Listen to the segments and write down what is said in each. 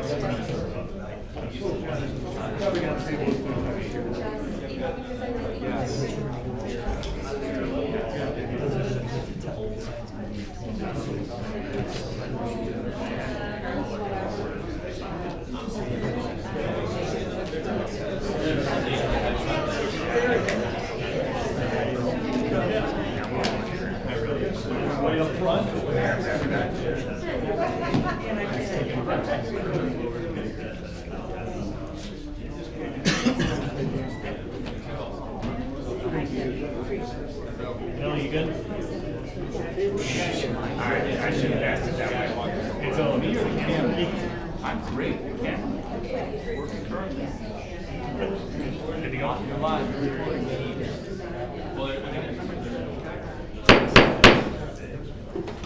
Way up front. Bill, you good? Alright, I should have asked it that way. It's all me or the camera? I'm great. Yeah. Working currently. Good to go? You're live.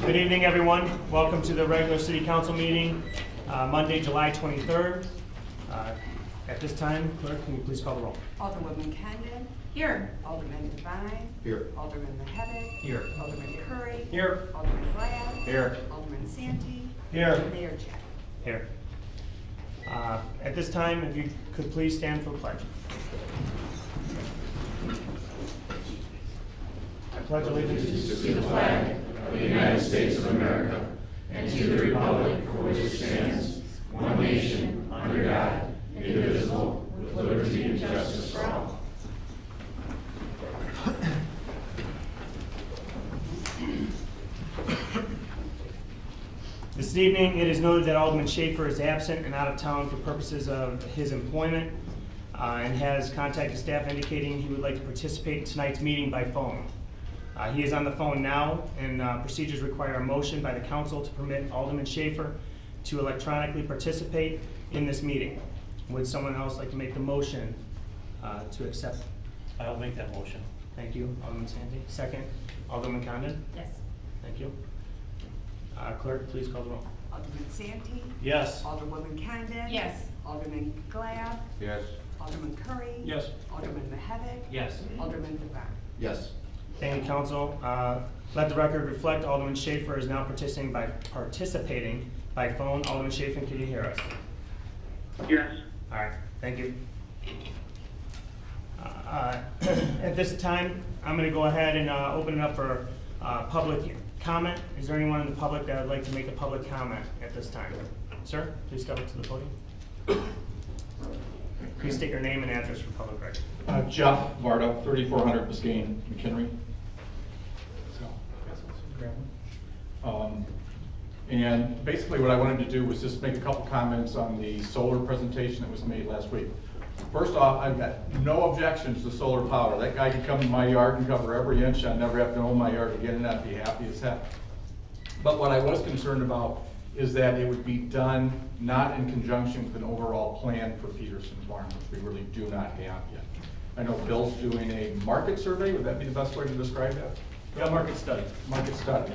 Good evening, everyone. Welcome to the regular City Council meeting, Monday, July 23rd. At this time, clerk, can you please call the roll? Alderwoman Condon. Here. Alderman Devine. Here. Alderman Mahevik. Here. Alderman Curry. Here. Alderman Glad. Here. Alderman Santee. Here. Mayor Jack. Here. At this time, if you could please stand for the pledge. I pledge allegiance to the flag of the United States of America and to the republic for which it stands, one nation, under God, indivisible, with liberty and justice for all. This evening, it is noted that Alderman Schaefer is absent and out of town for purposes of his employment and has contacted staff indicating he would like to participate in tonight's meeting by phone. He is on the phone now, and procedures require a motion by the council to permit Alderman Schaefer to electronically participate in this meeting. Would someone else like to make the motion to accept? I'll make that motion. Thank you, Alderman Santee. Second, Alderman Condon. Yes. Thank you. Clerk, please call the roll. Alderman Santee. Yes. Alderwoman Condon. Yes. Alderman Glad. Yes. Alderman Curry. Yes. Alderman Mahevik. Yes. Alderman Devine. Yes. Thank you, council. Let the record reflect Alderman Schaefer is now participating by phone. Alderman Schaefer, can you hear us? Yes. All right, thank you. At this time, I'm going to go ahead and open it up for public comment. Is there anyone in the public that would like to make a public comment at this time? Sir, please step up to the podium. Please state your name and address for public record. Jeff Varda, 3400 Biscayne, McHenry. And basically what I wanted to do was just make a couple comments on the solar presentation that was made last week. First off, I've got no objections to solar power. That guy can come in my yard and cover every inch. I never have to own my yard again, and I'd be happy as heck. But what I was concerned about is that it would be done not in conjunction with an overall plan for Peterson Farm, which we really do not have yet. I know Bill's doing a market survey. Would that be the best way to describe that? Yeah, market study. Market study.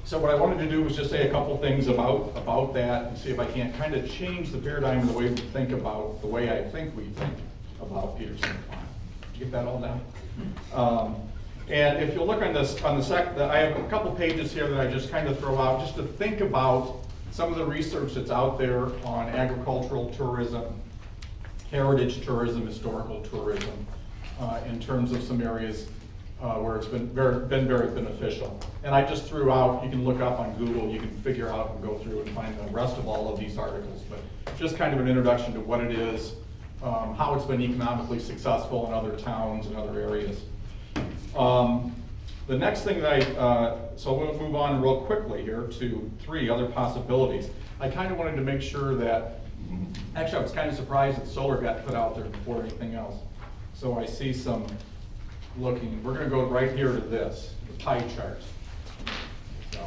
So what I wanted to do was just say a couple things about that and see if I can't kind of change the paradigm of the way we think about, the way I think we think about Peterson Farm. Did you get that all down? And if you'll look on this, I have a couple pages here that I just kind of throw out just to think about some of the research that's out there on agricultural tourism, heritage tourism, historical tourism, in terms of some areas where it's been very beneficial. And I just threw out, you can look up on Google, you can figure out and go through and find the rest of all of these articles, but just kind of an introduction to what it is, how it's been economically successful in other towns and other areas. The next thing that so we'll move on real quickly here to 3 other possibilities. I kind of wanted to make sure that, actually I was kind of surprised that solar got put out there before anything else. So I see some looking, we're gonna go right here to this, the pie chart. So,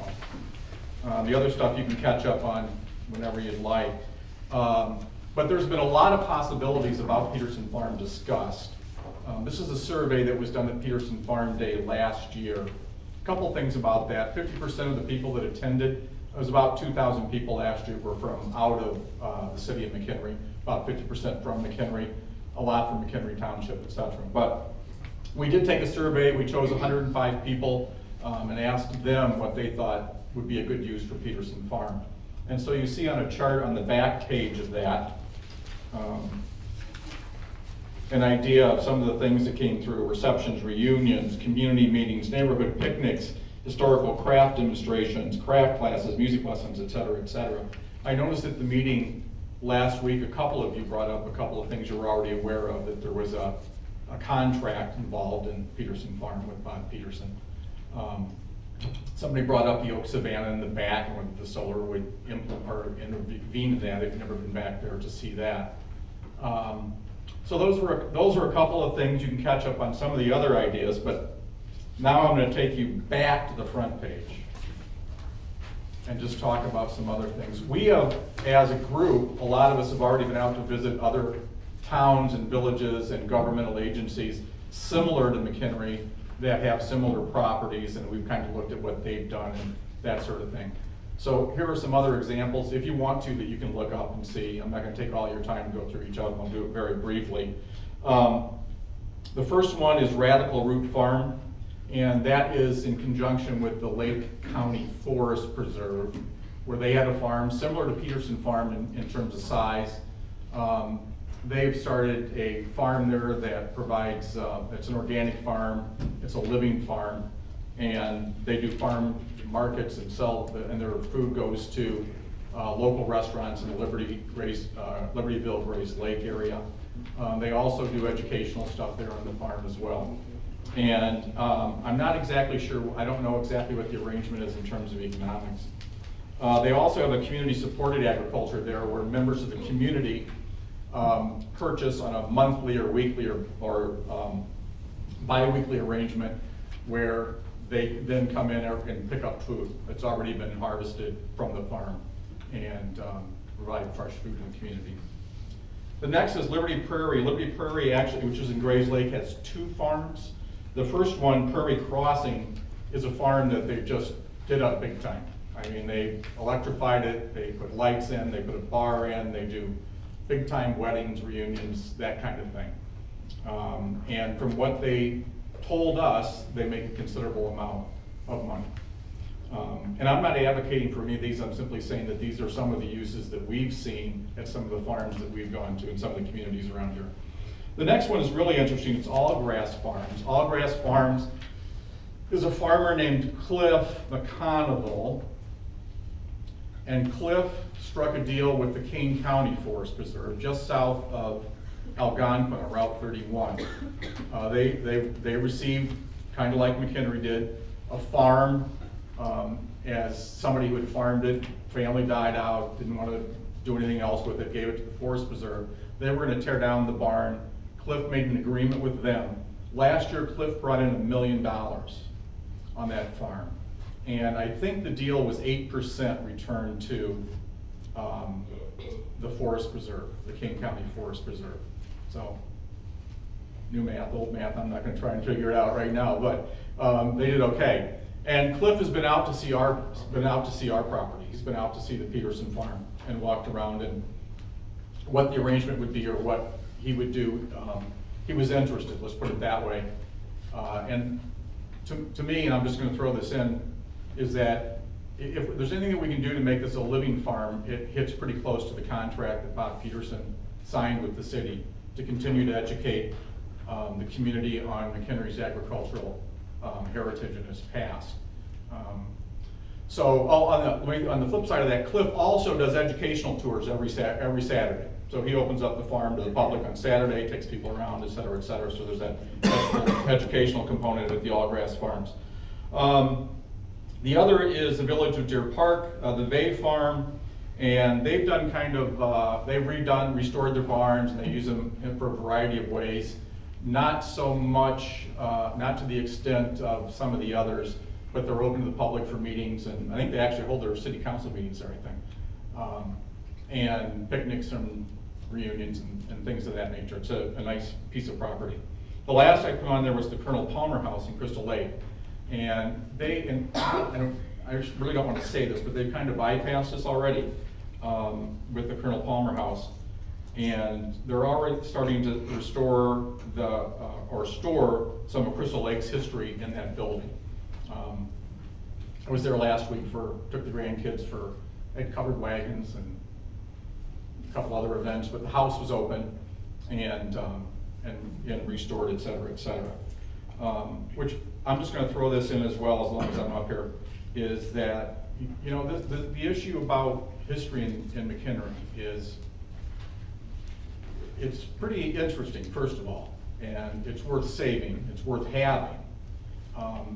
the other stuff you can catch up on whenever you'd like. But there's been a lot of possibilities about Peterson Farm discussed. This is a survey that was done at Peterson Farm Day last year. A couple things about that. 50% of the people that attended, it was about 2,000 people last year, were from out of the city of McHenry, about 50% from McHenry, a lot from McHenry Township, etc. But we did take a survey. We chose 105 people and asked them what they thought would be a good use for Peterson Farm. And so you see on a chart on the back page of that, an idea of some of the things that came through: receptions, reunions, community meetings, neighborhood picnics, historical craft demonstrations, craft classes, music lessons, et cetera, et cetera. I noticed at the meeting last week, a couple of you brought up a couple of things you were already aware of, that there was a contract involved in Peterson Farm with Bob Peterson. Somebody brought up the Oak Savannah in the back, and whether the solar would implement or intervene in that. They've never been back there to see that. So those were a couple of things. You can catch up on some of the other ideas, but now I'm going to take you back to the front page and just talk about some other things. We have, as a group, a lot of us have already been out to visit other towns and villages and governmental agencies similar to McHenry that have similar properties, and we've kind of looked at what they've done and that sort of thing. So here are some other examples, if you want to, that you can look up and see. I'm not going to take all your time to go through each of them. I'll do it very briefly. The first one is Radical Root Farm, and that is in conjunction with the Lake County Forest Preserve, where they had a farm similar to Peterson Farm in terms of size. They've started a farm there that provides, it's an organic farm, it's a living farm, and they do farm markets and sell, and their food goes to local restaurants in the Libertyville, Grace Lake area. They also do educational stuff there on the farm as well. And I'm not exactly sure, I don't know exactly what the arrangement is in terms of economics. They also have a community-supported agriculture there, where members of the community purchase on a monthly or weekly or bi-weekly arrangement, where they then come in and pick up food that's already been harvested from the farm and provide fresh food in the community. The next is Liberty Prairie. Liberty Prairie, actually, which is in Grays Lake, has two farms. The first one, Prairie Crossing, is a farm that they just did up big time. I mean, they electrified it, they put lights in, they put a bar in, they do big time weddings, reunions, that kind of thing. And from what they told us, they make a considerable amount of money. And I'm not advocating for any of these, I'm simply saying that these are some of the uses that we've seen at some of the farms that we've gone to in some of the communities around here. The next one is really interesting. It's Allgrass Farms. Allgrass Farms is a farmer named Cliff McConnell, and Cliff struck a deal with the Kane County Forest Preserve just south of Algonquin on Route 31. They received, kind of like McHenry did, a farm as somebody who had farmed it, family died out, didn't want to do anything else with it, gave it to the Forest Preserve. They were going to tear down the barn. Cliff made an agreement with them. Last year, Cliff brought in $1 million on that farm. And I think the deal was 8% return to the Forest Preserve, the King County Forest Preserve. So, new math, old math, I'm not going to try and figure it out right now, but they did okay. And Cliff has been out to see our property. He's been out to see the Peterson farm and walked around and what the arrangement would be or what he would do. He was interested, let's put it that way. And to me, and I'm just going to throw this in, is that if there's anything that we can do to make this a living farm, it hits pretty close to the contract that Bob Peterson signed with the city to continue to educate the community on McHenry's agricultural heritage in his past. So on the flip side of that, Cliff also does educational tours every Saturday. So he opens up the farm to the public on Saturday, takes people around, et cetera, et cetera. So there's that educational component at the Allgrass Farms. The other is the Village of Deer Park, the Bay Farm, and they've done they've restored their barns, and they use them for a variety of ways. Not so much, not to the extent of some of the others, but they're open to the public for meetings, and I think they actually hold their city council meetings there, I think. And picnics and reunions and things of that nature. It's a nice piece of property. The last I put on there was the Colonel Palmer House in Crystal Lake. And I really don't want to say this, but they've kind of bypassed us already with the Colonel Palmer House. And they're already starting to restore or store some of Crystal Lake's history in that building. I was there last week took the grandkids for had covered wagons and a couple other events, but the house was open and restored, et cetera, et cetera. Which I'm just gonna throw this in as well, as long as I'm up here, is that, you know, the issue about history in McHenry is, it's pretty interesting, first of all, and it's worth saving, it's worth having.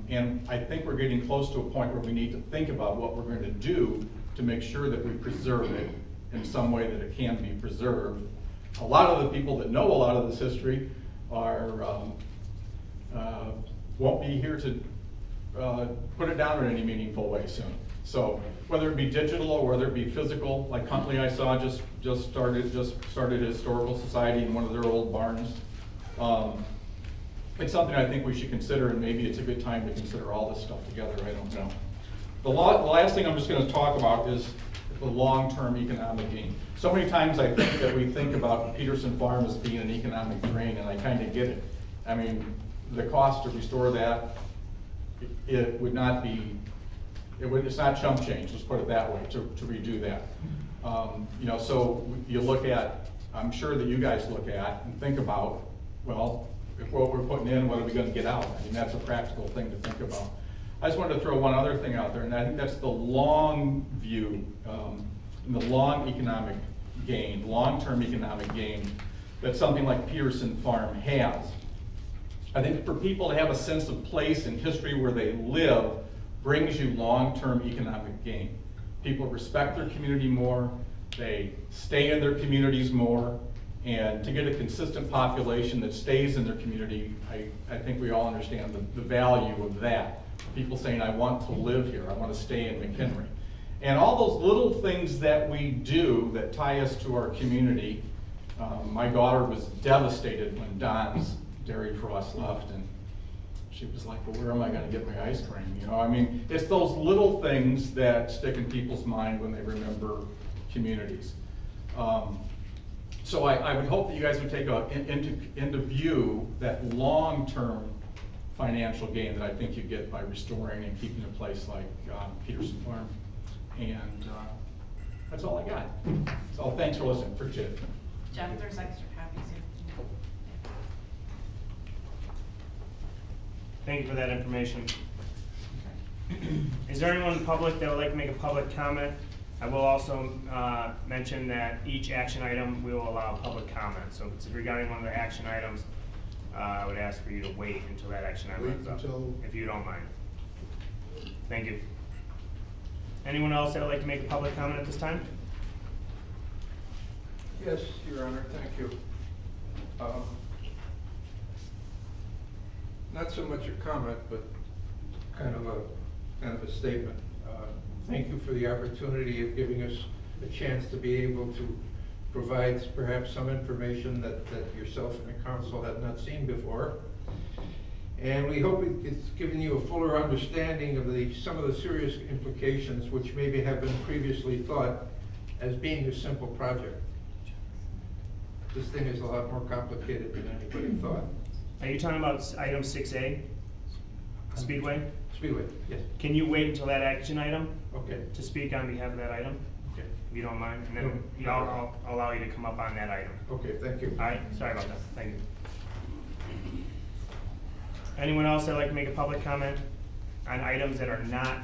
And I think we're getting close to a point where we need to think about what we're going to do to make sure that we preserve it in some way that it can be preserved. A lot of the people that know a lot of this history are, won't be here to put it down in any meaningful way soon. So whether it be digital or whether it be physical, like Huntley I saw just started a historical society in one of their old barns. It's something I think we should consider, and maybe it's a good time to consider all this stuff together, I don't know. The last thing I'm just gonna talk about is the long-term economic gain. So many times I think that we think about Peterson Farm as being an economic drain, and I kind of get it. I mean, the cost to restore that, it would not be, it's not chump change, let's put it that way, to redo that. You know, so you look at, I'm sure that you guys look at and think about, well, if what we're putting in, what are we gonna get out? I mean, that's a practical thing to think about. I just wanted to throw one other thing out there, and I think that's the long view, and the long economic gain, long-term economic gain that something like Peterson Farm has. I think for people to have a sense of place and history where they live brings you long-term economic gain. People respect their community more, they stay in their communities more, and to get a consistent population that stays in their community, I think we all understand the value of that. People saying, I want to live here, I want to stay in McHenry. And all those little things that we do that tie us to our community. My daughter was devastated when Don's Dairy Frost left, and she was like, well, where am I gonna get my ice cream? You know, I mean, it's those little things that stick in people's mind when they remember communities. So I would hope that you guys would take into view that long-term financial gain that I think you get by restoring and keeping a place like Peterson Farm. And that's all I got. So thanks for listening, appreciate it. Jeff, there's extra copies here. Thank you for that information. Is there anyone in the public that would like to make a public comment? I will also mention that each action item we will allow public comment. So if it's regarding one of the action items, I would ask for you to wait until that action item is up, if you don't mind. Thank you. Anyone else that would like to make a public comment at this time? Yes, Your Honor, thank you. Not so much a comment, but kind of a statement. Thank you for the opportunity of giving us a chance to be able to provide perhaps some information that yourself and the council have not seen before. And we hope it's given you a fuller understanding of some of the serious implications which maybe have been previously thought as being a simple project. This thing is a lot more complicated than anybody thought. Are you talking about item 6A, Speedway? Speedway, yes. Can you wait until that action item Okay. to speak on behalf of that item? Okay. If you don't mind, and then I'll allow you to come up on that item. Okay, thank you. All right, sorry about that, thank you. Anyone else that'd like to make a public comment on items that are not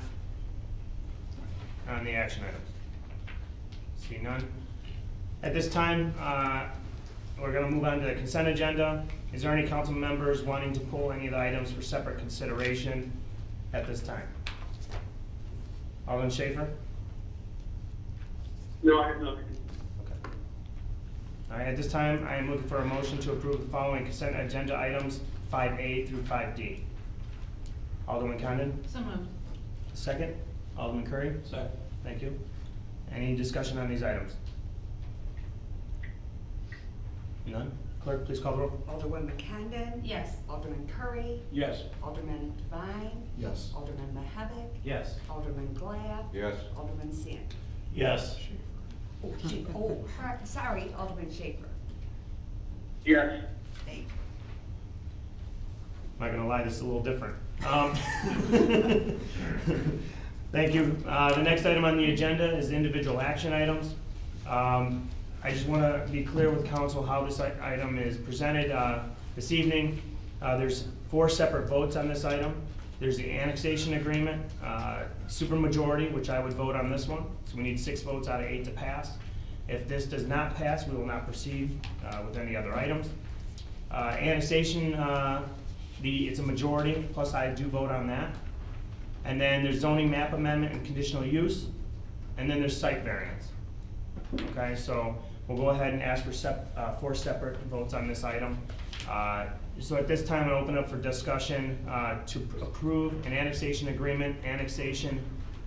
on the action items? See none. At this time, we're gonna move on to the consent agenda. Is there any council members wanting to pull any of the items for separate consideration at this time? Alderman Schaefer? No, I have nothing. Okay. All right, at this time, I am looking for a motion to approve the following consent agenda items, 5A through 5D. Alderman Condon? So moved. Second. Alderman Curry? Second. Thank you. Any discussion on these items? None? Clerk, please call the roll. Alderman McHenry. Yes. Alderman Curry. Yes. Alderman Devine. Yes. Alderman Mahavik. Yes. Alderman Glad. Yes. Alderman Sand. Yes. Sorry, Alderman Schaefer. Yes. Thank you. I'm not gonna lie, this is a little different. Thank you. The next item on the agenda is individual action items. I just want to be clear with council how this item is presented this evening. There's 4 separate votes on this item. There's the annexation agreement, supermajority, which I would vote on this one. So we need 6 votes out of 8 to pass. If this does not pass, we will not proceed with any other items. Annexation, it's a majority, plus I do vote on that. And then there's zoning map amendment and conditional use. And then there's site variance. Okay, so we'll go ahead and ask for 4 separate votes on this item. So at this time, I'll open up for discussion to approve an annexation agreement, annexation,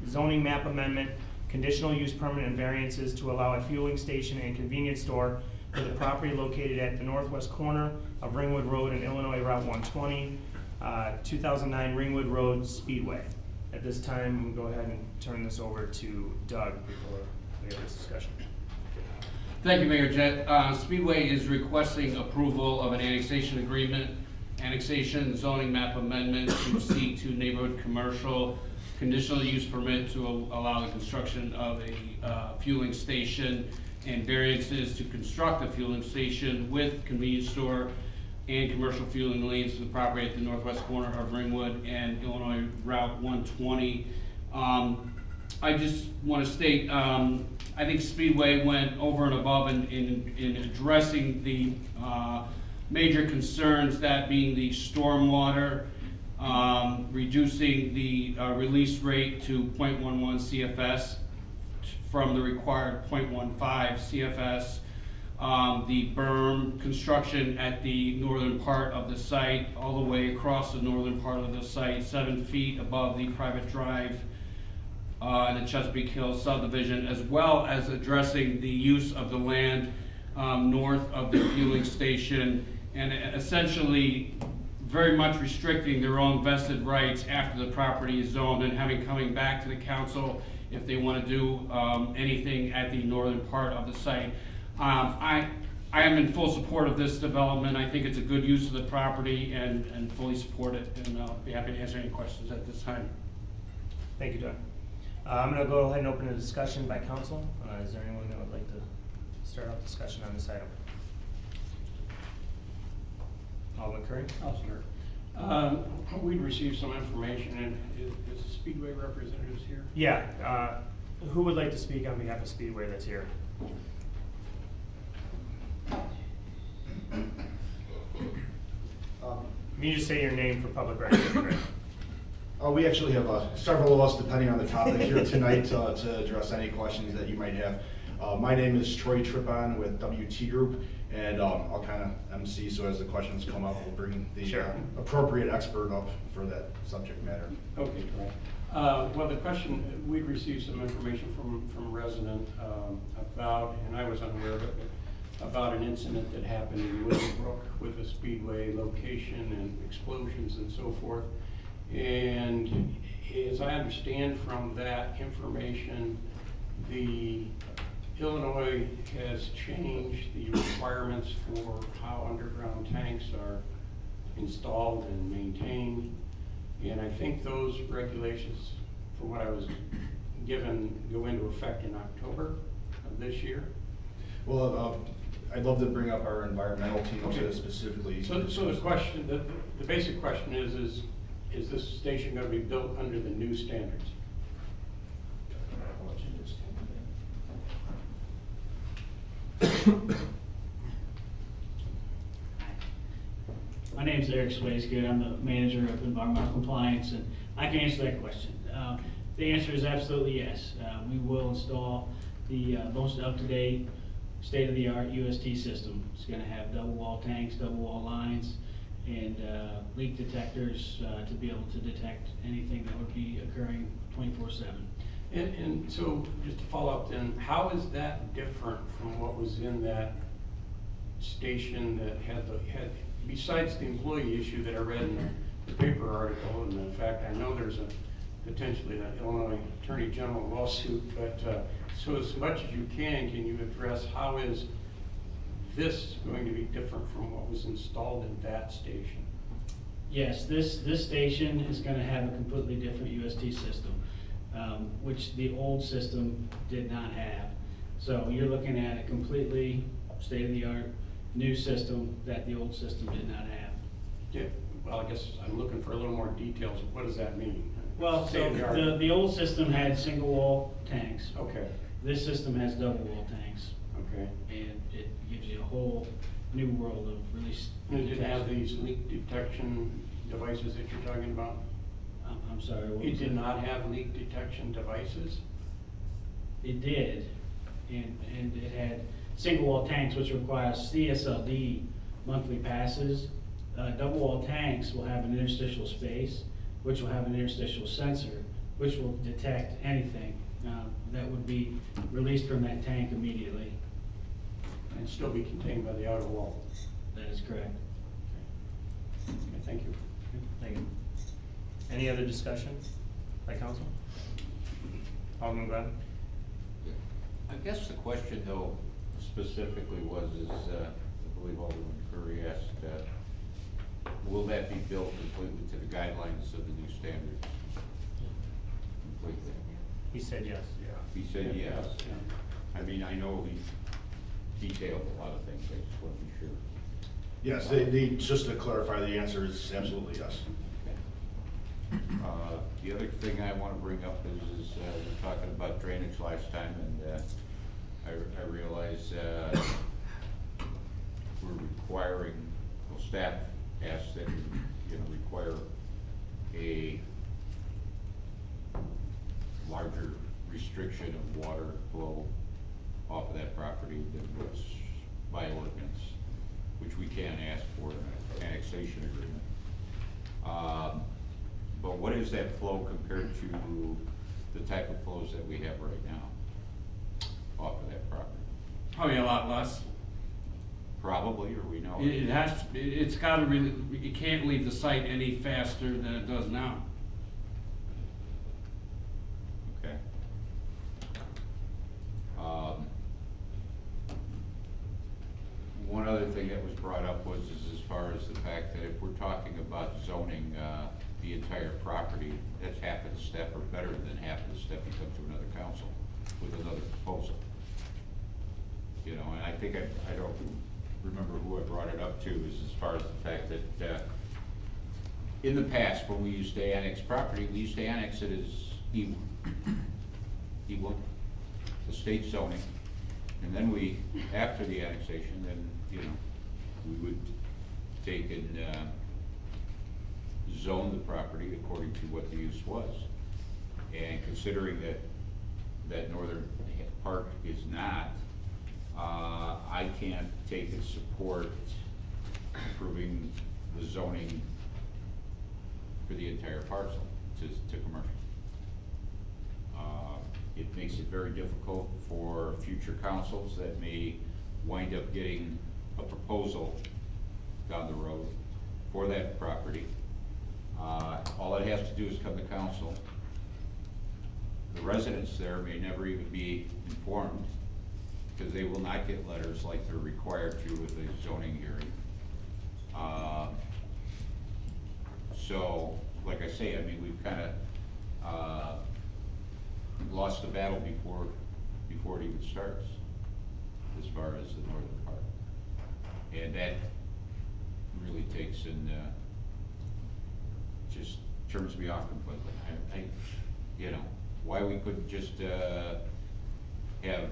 zoning map amendment, conditional use permit and variances to allow a fueling station and convenience store for the property located at the northwest corner of Ringwood Road and Illinois Route 120, 2009 Ringwood Road Speedway. At this time, we'll go ahead and turn this over to Doug before we have this discussion. Thank you, Mayor Jett. Speedway is requesting approval of an annexation agreement, annexation zoning map amendment to C2 neighborhood commercial, conditional use permit to allow the construction of a fueling station, and variances to construct a fueling station with convenience store and commercial fueling lanes to the property at the northwest corner of Ringwood and Illinois Route 120. I just want to state, I think Speedway went over and above in addressing the major concerns, that being the stormwater, reducing the release rate to 0.11 CFS from the required 0.15 CFS, the berm construction at the northern part of the site, all the way across the northern part of the site, 7 feet above the private drive in the Chesapeake Hill subdivision, as well as addressing the use of the land north of the fueling station, and essentially very much restricting their own vested rights after the property is zoned, and coming back to the council if they want to do anything at the northern part of the site. I am in full support of this development. I think it's a good use of the property and fully support it, and I'll be happy to answer any questions at this time. Thank you, Doug. I'm going to go ahead and open a discussion by council. Is there anyone that would like to start off discussion on this item? Alderman Curry? I'll start. We'd received some information, and is the Speedway representatives here? Yeah. Who would like to speak on behalf of Speedway that's here? Can you just say your name for public record? We actually have several of us, depending on the topic here tonight, to address any questions that you might have. My name is Troy Trippon with WT Group, and I'll kind of MC, so as the questions come up, we'll bring the appropriate expert up for that subject matter. Okay, Troy. Well, the question, we'd received some information from a resident about, and I was unaware of it, but about an incident that happened in Willowbrook with a Speedway location and explosions and so forth. And as I understand from that information, the Illinois has changed the requirements for how underground tanks are installed and maintained. And I think those regulations, from what I was given, go into effect in October of this year. Well, I'd love to bring up our environmental team to specifically. So the question, the basic question is this station going to be built under the new standards? My name is Eric Swayzgood. I'm the manager of environmental compliance, and I can answer that question. The answer is absolutely yes. We will install the most up-to-date, state-of-the-art UST system. It's going to have double wall tanks, double wall lines, and leak detectors to be able to detect anything that would be occurring 24/7. And so, just to follow up then, how is that different from what was in that station that had besides the employee issue that I read in the paper article, and in fact I know there's potentially an Illinois Attorney General lawsuit, but so as much as you can you address how is this going to be different from what was installed in that station? Yes, this station is going to have a completely different UST system. which the old system did not have. So you're looking at a completely state-of-the-art new system that the old system did not have. Yeah, well, I guess I'm looking for a little more details. What does that mean? Well, so State-of-the-art. the old system had single wall tanks. Okay, This system has double wall tanks, okay. and it gives you a whole new world of release. And did it have these leak detection devices that you're talking about? I'm sorry, what It was did that? not have leak detection devices? It did, and it had single wall tanks, which requires CSLD monthly passes. Double wall tanks will have an interstitial space, which will have an interstitial sensor, which will detect anything that would be released from that tank immediately. And still be contained by the outer wall? That is correct. Okay, thank you. Thank you. Any other discussion by council? Alderman Glenn? I guess the question though specifically was, I believe Alderman Curry asked, will that be built completely to the guidelines of the new standards? Completely. He said yes. He said yes. Yeah. I mean, I know he detailed a lot of things, I just want to be sure. Yes, just to clarify, the answer is absolutely yes. The other thing I want to bring up is we were talking about drainage last time, and I realize we're requiring, well, staff asked that we, require a larger restriction of water flow off of that property than what's by ordinance, which we can ask for in an annexation agreement. But what is that flow compared to the type of flows that we have right now off of that property? Probably a lot less. Probably, or we know? It has, it's gotta really, it can't leave the site any faster than it does now. Okay. One other thing that was brought up was as far as the fact that if we're talking about zoning the entire property, that's half of the step, or better than half of the step, you come to another council with another proposal. And I think I don't remember who I brought it up to, is as far as the fact that in the past, when we used to annex property, we used to annex it as E1. E1, the state zoning. And then we, after the annexation, then, we would take and zone the property according to what the use was. And considering that northern part is not, I can't take and support approving the zoning for the entire parcel to commercial. It makes it very difficult for future councils that may wind up getting a proposal down the road for that property. All it has to do is come to council. The residents there may never even be informed, because they will not get letters like they're required to with a zoning hearing. So, like I say, we've kind of lost the battle before it even starts, as far as the northern part. And that really takes and just turns me off completely. Why we couldn't just have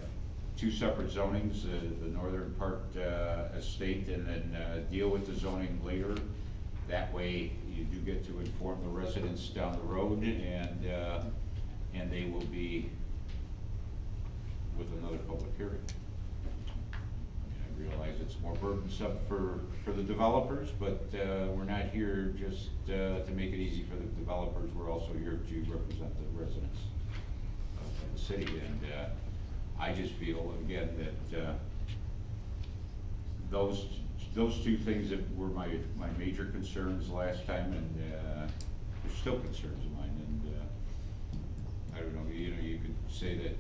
two separate zonings, the northern part estate, and then deal with the zoning later. That way you do get to inform the residents down the road, and they will be with another public hearing. I realize it's more burdensome for the developers, but we're not here just to make it easy for the developers. We're also here to represent the residents of the city. And I just feel, again, that those two things that were my major concerns last time, and they're still concerns of mine. And I don't know, you could say that,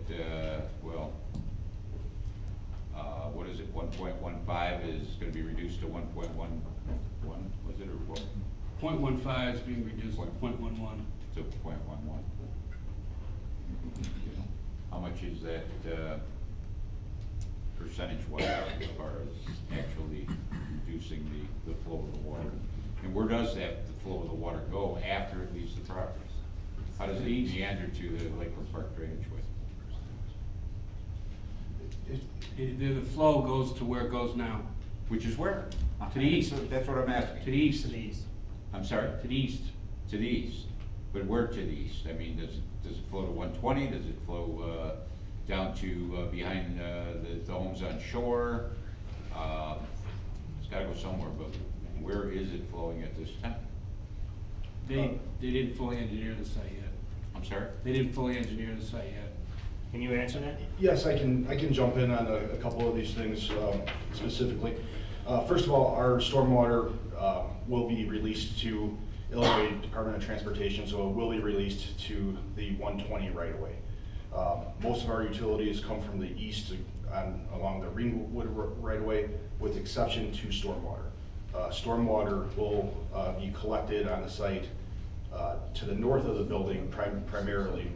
what is it, 1.15 is going to be reduced to 1.11, was it, or what? 0.15 is being reduced to 0.11. To 0.11. you know, how much is that, percentage-wise as far as actually reducing the flow of the water? And where does that, the flow of the water go after it leaves the properties? How does it meander to the Lakewood Park drainage way? The flow goes to where it goes now, Which is where? To the east. That's what I'm asking. to the east. To the east. I'm sorry? To the east. To the east. But where to the east? I mean, does it flow to 120? Does it flow down to behind the homes on shore? It's gotta go somewhere, but where is it flowing at this time? They didn't fully engineer the site yet. I'm sorry? They didn't fully engineer the site yet. Can you answer that? Yes, I can jump in on a couple of these things specifically. First of all, our stormwater will be released to Illinois Department of Transportation, so it will be released to the 120 right away. Most of our utilities come from the east along the Ringwood right away, with exception to stormwater. Stormwater will be collected on the site to the north of the building primarily.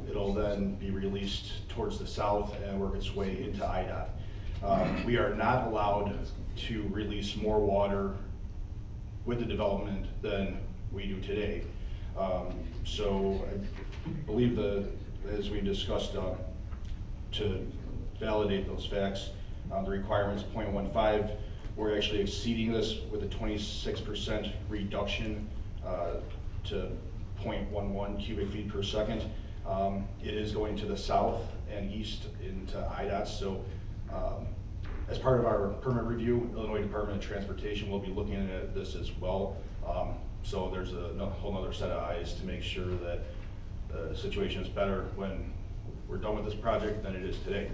It'll then be released towards the south and work its way into IDOT. We are not allowed to release more water with the development than we do today. So I believe as we discussed, to validate those facts, the requirement's 0.15. We're actually exceeding this with a 26% reduction to 0.11 cubic feet per second. It is going to the south and east into IDOT, so as part of our permit review, Illinois Department of Transportation will be looking at this as well. So there's a whole other set of eyes to make sure that the situation is better when we're done with this project than it is today.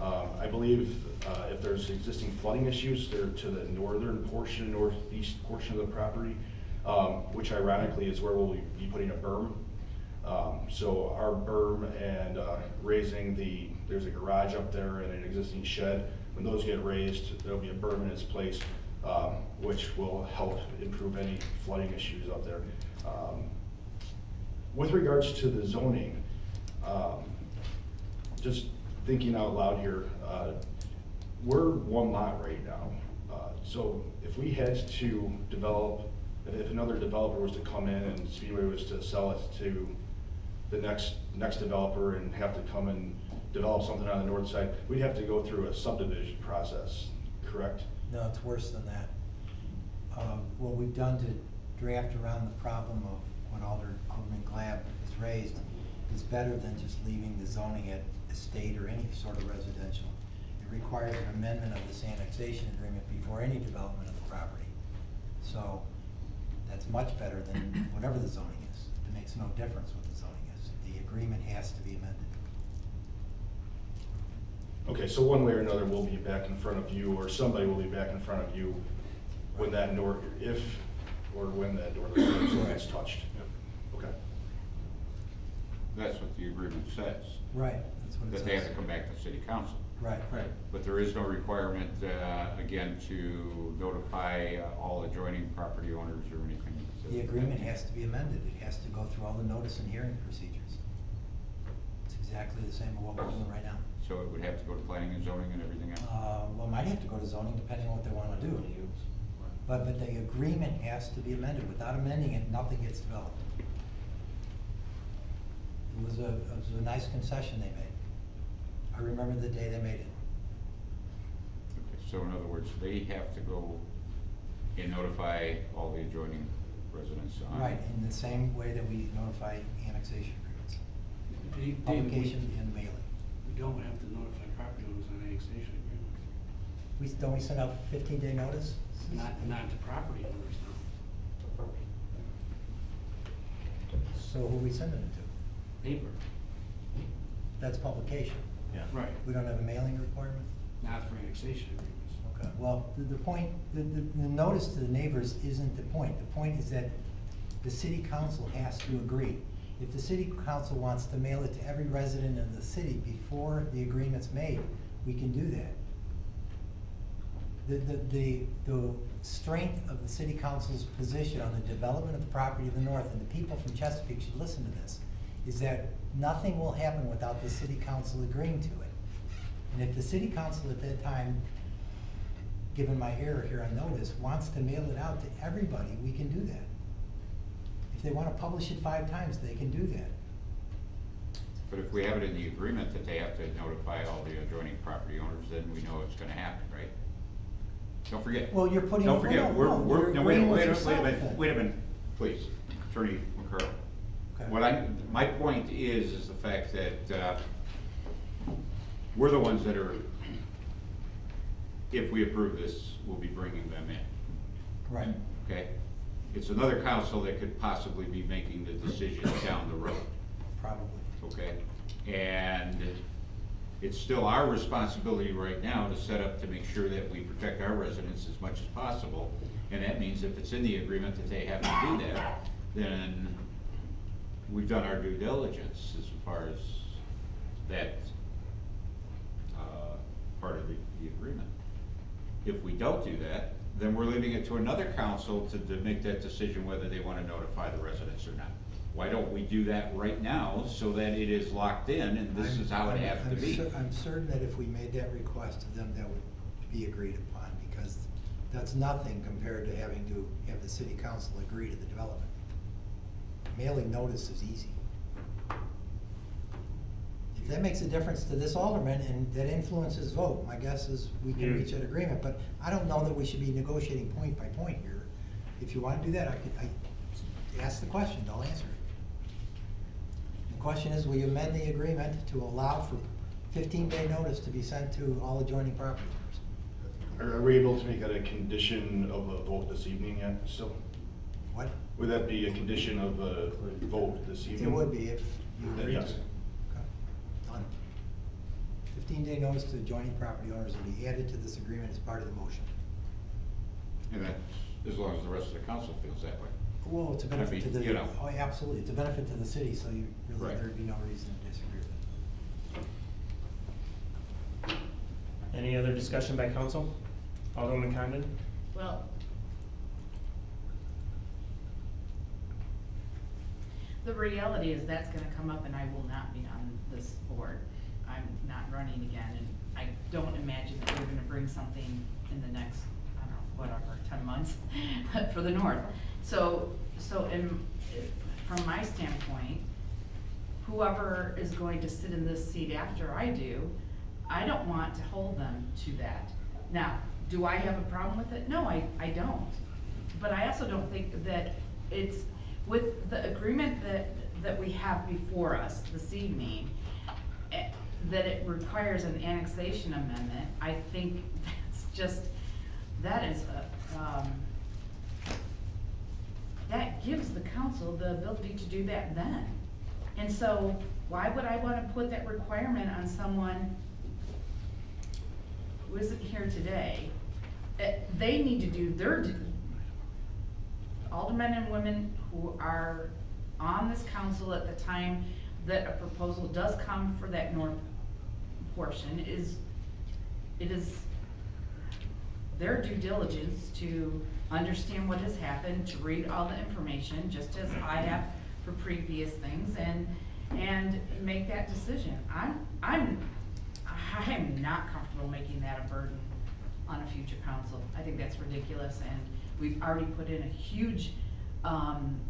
I believe if there's existing flooding issues, they're to the northern portion, northeast portion of the property, which ironically is where we'll be putting a berm. So our berm and raising there's a garage up there and an existing shed. When those get raised, there'll be a berm in its place, which will help improve any flooding issues up there. With regards to the zoning, just thinking out loud here, we're one lot right now. So if we had to develop, if another developer was to come in and Speedway was to sell it to the next developer and have to come and develop something on the north side, we'd have to go through a subdivision process, correct? No, it's worse than that. What we've done to draft around the problem of when Alderman Glab is raised is better than just leaving the zoning at estate or any sort of residential. It requires an amendment of this annexation agreement before any development of the property. So that's much better than whatever the zoning is. It makes no difference what the zoning is. The agreement has to be amended. Okay, so one way or another, we'll be back in front of you, or somebody will be back in front of you when that when that northern zone gets touched. Okay. That's what the agreement says. Right, that's what it That says. they have to come back to city council. Right. Right. But there is no requirement, again, to notify all adjoining property owners or anything. The agreement has to be amended. It has to go through all the notice and hearing procedures. It's exactly the same as what we're doing right now. So it would have to go to planning and zoning and everything else? Well, it might have to go to zoning depending on what they want to do. But the agreement has to be amended. Without amending it, nothing gets developed. It was a nice concession they made. I remember the day they made it. Okay, so in other words, they have to go and notify all the adjoining residents on. Right, in the same way that we notify annexation agreements. David, Publication and mailing. We don't have to notify property owners on annexation agreement. Don't we send out 15-day notice? Not to property owners, no. So who are we sending it to? Paper, That's publication. right, We don't have a mailing requirement? not for annexation agreements. Okay. Well, the point, the notice to the neighbors isn't the point. The point is that the city council has to agree. If the city council wants to mail it to every resident of the city before the agreement's made, we can do that. The strength of the city council's position on the development of the property of the north, and the people from Chesapeake should listen to this, is that nothing will happen without the city council agreeing to it. And if the city council at that time, given my error here on notice, wants to mail it out to everybody, we can do that. If they wanna publish it 5 times, they can do that. But if we have it in the agreement that they have to notify all the adjoining property owners, then we know it's gonna happen, right? Don't forget. Well, you're putting. Don't forget, no, you're no, agreeing with wait a yourself minute, then. wait a minute, please, Attorney McCarroll. Okay. My point is the fact that, we're the ones that are, if we approve this, we'll be bringing them in. Right. Okay? It's another council that could possibly be making the decision down the road. Probably. Okay? And it's still our responsibility right now to set up to make sure that we protect our residents as much as possible. And that means if it's in the agreement that they have to do that, then we've done our due diligence as far as that part of the agreement. If we don't do that, then we're leaving it to another council to make that decision whether they want to notify the residents or not. Why don't we do that right now so that it is locked in and this is how it has to be? I'm certain that if we made that request to them, that would be agreed upon, because that's nothing compared to having to have the city council agree to the development. Mailing notice is easy. If that makes a difference to this alderman and that influences vote, my guess is we can reach an agreement, but I don't know that we should be negotiating point by point here. If you want to do that, I ask the question, I'll answer it. The question is, will you amend the agreement to allow for 15-day notice to be sent to all adjoining property owners? Are we able to make that a condition of a vote this evening yet, still? What? Would that be a condition of a vote this evening? It would be if you Then agreed to yes. it. Okay, done. 15-day notice to adjoining property owners will be added to this agreement as part of the motion. And that's as long as the rest of the council feels that way. Well, it's a benefit mean, to the, you know. oh, absolutely, it's a benefit to the city, so you really, Right. there'd be no reason to disagree with it. Any other discussion by council? Alderwoman Condon? Well, the reality is that's gonna come up and I will not be on this board. I'm not running again, and I don't imagine that we're gonna bring something in the next, I don't know, whatever, 10 months for the north. So from my standpoint, whoever is going to sit in this seat after I do, I don't want to hold them to that. Now, do I have a problem with it? No, I don't. But I also don't think that it's, with the agreement that we have before us this evening, that it requires an annexation amendment. I think that's just, that is that gives the council the ability to do that then. And so why would I want to put that requirement on someone who isn't here today? They need to do their aldermen and women who are on this council at the time that a proposal does come for that north portion, it is their due diligence to understand what has happened, to read all the information, just as I have for previous things, and make that decision. I'm not comfortable making that a burden on a future council. I think that's ridiculous, and we've already put in a huge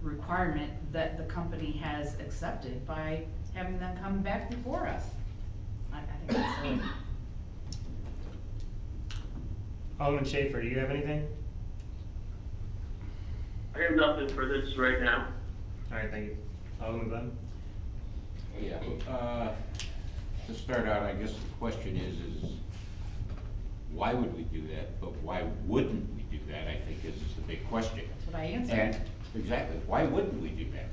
requirement that the company has accepted by having them come back before us. I think that's silly. Alderman Schaefer, do you have anything? I have nothing for this right now. All right, thank you. Alderman Glenn? Yeah, to start out, I guess the question is why would we do that? But why wouldn't we do that, I think is the big question. That's what I answered. And, exactly, why wouldn't we do that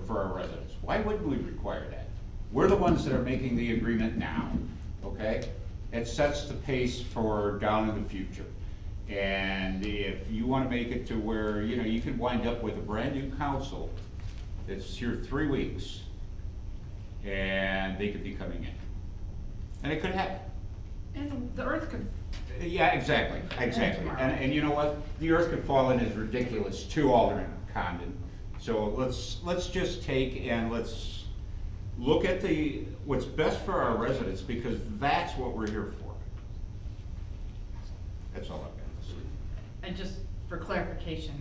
for our residents? Why wouldn't we require that? We're the ones that are making the agreement now, okay? It sets the pace for down in the future. And if you want to make it to where, you know, you could wind up with a brand new council that's here 3 weeks, and they could be coming in. And it could happen. And the earth could. Yeah, exactly. And you know what? The earth could fall in as ridiculous to Alderman Condon. So let's just take and let's look at what's best for our residents, because that's what we're here for. That's all I've got to say. And just for clarification,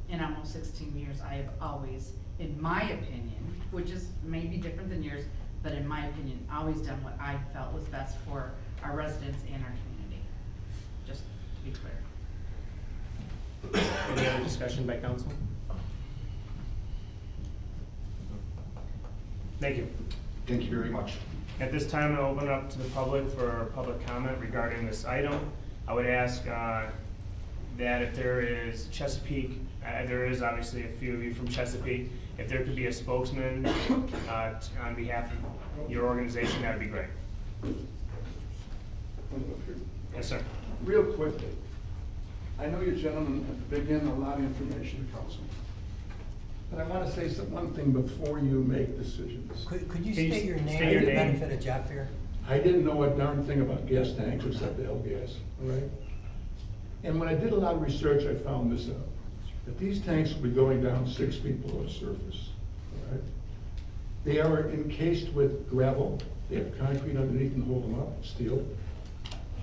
in almost 16 years, I have always, in my opinion, which is maybe different than yours, but in my opinion, always done what I felt was best for our residents and our community. Just to be clear. Any other discussion by council? Thank you. Thank you very much. At this time, I'll open up to the public for public comment regarding this item. I would ask that if there is Chesapeake, there is obviously a few of you from Chesapeake, if there could be a spokesman on behalf of your organization, that would be great. Yes, sir. Real quickly, I know you gentlemen have been given a lot of information to council, but I want to say one thing before you make decisions. Could you Can you state your name state your for the name? benefit of Jeff here? I didn't know a darn thing about gas tanks except the L gas, all right? And when I did a lot of research, I found this out, that these tanks will be going down 6 feet below the surface, all right? They are encased with gravel, they have concrete underneath and hold them up, steel.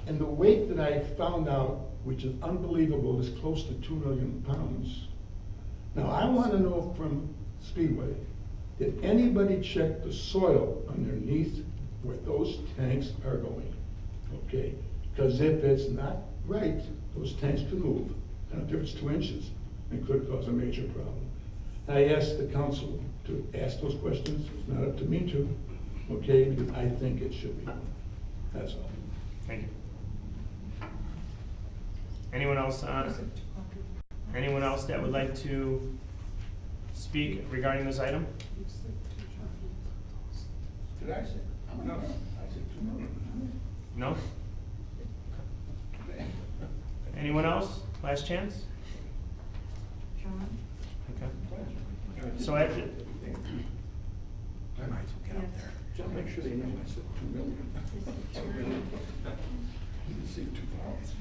And the weight that I found out, which is unbelievable, is close to 2 million pounds. Now, I want to know from Speedway, did anybody check the soil underneath where those tanks are going? Okay, because if it's not right, those tanks could move, and if it's 2 inches, it could cause a major problem. I asked the council to ask those questions. It's not up to me to, okay, because I think it should be. That's all. Thank you. Anyone else that would like to speak regarding this item? Did I say? No, I said 2 million. No? Anyone else? Last chance? John? Okay. So I, I might as well get up there. Just make sure they know I said 2 million. You can see 2 pounds.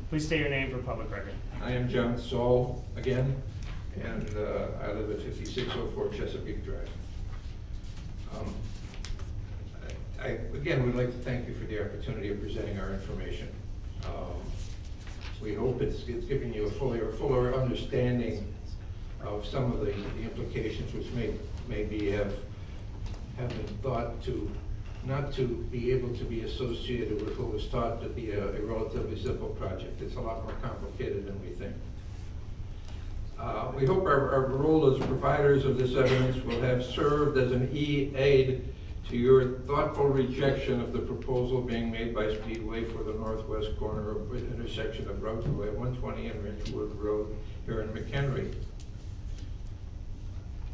please state your name for public record. I am John Saul again, and I live at 5604 Chesapeake Drive. I again would like to thank you for the opportunity of presenting our information. We hope it's giving you a fuller understanding of some of the implications which maybe have been thought to not to be able to be associated with what was thought to be a relatively simple project. It's a lot more complicated than we think. We hope our role as providers of this evidence will have served as an aid to your thoughtful rejection of the proposal being made by Speedway for the northwest corner of the intersection of Route 120 and Ridgewood Road here in McHenry.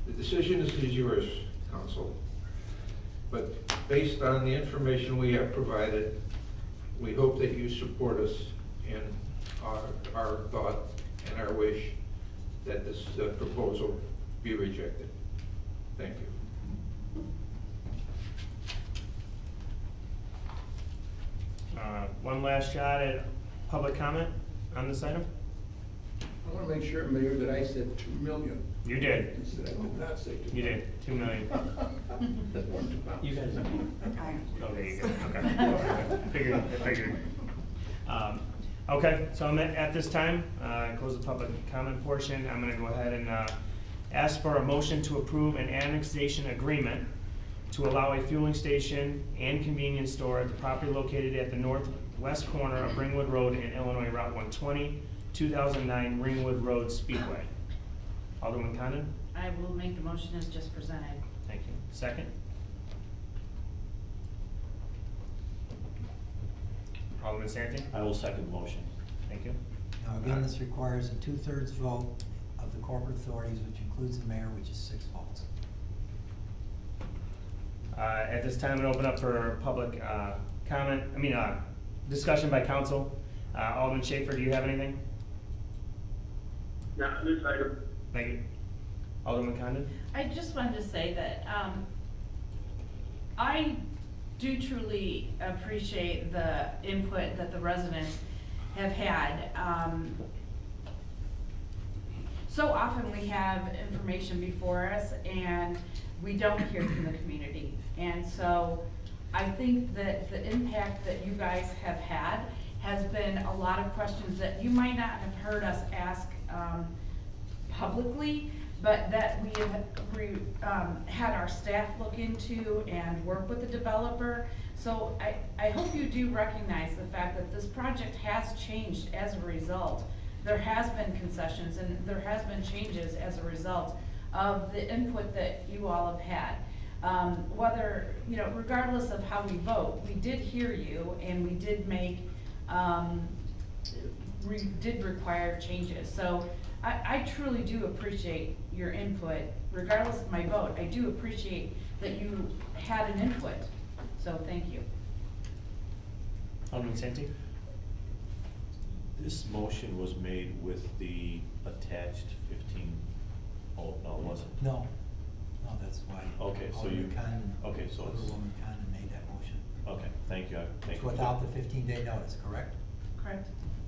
The decision is yours, Council. But based on the information we have provided, we hope that you support us in our thought and our wish that this proposal be rejected. Thank you. One last shot at public comment on this item? I want to make sure, Mayor, that I said 2 million. You did. He said I did not say 2 You million. did, 2 million. That weren't 2 pounds. You guys. I- Oh, there you go, okay. I figured. Okay, so I'm at this time, close the public comment portion. I'm gonna go ahead and ask for a motion to approve an annexation agreement to allow a fueling station and convenience store at the property located at the northwest corner of Ringwood Road in Illinois Route 120, 2009 Ringwood Road Speedway. Alderman Condon? I will make the motion as just presented. Thank you. Second? Alderman Santi? I will second the motion. Thank you. Now, again, this requires a 2/3 vote of the corporate authorities, which includes the mayor, which is 6 votes. At this time, I'm gonna open up for public discussion by council. Alderman Schaefer, do you have anything? Not this item. Thank you. Alderman Condon? I just wanted to say that I do truly appreciate the input that the residents have had. so often we have information before us and we don't hear from the community. And so I think that the impact that you guys have had has been a lot of questions that you might not have heard us ask publicly, but that we have had our staff look into and work with the developer. So I hope you do recognize the fact that this project has changed as a result. There has been concessions and there has been changes as a result of the input that you all have had. Whether, you know, regardless of how we vote, we did hear you and we did make, did require changes. So I truly do appreciate your input. Regardless of my vote, I do appreciate that you had an input. So thank you. Alderman Santi? This motion was made with the attached 15, oh, no, it wasn't? No, no, that's why. Okay, so Alderman you, Condon- okay, so it's, Alderwoman Condon made that motion. okay, thank you. Thank It's you. without the 15-day notice, correct? Correct.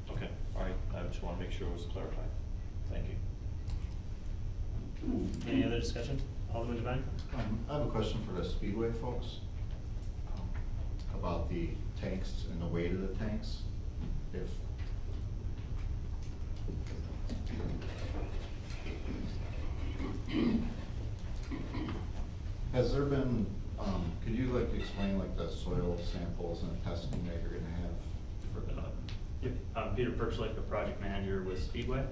Okay, all right, I just want to make sure it was clarified. Thank you. Any other discussion? Alderman Devine? I have a question for the Speedway folks about the tanks and the weight of the tanks. If has there been, could you like explain like the soil samples and the testing that you're gonna have for the? Yep, I'm Peter Perchlik, the project manager with Speedway.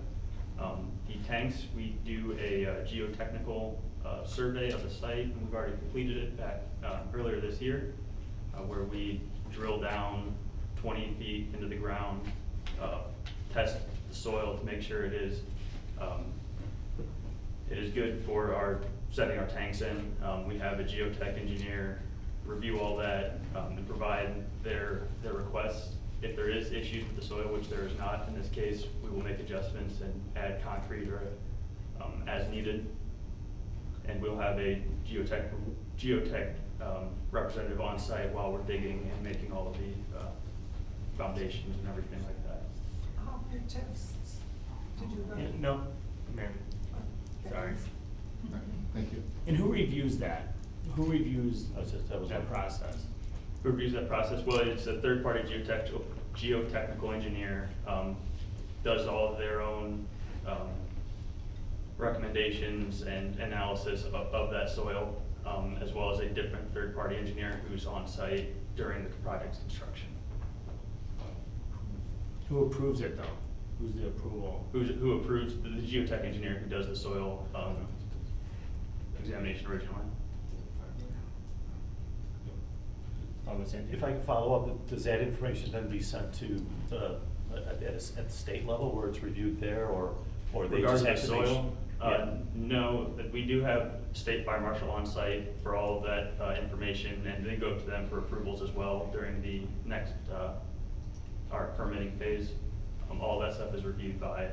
The tanks, we do a geotechnical survey of the site, and we've already completed it back earlier this year, where we drill down 20 feet into the ground, test the soil to make sure it is good for our setting our tanks in. We have a geotech engineer review all that and provide their requests. If there is issues with the soil, which there is not in this case, we will make adjustments and add concrete or as needed. And we'll have a geotech representative on site while we're digging and making all of the foundations and everything like that. How many tests did you run? Yeah, no, Mayor. Sorry. Thank you. And who reviews that? Who reviews that was that process? Who reviews that process? Well, it's a third-party geotechnical engineer, does all of their own recommendations and analysis of that soil, as well as a different third-party engineer who's on site during the project's construction. Who approves it though? Who's the approval? Who approves, the geotech engineer who does the soil examination originally. If I can follow up, does that information then be sent to, at the state level where it's reviewed there, or they just have to make sure? No, but we do have state fire marshal on site for all of that information, and they go to them for approvals as well during the next, our permitting phase. All that stuff is reviewed by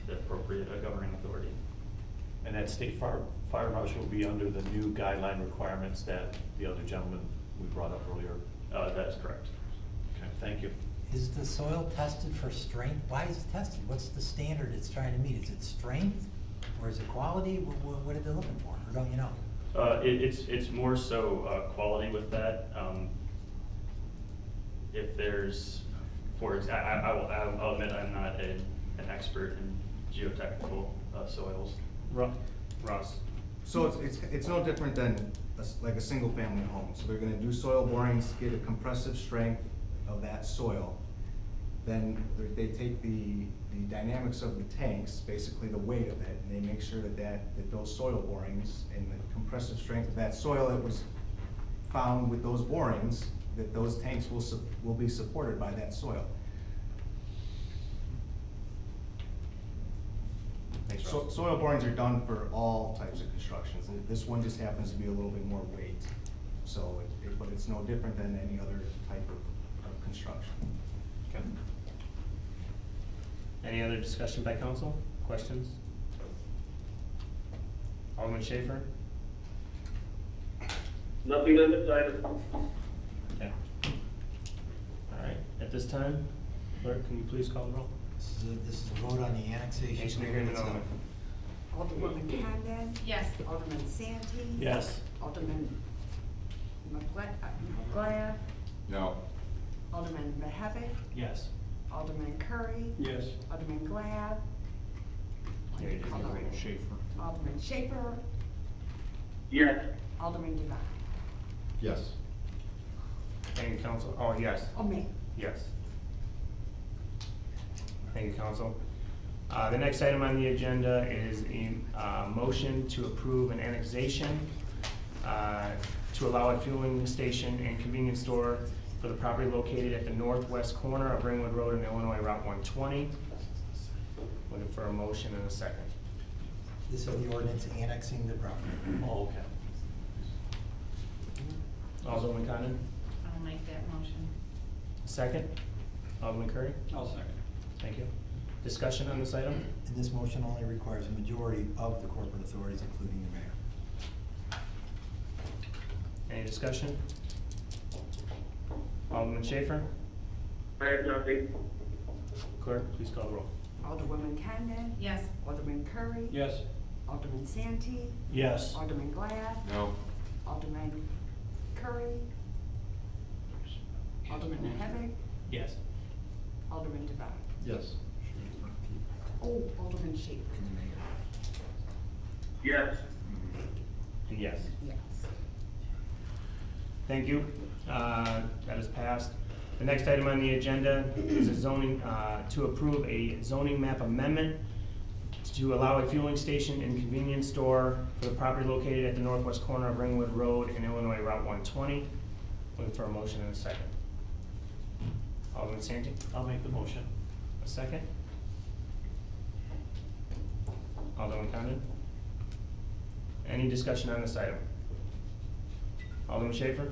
the appropriate governing authority. And that state fire marshal will be under the new guideline requirements that the other gentleman we brought up earlier? That is correct. Okay, thank you. Is the soil tested for strength? Why is it tested? What's the standard it's trying to meet? Is it strength or is it quality? What are they looking for, or don't you know? It's more so quality with that. If there's, I'll admit I'm not an expert in geotechnical soils. Ross. So it's no different than like a single family home. So they're gonna do soil borings, get a compressive strength of that soil. Then they take the dynamics of the tanks, basically the weight of it, and they make sure that those soil borings and the compressive strength of that soil that was found with those borings, that those tanks will be supported by that soil. So soil borings are done for all types of constructions. This one just happens to be a little bit more weight. So, but it's no different than any other type of construction. Okay. Any other discussion by council? Questions? Alderman Schaefer? Nothing on this item. Okay. All right, at this time, clerk, can you please call the roll? This is a vote on the annexation. Annexation agreement only. Alderwoman Condon? Yes. Alderman Santee? Yes. Alderman McGlad? No. Alderman Mahavik? Yes. Alderman Curry? Yes. Alderman Glad? Alderman Schaper? Yes. Alderman Devine? Yes. Thank you, council. Oh, yes. Oh, me. Yes. Thank you, council. The next item on the agenda is a motion to approve an annexation to allow a fueling station and convenience store for the property located at the northwest corner of Ringwood Road and Illinois Route 120. Looking for a motion and a second. This is the ordinance annexing the property. Oh, okay. Alderman Condon, I'll make that motion. second. Alderman Curry, I'll second. thank you. Discussion on this item? And this motion only requires a majority of the corporate authorities, including the mayor. Any discussion? Alderman Schaper, I have nothing. clerk, please call the roll. Alderwoman Condon? Yes. Alderman Curry? Yes. Alderman Santee? Yes. Alderman Glad? No. Alderman Curry? Alderman Mahavik? Yes. Alderman Devine? Yes. Oh, Alderman Schaper? Yes. Yes. Yes. Thank you. That is passed. The next item on the agenda is a zoning, to approve a zoning map amendment to allow a fueling station and convenience store for the property located at the northwest corner of Ringwood Road and Illinois Route 120. Looking for a motion and a second. Alderman Santee, I'll make the motion. a second. Alderman Condon. Any discussion on this item? Alderman Schaper,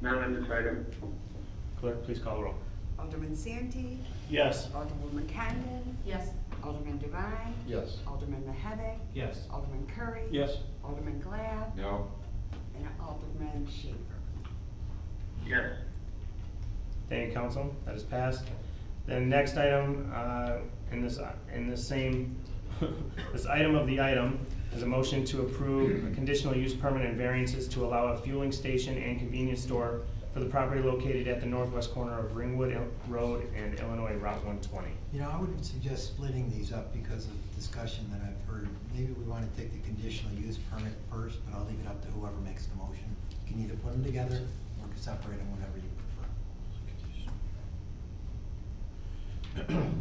Not on this item. clerk, please call the roll. Alderman Santee? Yes. Alderwoman Condon? Yes. Alderman Devine? Yes. Alderman Mahavik? Yes. Alderman Curry? Yes. Alderman Glad? No. And Alderman Schaper? Yes. Thank you, council. That is passed. The next item, in this same, this item of the item is a motion to approve a conditional use permit and variances to allow a fueling station and convenience store for the property located at the northwest corner of Ringwood Road and Illinois Route 120. You know, I would suggest splitting these up because of discussion that I've heard. Maybe we want to take the conditional use permit first, but I'll leave it up to whoever makes the motion. You can either put them together or separate them, whatever you prefer.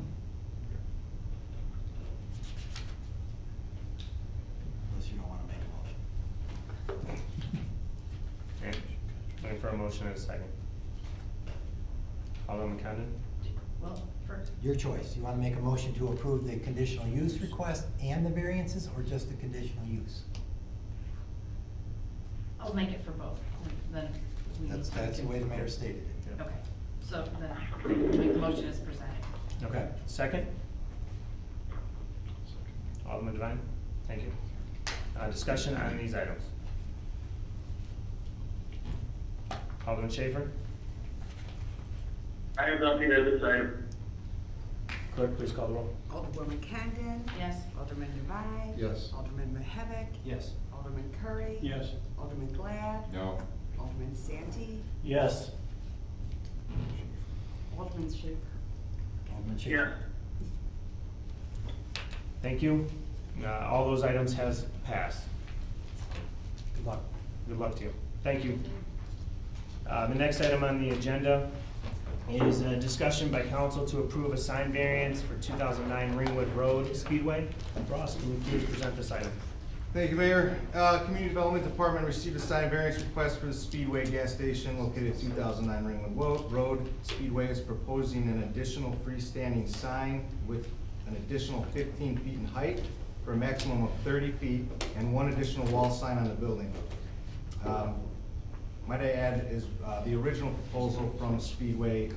Unless you don't want to make a motion. Okay. Looking for a motion and a second. Alderman Condon? Well, first, Your choice. You want to make a motion to approve the conditional use request and the variances, or just the conditional use? I'll make it for both, then we. That's the way the mayor stated it. Okay, so then make the motion as presented. Okay. Second? Alderman Devine? Thank you. Discussion on these items. Alderman Schaper? I have nothing on this item. Clerk, please call the roll. Alderwoman Condon? Yes. Alderman Devine? Yes. Alderman Mahavik? Yes. Alderman Curry? Yes. Alderman Glad? No. Alderman Santee? Yes. Alderman Schaper? Alderman Yes. Schaper? Thank you. All those items has passed. Good luck. Good luck to you. Thank you. The next item on the agenda is a discussion by council to approve a sign variance for 2009 Ringwood Road Speedway. Ross, can you please present this item? Thank you, Mayor. Community Development Department received a sign variance request for the Speedway gas station located at 2009 Ringwood Road. Speedway is proposing an additional freestanding sign with an additional 15 feet in height for a maximum of 30 feet and one additional wall sign on the building. Might I add is the original proposal from Speedway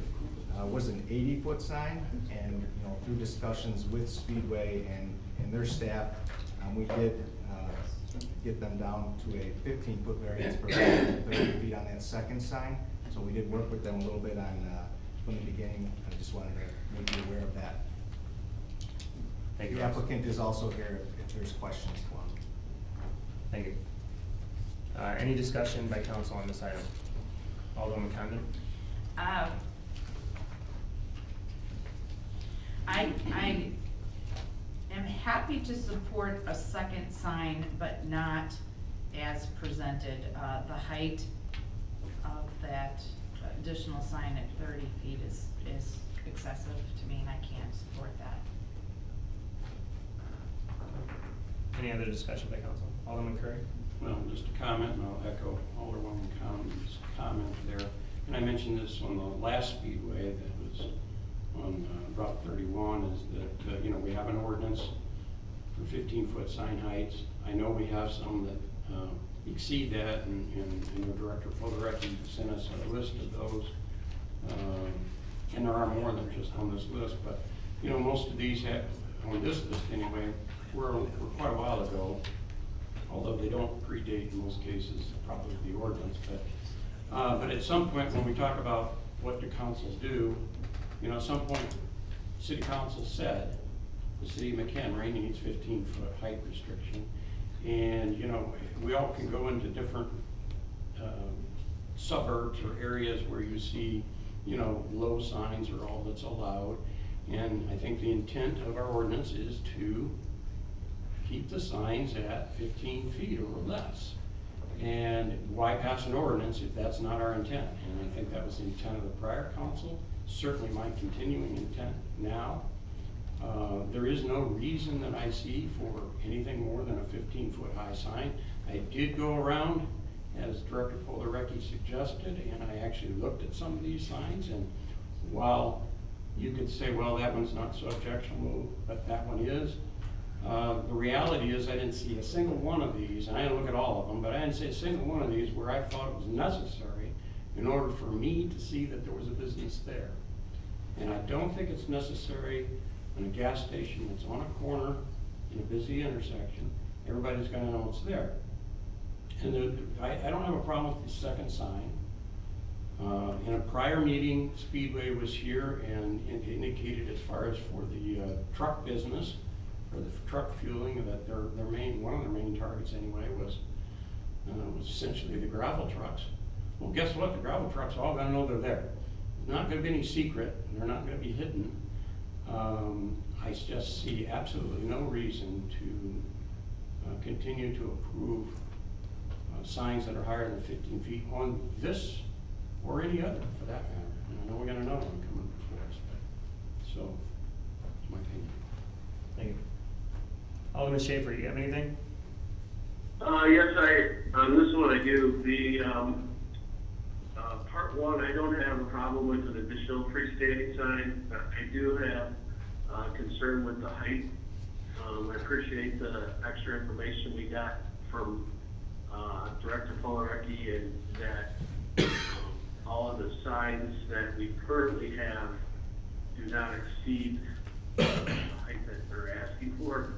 was an 80-foot sign, and through discussions with Speedway and their staff, we did get them down to a 15-foot variance for 30 feet on that second sign. So we did work with them a little bit on from the beginning. I just wanted to make you aware of that. Thank you, The Ross. applicant is also here if there's questions for him. Thank you. Any discussion by council on this item? Alderman Condon? I am happy to support a second sign, but not as presented. The height of that additional sign at 30 feet is excessive to me, and I can't support that. Any other discussion by council? Alderman Curry? Well, just a comment, and I'll echo Alderwoman Collins' comment there. And I mentioned this on the last Speedway that was on Route 31, is that, you know, we have an ordinance for 15-foot sign heights. I know we have some that exceed that, and Director Foderecki sent us a list of those. And there are more than just on this list, but, you know, most of these have, on this list anyway, were quite a while ago, although they don't predate in most cases, probably the ordinance. But at some point when we talk about what do councils do, you know, at some point, city council said the city of McHenry needs 15-foot height restriction. And, you know, we all can go into different suburbs or areas where you see, you know, low signs are all that's allowed. And I think the intent of our ordinance is to keep the signs at 15 feet or less. And why pass an ordinance if that's not our intent? And I think that was the intent of the prior council, certainly my continuing intent now. There is no reason that I see for anything more than a 15-foot high sign. I did go around, as Director Foderecki suggested, and I actually looked at some of these signs, and while you could say, well, that one's not so objectionable, but that one is, the reality is I didn't see a single one of these, and I didn't look at all of them, but I didn't see a single one of these where I thought it was necessary in order for me to see that there was a business there. And I don't think it's necessary in a gas station that's on a corner in a busy intersection. Everybody's gonna know it's there. And I don't have a problem with the second sign. In a prior meeting, Speedway was here and it indicated, as far as for the truck business, for the truck fueling, that one of their main targets anyway was essentially the gravel trucks. Well, guess what? The gravel trucks are all gonna know they're there. There's not gonna be any secret. They're not gonna be hidden. I just see absolutely no reason to continue to approve signs that are higher than 15 feet on this or any other, for that matter. And I know we're gonna know them coming before us, but, so, that's my opinion. Thank you. Alderman Schaefer, you have anything? Yes, this is what I do. The, part one, I don't have a problem with an additional freestanding sign. I do have concern with the height. I appreciate the extra information we got from Director Foderecki, and that all of the signs that we currently have do not exceed the height that they're asking for.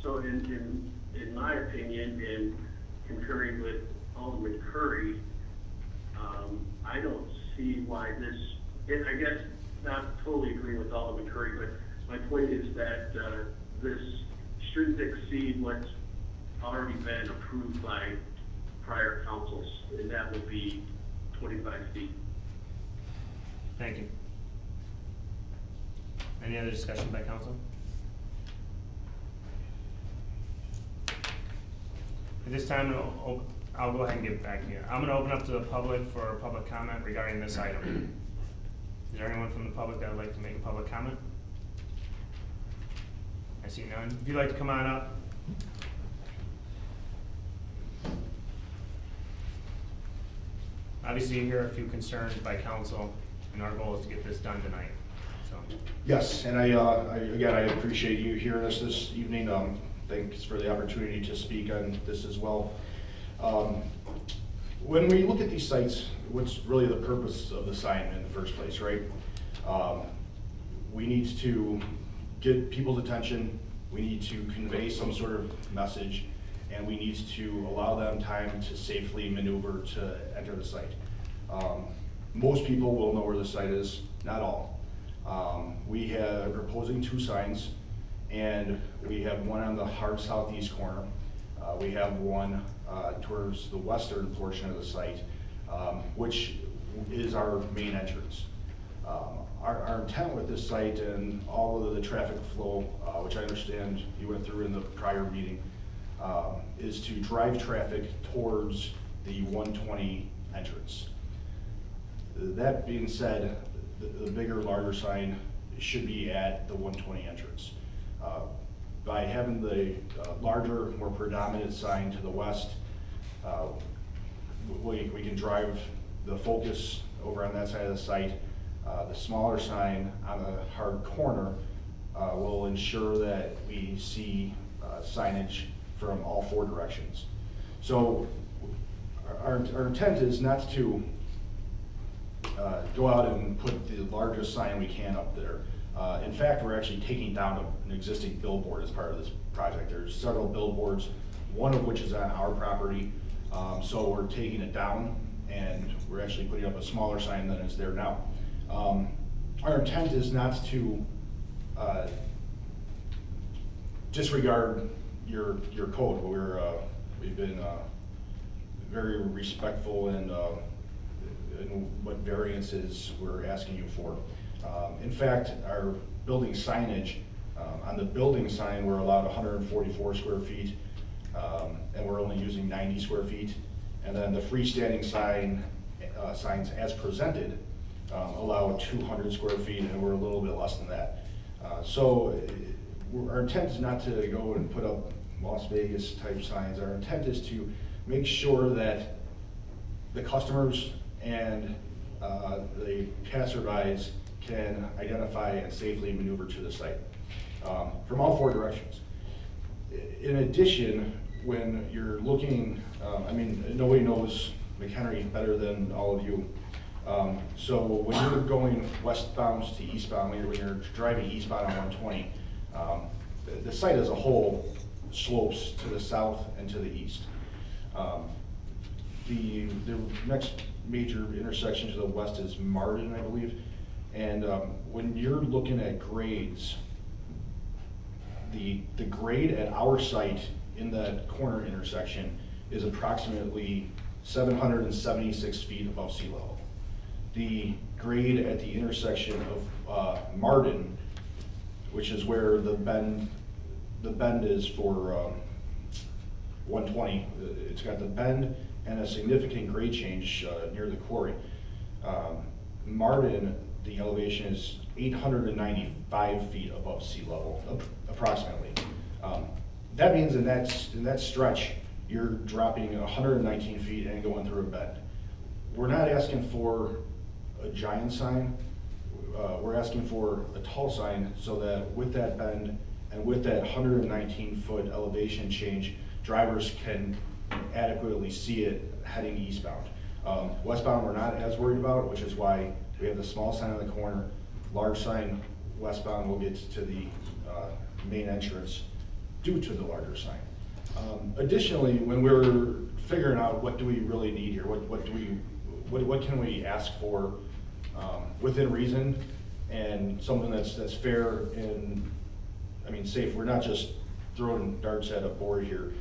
So in my opinion, and concurring with Alderman Curry, I don't see why this, and I guess not totally agree with Alderman Curry, but my point is that this shouldn't exceed what's already been approved by prior councils, and that would be 25 feet. Thank you. Any other discussion by council? At this time, I'll go ahead and give it back to you. I'm going to open up to the public for public comment regarding this item. Is there anyone from the public that would like to make a public comment? I see none. If you'd like to come on up. Obviously, you hear a few concerns by council, and our goal is to get this done tonight. So. Yes, and I appreciate you hearing us this evening. Thanks for the opportunity to speak on this as well. When we look at these sites, what's really the purpose of the sign in the first place, right? We need to get people's attention, we need to convey some sort of message, and we need to allow them time to safely maneuver to enter the site. Most people will know where the site is, not all. We are proposing 2 signs, and we have one on the hard southeast corner. We have one towards the western portion of the site, which is our main entrance. Our intent with this site and all of the traffic flow, which I understand you went through in the prior meeting, is to drive traffic towards the 120 entrance. That being said, the bigger, larger sign should be at the 120 entrance. By having the larger, more predominant sign to the west, we can drive the focus over on that side of the site. The smaller sign on the hard corner will ensure that we see signage from all four directions. So our intent is not to go out and put the largest sign we can up there. In fact, we're actually taking down an existing billboard as part of this project. There's several billboards, one of which is on our property. So we're taking it down and we're actually putting up a smaller sign than is there now. Our intent is not to disregard your code. We've been very respectful in what variances we're asking you for. In fact, our building signage, on the building sign, we're allowed 144 square feet, and we're only using 90 square feet. And then the freestanding signs as presented allow 200 square feet, and we're a little bit less than that. So our intent is not to go and put up Las Vegas type signs. Our intent is to make sure that the customers and the passerbys can identify and safely maneuver to the site from all four directions. In addition, when you're looking, I mean, nobody knows McHenry better than all of you. So when you're going westbound to eastbound, when you're driving eastbound on 120, the site as a whole slopes to the south and to the east. The next major intersection to the west is Martin, I believe. And when you're looking at grades, the grade at our site in that corner intersection is approximately 776 feet above sea level. The grade at the intersection of Martin, which is where the bend is for 120, it's got the bend and a significant grade change near the quarry. Martin, the elevation is 895 feet above sea level, approximately. That means in that stretch, you're dropping 119 feet and going through a bend. We're not asking for a giant sign. We're asking for a tall sign so that with that bend and with that 119-foot elevation change, drivers can adequately see it heading eastbound. Westbound, we're not as worried about, which is why we have the small sign on the corner. Large sign westbound will get to the main entrance due to the larger sign. Additionally, when we're figuring out what do we really need here, what can we ask for within reason and something that's fair and safe. We're not just throwing darts at a board here.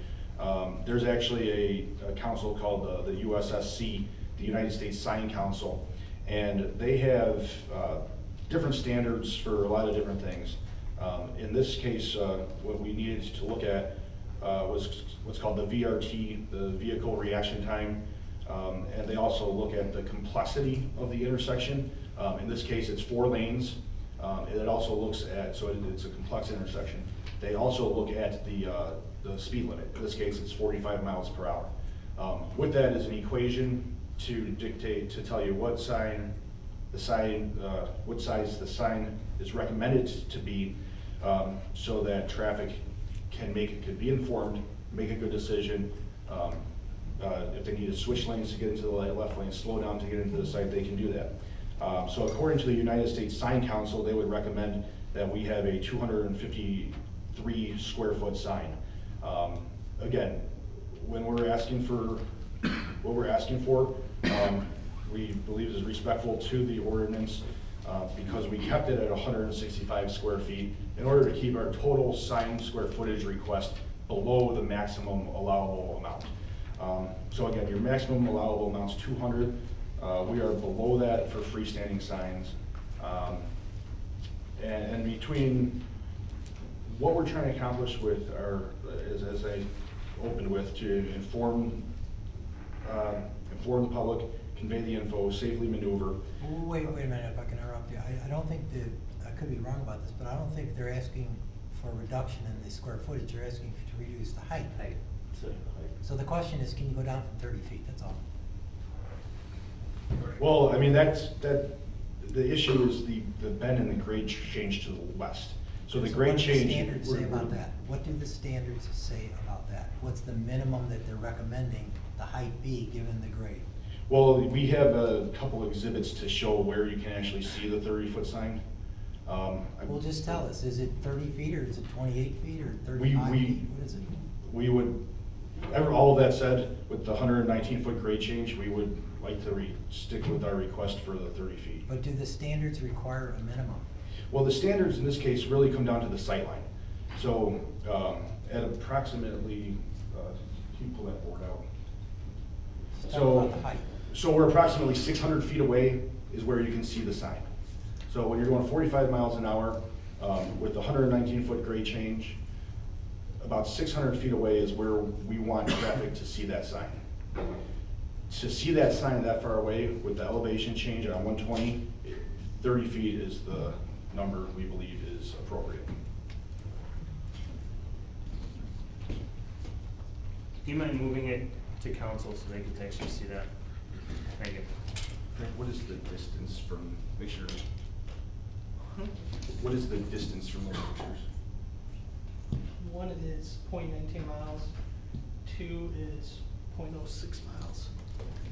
There's actually a council called the USSC, the United States Sign Council, and they have different standards for a lot of different things. In this case, what we needed to look at was what's called the VRT, the vehicle reaction time, and they also look at the complexity of the intersection. In this case, it's 4 lanes. It also looks at, so it's a complex intersection. They also look at the speed limit. In this case, it's 45 miles per hour. With that is an equation to tell you what size the sign is recommended to be, so that traffic can be informed, make a good decision. If they need to switch lanes to get into the left lane, slow down to get into the site, they can do that. So according to the United States Sign Council, they would recommend that we have a 253 square foot sign. Again, when we're asking for what we're asking for, we believe is respectful to the ordinance. because we kept it at 165 square feet in order to keep our total sign square footage request below the maximum allowable amount. So again, your maximum allowable amount's 200. We are below that for freestanding signs. And between what we're trying to accomplish with our, as I opened with, to inform the public, convey the info, safely maneuver. Wait a minute, if I can interrupt you. I don't think I could be wrong about this, but I don't think they're asking for a reduction in the square footage. They're asking to reduce the height. So the question is, can you go down from 30 feet? That's all. Well, I mean, the issue is the bend and the grade change to the west. So the grade change. What do the standards say about that? What do the standards say about that? What's the minimum that they're recommending the height be given the grade? Well, we have a couple exhibits to show where you can actually see the 30-foot sign. Well, just tell us, is it 30 feet or is it 28 feet or 35 feet? What is it? We would, all of that said, with the 119-foot grade change, we would like to stick with our request for the 30 feet. But do the standards require a minimum? Well, the standards in this case really come down to the sight line. So at approximately, can you pull that board out? So we're approximately 600 feet away is where you can see the sign. So when you're going 45 miles an hour with the 119-foot grade change, about 600 feet away is where we want traffic to see that sign. To see that sign that far away with the elevation change on 120, 30 feet is the number we believe is appropriate. Do you mind moving it to council so they can actually see that? Thank you. What is the distance from, make sure, what is the distance from the pictures? One is 0.19 miles, 2 is 0.06 miles.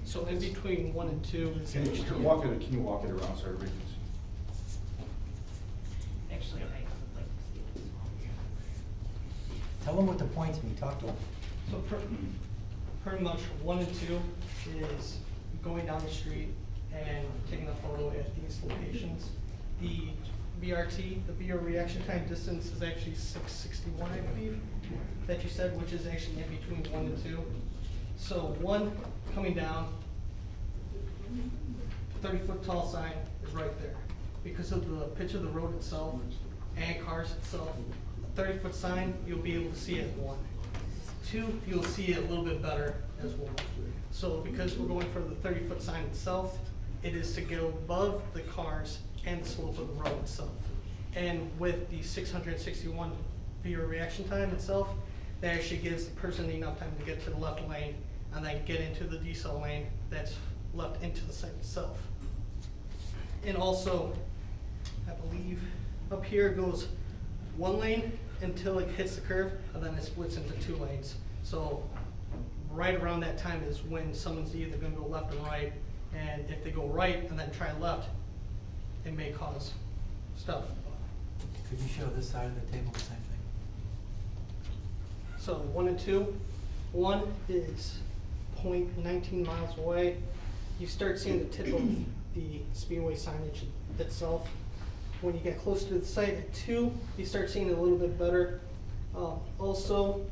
So in between 1 and 2 is Can you walk it around so everybody can see? Actually, I would like to see this one here. Tell them what the points mean, talk to them. So pretty much 1 and 2 is going down the street and taking a photo at these locations. The VRT, the video reaction time distance is actually 661, I believe, that you said, which is actually in between 1 and 2. So 1 coming down, 30-foot tall sign is right there. Because of the pitch of the road itself and cars itself, a 30-foot sign, you'll be able to see it 1. 2, you'll see it a little bit better as well. So because we're going for the 30-foot sign itself, it is to go above the cars and the slope of the road itself. And with the 661 video reaction time itself, that actually gives the person enough time to get to the left lane and then get into the decel lane that's left into the site itself. And also, I believe up here goes 1 lane until it hits the curve, and then it splits into 2 lanes. So right around that time is when someone's either gonna go left or right, and if they go right and then try left, it may cause stuff. Could you show this side of the table the same thing? So 1 and 2, 1 is 0.19 miles away. You start seeing the tip of the Speedway signage itself. When you get closer to the site at 2, you start seeing it a little bit better. Also,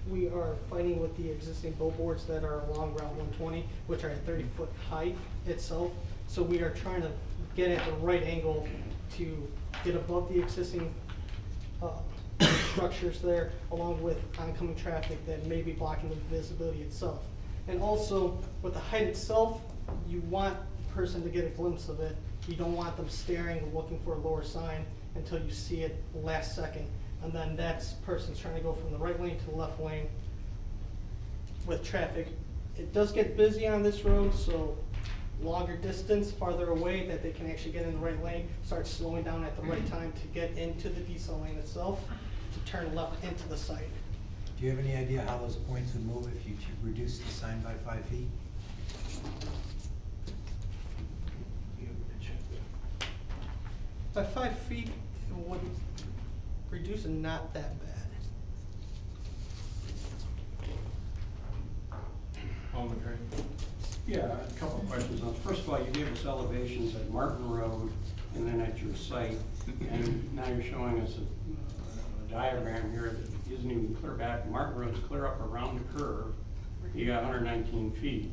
we are fighting with the existing billboards that are along Route 120, which are at 30-foot height itself. So we are trying to get at the right angle to get above the existing structures there, along with oncoming traffic that may be blocking the visibility itself. And also, with the height itself, you want the person to get a glimpse of it. You don't want them staring and looking for a lower sign until you see it last second. And then that person's trying to go from the right lane to the left lane with traffic. It does get busy on this road, so longer distance, farther away, that they can actually get in the right lane, start slowing down at the right time to get into the decel lane itself, to turn left into the site. Do you have any idea how those points would move if you reduce the sign by 5 feet? By 5 feet, it would reduce it not that bad. Yeah, a couple of questions. First of all, you gave us elevations at Martin Road and then at your site. And now you're showing us a diagram here that isn't even clear back. Martin Road's clear up around the curve. You got 119 feet.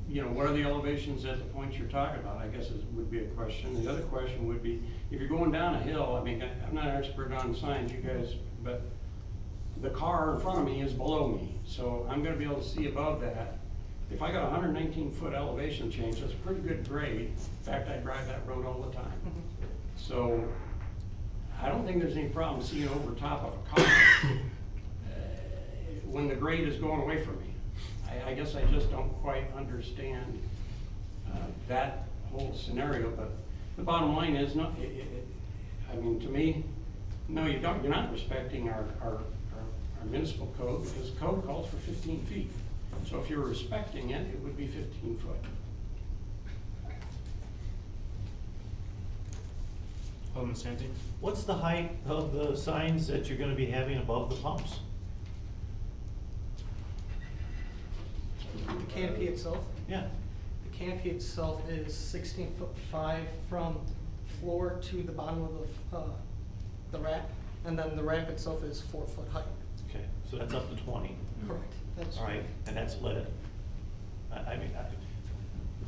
You know, what are the elevations at the points you're talking about? I guess it would be a question. The other question would be, if you're going down a hill, I mean, I'm not an expert on signs, you guys, but the car in front of me is below me, so I'm gonna be able to see above that. If I got a 119-foot elevation change, that's a pretty good grade. In fact, I drive that road all the time. So I don't think there's any problem seeing over top of a car when the grade is going away from me. I guess I just don't quite understand that whole scenario, but the bottom line is, no, I mean, to me, no, you don't, you're not respecting our municipal code, because the code calls for 15 feet. So if you're respecting it, it would be 15 foot. Alderman Santi? What's the height of the signs that you're gonna be having above the pumps? The canopy itself? Yeah. The canopy itself is 16'5" from floor to the bottom of the ramp, and then the ramp itself is 4 foot height. Okay, so that's up to 20. Correct. That's all right, and that's lit. I mean,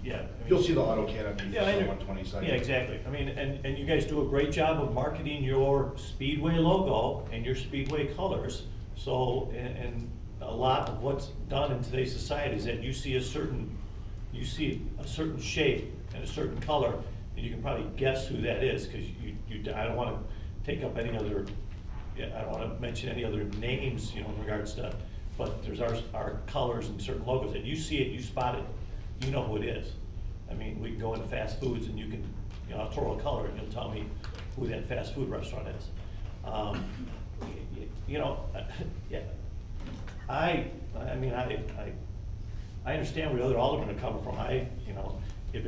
yeah. I mean, You'll see the auto canopy yeah, for the 120 side. Yeah, exactly. I mean, and you guys do a great job of marketing your Speedway logo and your Speedway colors. So, and a lot of what's done in today's society is that you see a certain shape and a certain color, and you can probably guess who that is, because I don't want to take up any other, I don't want to mention any other names, you know, in regards to, but there's our colors and certain logos that you see it, you spot it, you know who it is. I mean, we can go into fast foods and you can, you know, I'll throw a color and you'll tell me who that fast food restaurant is. You know, yeah. I mean, I understand where the other aldermen are coming from. You know, if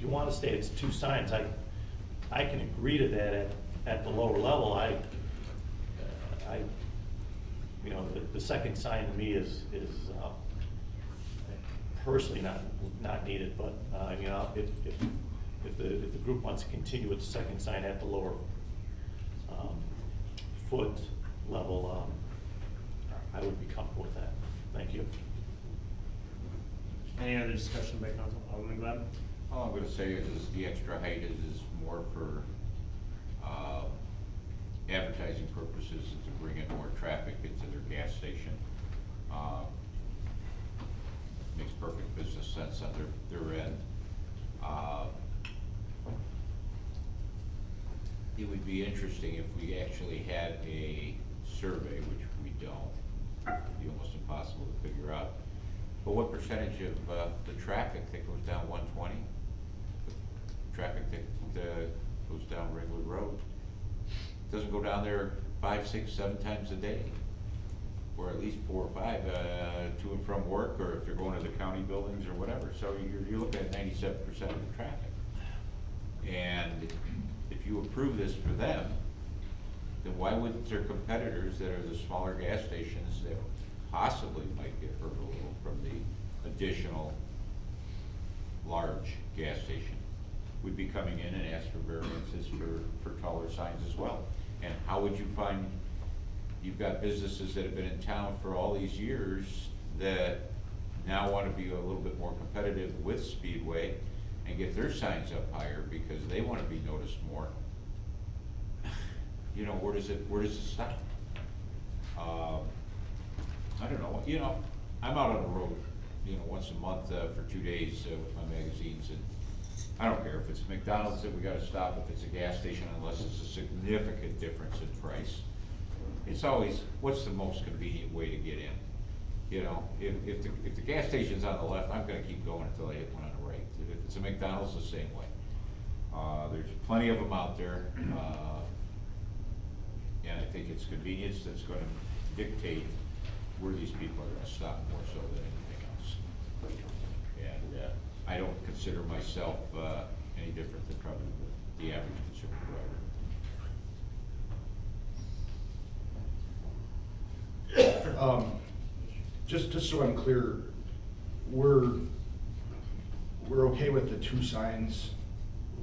you want to say it's 2 signs, I can agree to that at the lower level. You know, the second sign to me is personally not needed, but you know, if the group wants to continue with the second sign at the lower foot level, I would be comfortable with that. Thank you. Any other discussion by council? Alderman Glab? All I'm gonna say is the extra height is more for advertising purposes, to bring in more traffic into their gas station. Makes perfect business sense on their end. It would be interesting if we actually had a survey, which we don't. It'd be almost impossible to figure out. But what percentage of the traffic that goes down 120, traffic that goes down Ringwood Road, doesn't go down there 5, 6, 7 times a day, or at least 4 or 5 to and from work, or if they're going to the county buildings or whatever. So you're looking at 97% of the traffic. And if you approve this for them, then why wouldn't their competitors that are the smaller gas stations that possibly might get hurt a little from the additional large gas station would be coming in and ask for variances for taller signs as well? And how would you find, you've got businesses that have been in town for all these years that now want to be a little bit more competitive with Speedway and get their signs up higher because they want to be noticed more. You know, where does it stop? I don't know. You know, I'm out on the road, you know, once a month for 2 days with my magazines, and I don't care if it's McDonald's that we got to stop, if it's a gas station, unless it's a significant difference in price. It's always, what's the most convenient way to get in? You know, if the gas station's on the left, I'm going to keep going until I hit one on the right. If it's a McDonald's, the same way. There's plenty of them out there. And I think it's convenience that's going to dictate where these people are going to stop more so than anything else. And I don't consider myself any different than probably the average consumer driver. Just so I'm clear, we're okay with the 2 signs.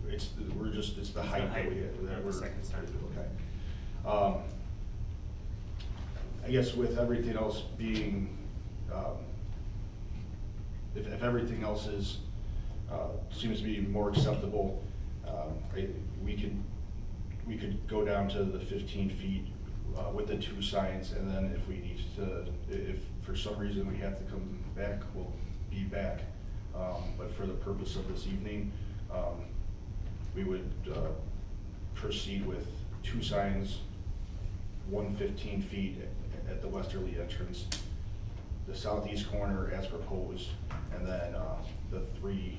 It's the height that we, that we're. The second sign. Okay. I guess with everything else being, if everything else is, seems to be more acceptable, we could go down to the 15 feet with the 2 signs, and then if we need to, if for some reason we have to come back, we'll be back. But for the purpose of this evening, we would proceed with 2 signs, 15 feet at the westerly entrance, the southeast corner as proposed, and then the 3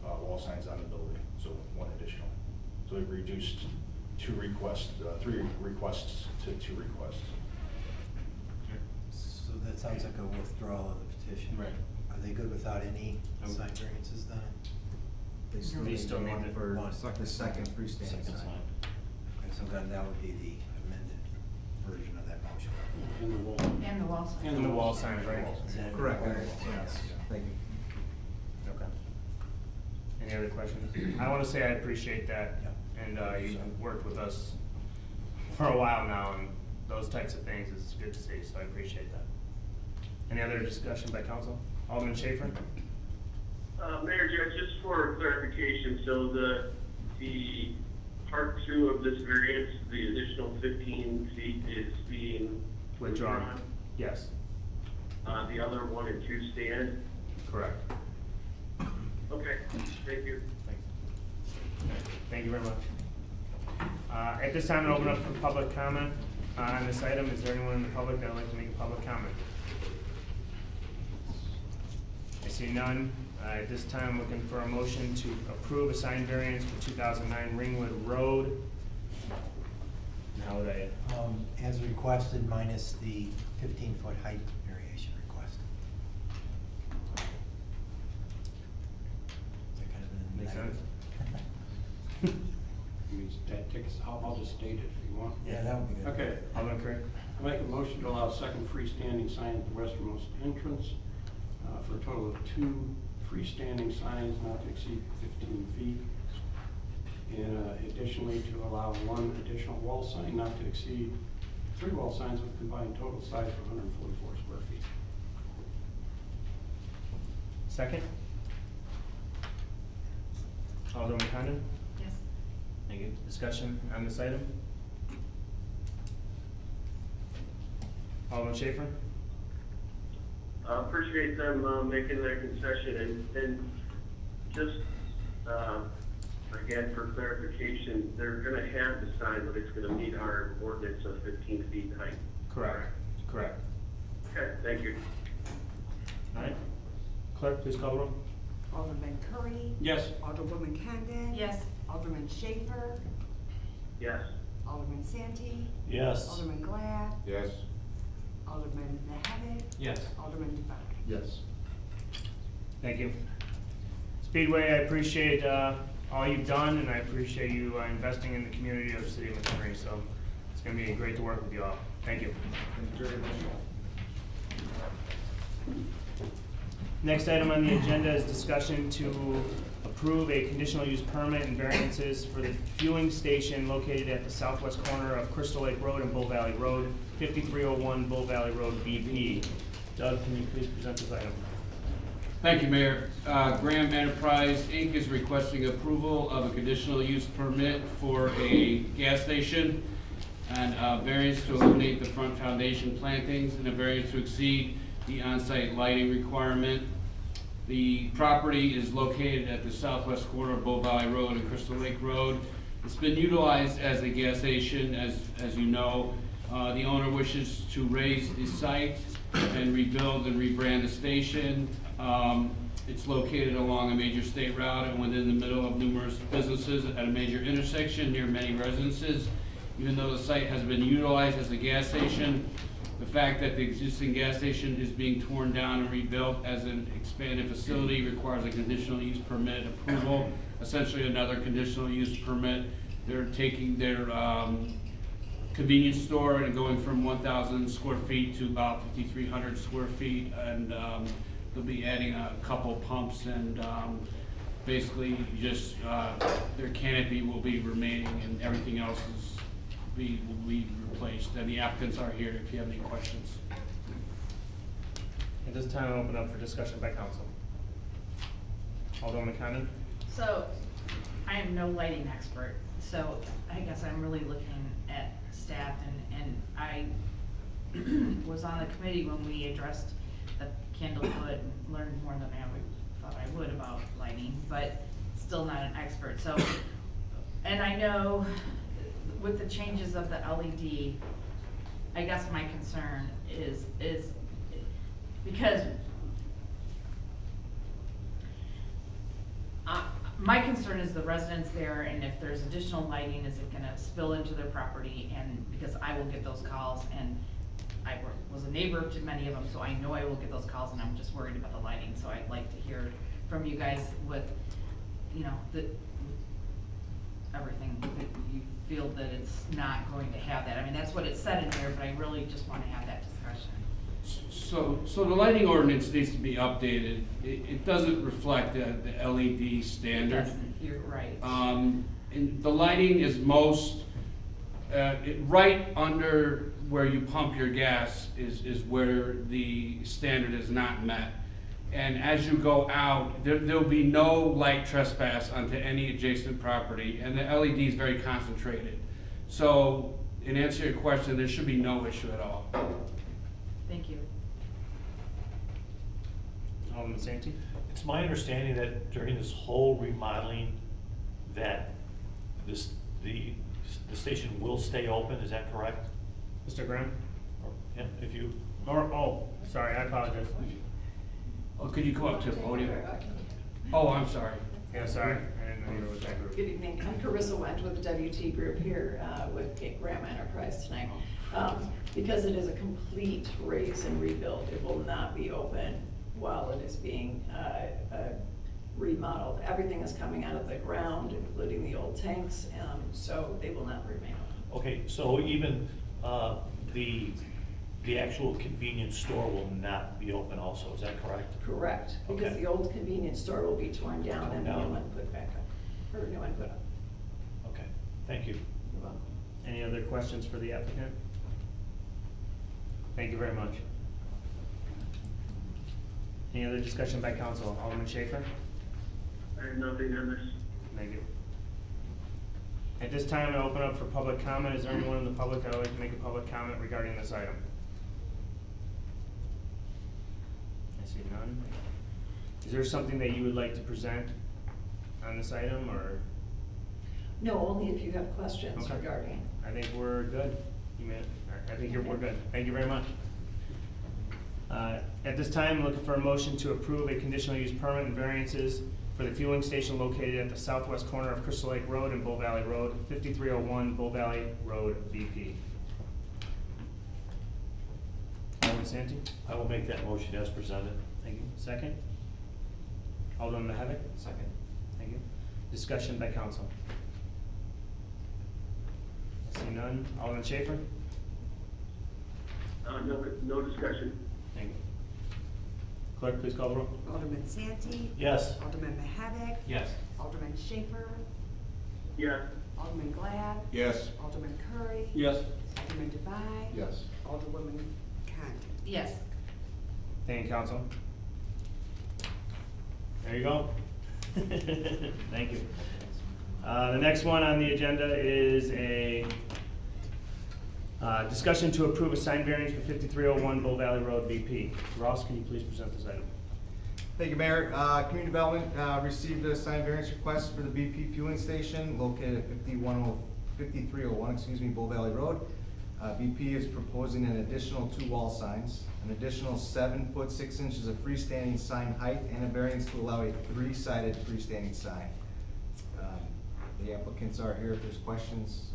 wall signs on the building, so 1 additional. So we've reduced 2 requests, 3 requests to 2 requests. So that sounds like a withdrawal of the petition. Right. Are they good without any sign variances then? They still need one for the second freestanding sign. Okay, so then that would be the amended version of that motion. And the wall. And the wall sign. And the wall sign, right? Is that Correct. required? Yes. Thank you. Okay. Any other questions? I want to say I appreciate that, and you've worked with us for a while now, and those types of things is good to see, so I appreciate that. Any other discussion by council? Alderman Schaefer? Mayor, just for clarification, so the part 2 of this variance, the additional 15 feet is being Withdrawn. Yes. The other 1 and 2 stand? Correct. Okay, thank you. Thank you very much. At this time, I'll open up for public comment on this item. Is there anyone in the public that would like to make a public comment? I see none. At this time, I'm looking for a motion to approve a sign variance for 2009 Ringwood Road. Now would I? As requested, minus the 15-foot height variation request. Is that kind of an Makes amendment? sense? I mean, that takes, I'll just state it if you want. Yeah, that would be good. Okay. Alderman Craig? I make a motion to allow a second freestanding sign at the westernmost entrance for a total of 2 freestanding signs not to exceed 15 feet. And additionally, to allow 1 additional wall sign not to exceed 3 wall signs with a combined total size of 144 square feet. Second? Alderman Condon? Yes. Thank you. Discussion on this item? Alderman Schaefer? Appreciate them making that concession, and just again for clarification, they're going to have the sign, but it's going to meet our ordinance of 15 feet in height. Correct. Correct. Okay, thank you. All right. Clerk, please call the roll. Alderman Curry. Yes. Alderwoman Condon. Yes. Alderman Schaefer. Yes. Alderman Santee. Yes. Alderman Glad. Yes. Alderman Mahavik. Yes. Alderman Devine. Yes. Thank you. Speedway, I appreciate all you've done, and I appreciate you investing in the community of the city of McHenry, so it's going to be great to work with you all. Thank you. Thank you very much. Next item on the agenda is discussion to approve a conditional use permit and variances for the fueling station located at the southwest corner of Crystal Lake Road and Bull Valley Road, 5301 Bull Valley Road, BP. Doug, can you please present this item? Thank you, Mayor. Graham Enterprise, Inc. is requesting approval of a conditional use permit for a gas station and a variance to eliminate the front foundation plantings and a variance to exceed the on-site lighting requirement. The property is located at the southwest corner of Bull Valley Road and Crystal Lake Road. It's been utilized as a gas station, as you know. The owner wishes to raise the site and rebuild and rebrand the station. It's located along a major state route and within the middle of numerous businesses at a major intersection near many residences. Even though the site has been utilized as a gas station, the fact that the existing gas station is being torn down and rebuilt as an expanded facility requires a conditional use permit approval, essentially another conditional use permit. They're taking their convenience store and going from 1,000 square feet to about 5,300 square feet, and they'll be adding a couple pumps and basically, you just, their canopy will be remaining and everything else will be replaced. And the applicants are here if you have any questions. At this time, I'll open up for discussion by council. Alderman McHenry? So, I am no lighting expert, so I guess I'm really looking at staff, and I was on the committee when we addressed the candlewood and learned more than I thought I would about lighting, but still not an expert. So, and I know with the changes of the LED, I guess my concern is because my concern is the residents there, and if there's additional lighting, is it gonna spill into their property? And because I will get those calls, and I was a neighbor to many of them, so I know I will get those calls, and I'm just worried about the lighting. So I'd like to hear from you guys with, you know, everything, that you feel that it's not going to have that. I mean, that's what it said in there, but I really just wanna have that discussion. So the lighting ordinance needs to be updated. It doesn't reflect the LED standard. It doesn't, you're right. And the lighting is most, right under where you pump your gas is where the standard is not met. And as you go out, there'll be no light trespass onto any adjacent property, and the LED is very concentrated. So, in answer to your question, there should be no issue at all. Thank you. Alderman Santee? It's my understanding that during this whole remodeling, that the station will stay open, is that correct? Mr. Graham? Yeah, if you. Oh, sorry, I apologize. Oh, could you go up to the podium? Oh, I'm sorry. Yeah, sorry, I didn't know you were with that group. Good evening, I'm Carissa Wendt with the WT Group here with Graham Enterprise tonight. Because it is a complete raise and rebuild, it will not be open while it is being remodeled. Everything is coming out of the ground, including the old tanks, so they will not remain open. Okay, so even the actual convenience store will not be open also, is that correct? Correct, because Okay. the old convenience store will be torn down and a new one put back up, or a new one put up. Okay, thank you. You're welcome. Any other questions for the applicant? Thank you very much. Any other discussion by council? Alderman Schaefer? I have nothing on this. Thank you. At this time, I open up for public comment. Is there anyone in the public that would like to make a public comment regarding this item? I see none. Is there something that you would like to present on this item, or? No, only if you have questions Okay. regarding. I think we're good. I think we're good. Thank you very much. At this time, I'm looking for a motion to approve a conditional use permit and variances for the fueling station located at the southwest corner of Crystal Lake Road and Bull Valley Road, 5301 Bull Valley Road, BP. Alderman Santee? I will make that motion as presented. Thank you. Second? Alderman Mahavik? Second. Thank you. Discussion by council. I see none. Alderman Schaefer? No discussion. Thank you. Clerk, please call the roll. Alderman Santee? Yes. Alderman Mahavik? Yes. Alderman Schaefer? Yes. Alderman Glad? Yes. Alderman Curry? Yes. Alderman Devine? Yes. Alderwoman Condon? Yes. Thank you, council. There you go. Thank you. The next one on the agenda is a discussion to approve a sign variance for 5301 Bull Valley Road, BP. Ross, can you please present this item? Thank you, Mayor. Community Development received a sign variance request for the BP fueling station located at 5301, Bull Valley Road. BP is proposing an additional 2 wall signs, an additional 7 foot 6 inches of freestanding sign height, and a variance to allow a 3-sided freestanding sign. The applicants are here if there's questions.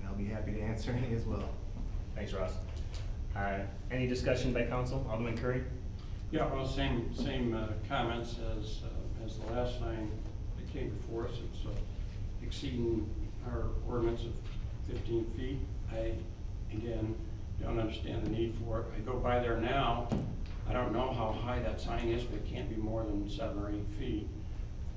I'll be happy to answer any as well. Thanks, Ross. Any discussion by council? Alderman Curry? Yeah, well, same comments as the last sign that came before us. It's exceeding our ordinance of 15 feet. I, again, don't understand the need for it. I go by there now, I don't know how high that sign is, but it can't be more than 7 or 8 feet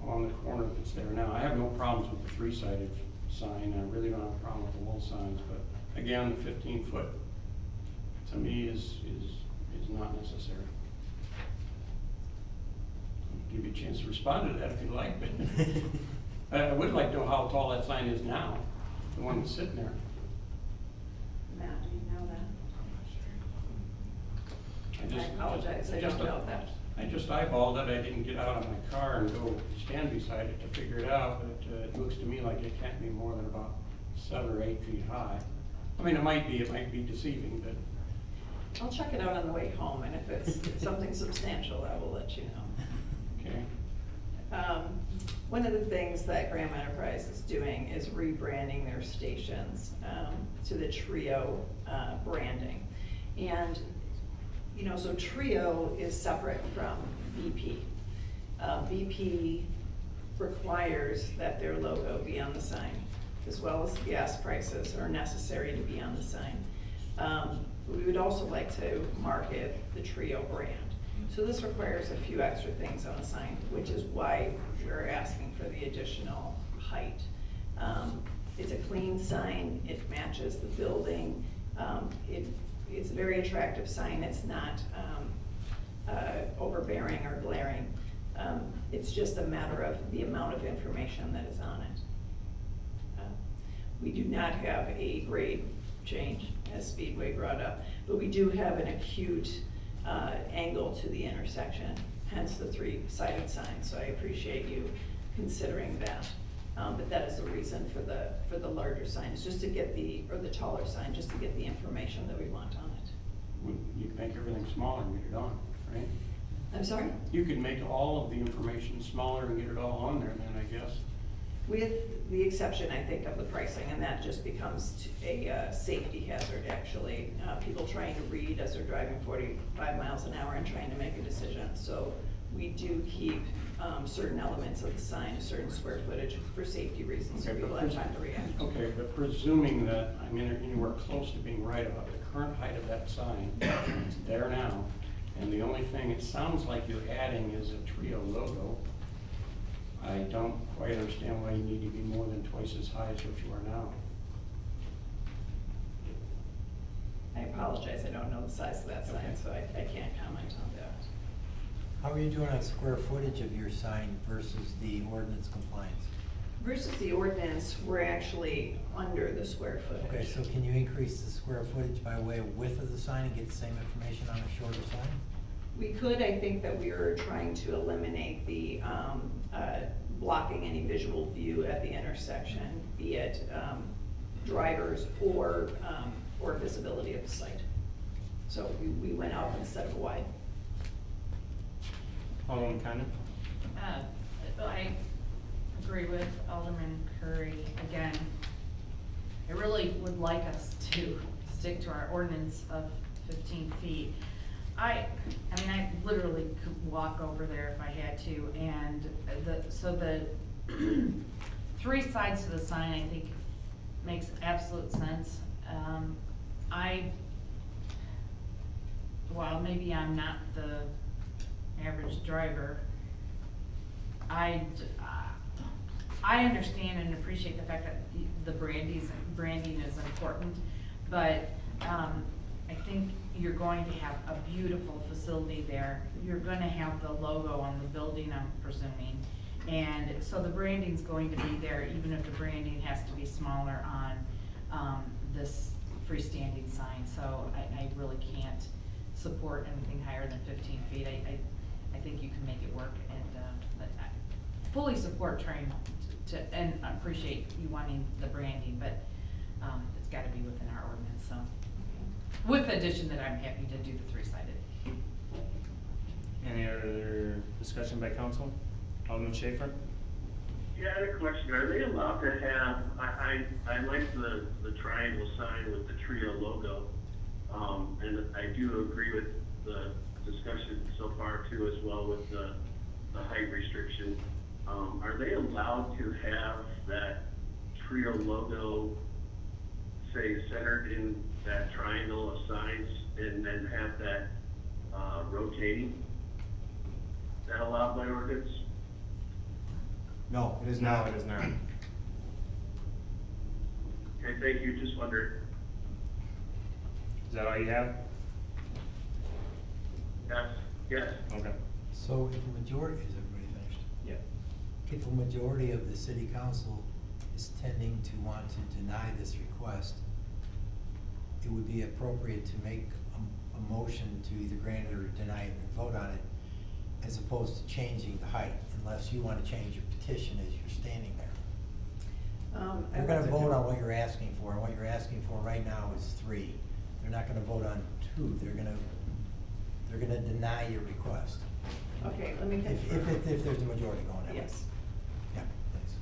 along the corner that's there now. I have no problems with the 3-sided sign. I really don't have a problem with the wall signs, but again, the 15-foot to me is not necessary. I'll give you a chance to respond to that if you like, but I would like to know how tall that sign is now, the one that's sitting there. Matt, do you know that? I apologize, I don't know that. I just eyeballed it. I didn't get out of my car and go stand beside it to figure it out, but it looks to me like it can't be more than about 7 or 8 feet high. I mean, it might be deceiving, but. I'll check it out on the way home, and if it's something substantial, I will let you know. Okay. One of the things that Graham Enterprise is doing is rebranding their stations to the Trio branding. And, you know, so Trio is separate from BP. BP requires that their logo be on the sign, as well as gas prices are necessary to be on the sign. We would also like to market the Trio brand. So this requires a few extra things on the sign, which is why we're asking for the additional height. It's a clean sign, it matches the building, it's a very attractive sign, it's not overbearing or glaring. It's just a matter of the amount of information that is on it. We do not have a grade change, as Speedway brought up, but we do have an acute angle to the intersection, hence the 3-sided sign. So I appreciate you considering that. But that is the reason for the larger sign, is just to get or the taller sign, just to get the information that we want on it. You can make everything smaller and get it on, right? I'm sorry? You could make all of the information smaller and get it all on there then, I guess. With the exception, I think, of the pricing, and that just becomes a safety hazard, actually. People trying to read as they're driving 45 miles an hour and trying to make a decision. So we do keep certain elements of the sign, a certain square footage for safety reasons, so people have time to react. Okay, but presuming that I'm anywhere close to being right about the current height of that sign, it's there now, and the only thing it sounds like you're adding is a Trio logo. I don't quite understand why you need to be more than twice as high as what you are now. I apologize, I don't know the size of that sign, so I can't comment on that. How are you doing on square footage of your sign versus the ordinance compliance? Versus the ordinance, we're actually under the square footage. Okay, so can you increase the square footage by way of width of the sign and get the same information on a shorter sign? We could. I think that we are trying to eliminate the blocking any visual view at the intersection, be it drivers or visibility of the site. So we went out instead of wide. Alderman Condon? I agree with Alderman Curry. Again, I really would like us to stick to our ordinance of 15 feet. I mean, I literally could walk over there if I had to, and so the 3 sides to the sign, I think, makes absolute sense. While maybe I'm not the average driver, I understand and appreciate the fact that the branding is important, but I think you're going to have a beautiful facility there. You're going to have the logo on the building, I'm presuming, and so the branding's going to be there, even if the branding has to be smaller on this freestanding sign. So I really can't support anything higher than 15 feet. I think you can make it work, and I fully support trying to and appreciate you wanting the branding, but it's got to be within our ordinance. So, with the addition that I'm happy to do the 3-sided. Any other discussion by council? Alderman Schaefer? Yeah, I had a question. Are they allowed to have, I like the triangle sign with the Trio logo, and I do agree with the discussion so far too, as well with the height restriction. Are they allowed to have that Trio logo, say, centered in that triangle of signs, and then have that rotating. Is that allowed by ordinance? No, it is No, not. it is not. Okay, thank you, just wondered. Is that all you have? Yes. Okay. So if a majority, is everybody finished? Yeah. If a majority of the city council is tending to want to deny this request, it would be appropriate to make a motion to either grant it or deny it and vote on it, as opposed to changing the height, unless you want to change your petition as you're standing there. They're gonna vote on what you're asking for, and what you're asking for right now is 3. They're not gonna vote on 2, they're gonna deny your request. Okay, let me confirm. If there's a majority going that way. Yes. Yeah, thanks.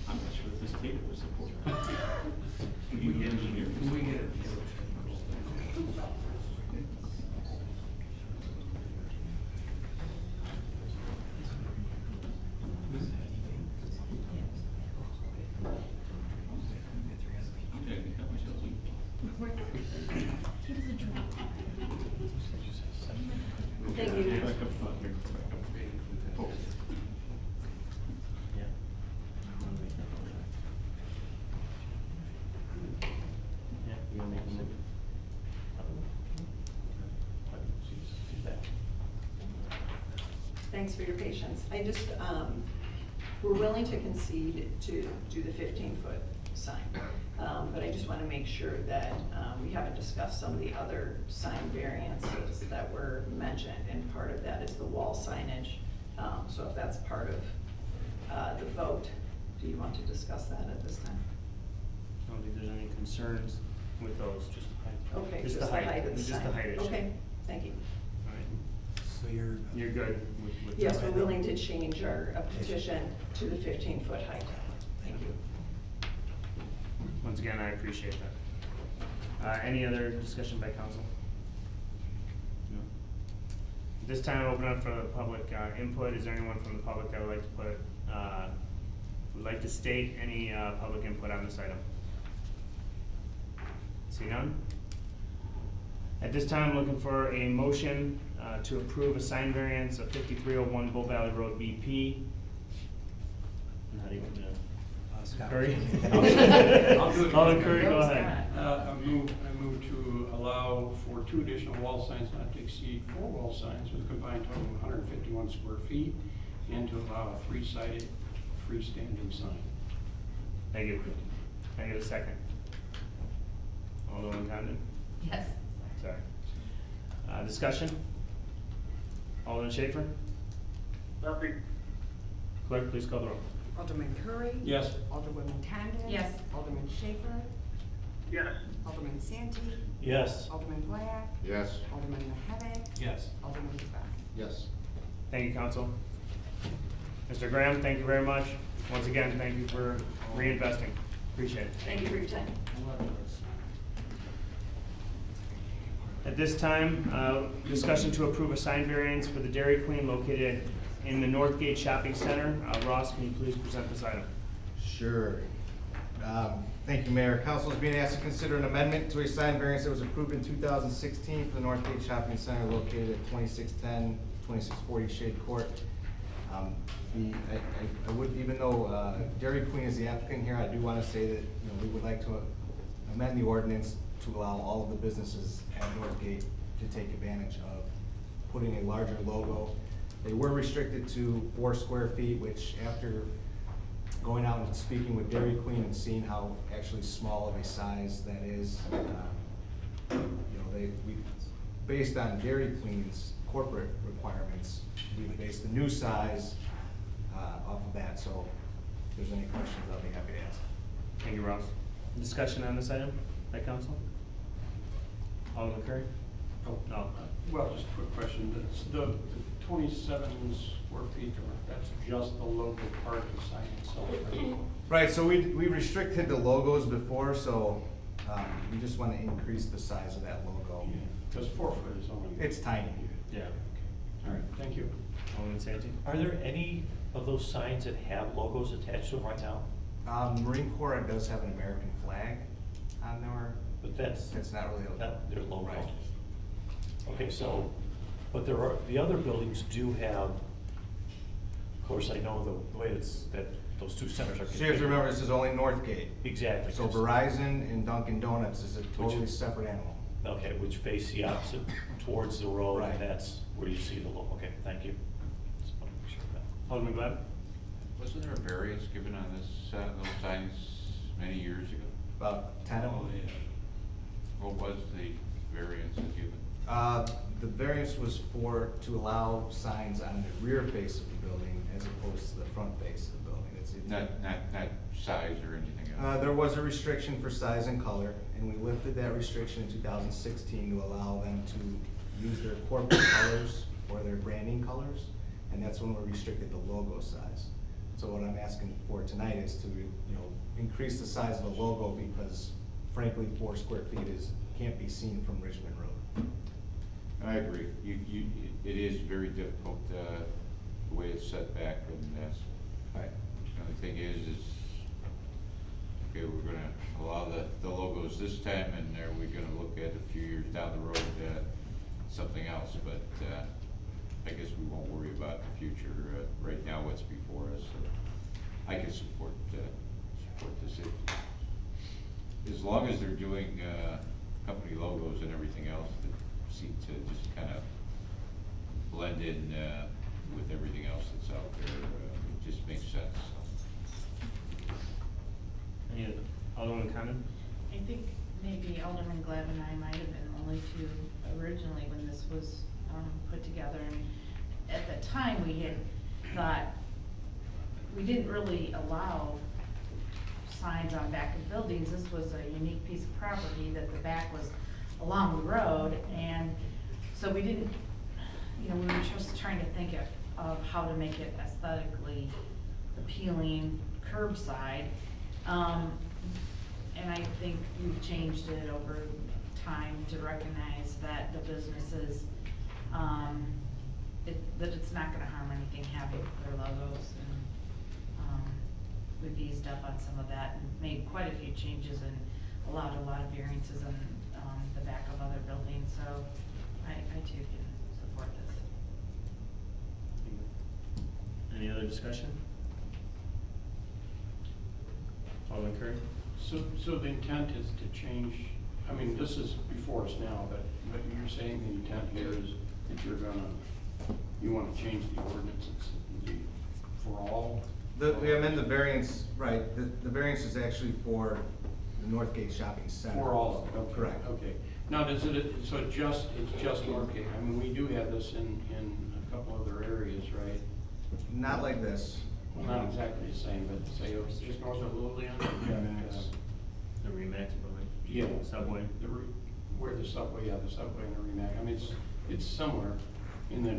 I'm not sure if this table will support it. Can we get engineers? Can we get it? Thank you. Thanks for your patience. I just, we're willing to concede to do the 15-foot sign. But I just want to make sure that we haven't discussed some of the other sign variances that were mentioned, and part of that is the wall signage. So if that's part of the vote, do you want to discuss that at this time? I don't think there's any concerns with those, just the height. Okay, Just the height, of the just sign. the height issue. Okay, thank you. All right. So You're good with Yes, that? we're willing to change our petition to the 15-foot height. Thank you. Once again, I appreciate that. Any other discussion by council? No. This time, I'll open up for public input. Is there anyone from the public that would like to would like to state any public input on this item? See none? At this time, I'm looking for a motion to approve a sign variance of 5301 Bull Valley Road BP. And how do you want me to? Scott. Curry? I'll do it. Alderman Curry, go ahead. I move to allow for 2 additional wall signs not to exceed 4 wall signs with a combined total of 151 square feet, and to allow a 3-sided freestanding sign. Thank you. Can I get a second? Alderman Condon? Yes. Sorry. Discussion? Alderman Schaefer? Nothing. Clerk, please call the roll. Alderman Curry? Yes. Alderwoman Condon? Yes. Alderman Schaefer? Yes. Alderman Santee? Yes. Alderman Glad? Yes. Alderman Mahevik? Yes. Alderman Devine? Yes. Thank you, council. Mr. Graham, thank you very much. Once again, thank you for reinvesting. Appreciate it. Thank you for your time. At this time, discussion to approve a sign variance for the Dairy Queen located in the Northgate Shopping Center. Ross, can you please present this item? Sure. Thank you, Mayor. Council is being asked to consider an amendment to a sign variance that was approved in 2016 for the Northgate Shopping Center located at 2610, 2640 Shade Court. I would, even though Dairy Queen is the applicant here, I do want to say that we would like to amend the ordinance to allow all of the businesses at Northgate to take advantage of putting a larger logo. They were restricted to 4 square feet, which after going out and speaking with Dairy Queen and seeing how actually small of a size that is, we based on Dairy Queen's corporate requirements, we based the new size off of that. So if there's any questions, I'll be happy to answer. Thank you, Ross. Discussion on this item by council? Alderman Curry? Oh, No. well, just a quick question. That's the 27 square feet, that's just the logo part of the sign itself, right? Right, so we restricted the logos before, so we just want to increase the size of that logo. Because 4 foot is only. It's tiny. Yeah. All right, thank you. Alderman Santi? Are there any of those signs that have logos attached to them right now? Marine Corps does have an American flag on there. But that's not really not their logo. Right. Okay, so, but there are, the other buildings do have, of course, I know the way it's, that those two centers are configured. So you have to remember, this is only Northgate. Exactly. So Verizon and Dunkin' Donuts is a totally Which- separate animal. Okay, which face the opposite towards the road, Right. and that's where you see the logo. Okay, thank you. Just wanted to make sure of that. Alderman Gleb? Wasn't there a variance given on this, those signs many years ago? About 10 of them. What was the variance given? The variance was to allow signs on the rear face of the building as opposed to the front face of the building. Not size or anything else? There was a restriction for size and color, and we lifted that restriction in 2016 to allow them to use their corporate colors or their branding colors, and that's when we restricted the logo size. So what I'm asking for tonight is to, increase the size of the logo because frankly, 4 square feet can't be seen from Richmond Road. I agree. It is very difficult, the way it's set back, and Right. the only thing is, okay, we're gonna allow the logos this time, and are we gonna look at a few years down the road, something else, but, I guess we won't worry about the future, right now what's before us, I can support this. As long as they're doing, company logos and everything else that seem to just kind of blend in, with everything else that's out there, it just makes sense. Any other, Alderman Condon? I think maybe Alderman Gleb and I might have been the only two originally when this was put together. And at the time, we had thought, we didn't really allow signs on back of buildings. This was a unique piece of property that the back was along the road. And so we didn't, we were just trying to think of how to make it aesthetically appealing curbside. And I think we've changed it over time to recognize that the businesses, that it's not gonna harm anything having their logos. And we've eased up on some of that and made quite a few changes and allowed a lot of variances on the back of other buildings. So I too can support this. Any other discussion? Alderman Curry? So the intent is to change, I mean, this is before us now, but you're saying the intent here is that you want to change the ordinance for all? We amend the variance, right, the variance is actually for the Northgate Shopping Center. For all of it, okay. Correct. Okay. Now, it's just Northgate? I mean, we do have this in a couple other areas, right? Not like this. Well, not exactly the same, but say it's just north of Lillian? The Remax building? Yeah. Subway? Where the subway, the subway and the Remax. I mean, it's similar in that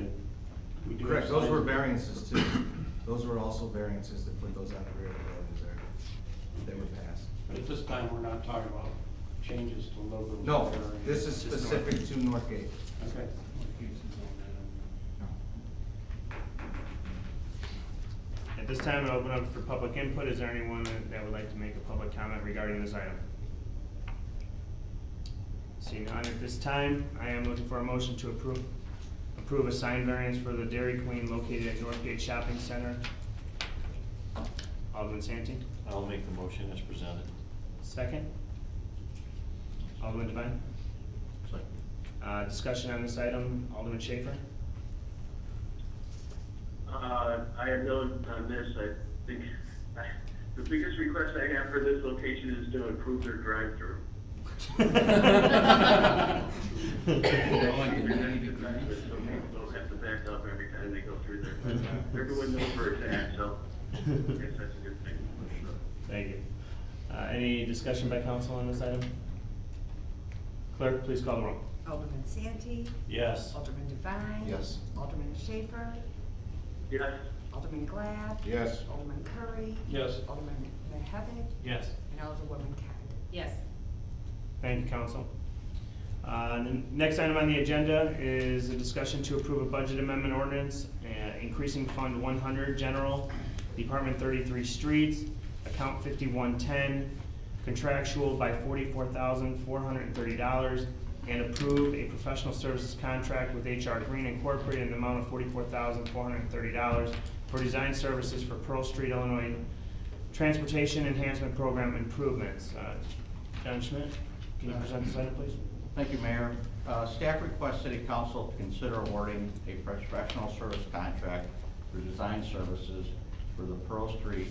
we do. Correct, those were variances too. Those were also variances to put those on the rear of the buildings there. They were passed. But at this time, we're not talking about changes to logos? No, this is specific to Northgate. Okay. At this time, I'll open up for public input. Is there anyone that would like to make a public comment regarding this item? Seeing none at this time, I am looking for a motion to approve a sign variance for the Dairy Queen located at Northgate Shopping Center. Alderman Santi? I'll make the motion as presented. Second? Alderman Devine? Discussion on this item, Alderman Schaefer? I have noted on this, I think, the biggest request I have for this location is to improve their drive-through. Don't have to back up every time they go through there. Everyone knows where it's at, so I guess that's a good thing. Thank you. Any discussion by council on this item? Clerk, please call the roll. Alderman Santee. Yes. Alderman Devine. Yes. Alderman Schaper. Yes. Alderman Glad. Yes. Alderman Curry. Yes. Alderman Mahavik. Yes. And Alderwoman Condon. Yes. Thank you, council. The next item on the agenda is a discussion to approve a budget amendment ordinance, increasing Fund 100 General, Department 33 Streets, Account 5110, contractual by $44,430, and approve a professional services contract with HR Green Incorporated in the amount of $44,430 for design services for Pearl Street, Illinois Transportation Enhancement Program improvements. John Schmidt, can you present this item, please? Thank you, Mayor. Staff requests City Council to consider awarding a professional service contract for design services for the Pearl Street,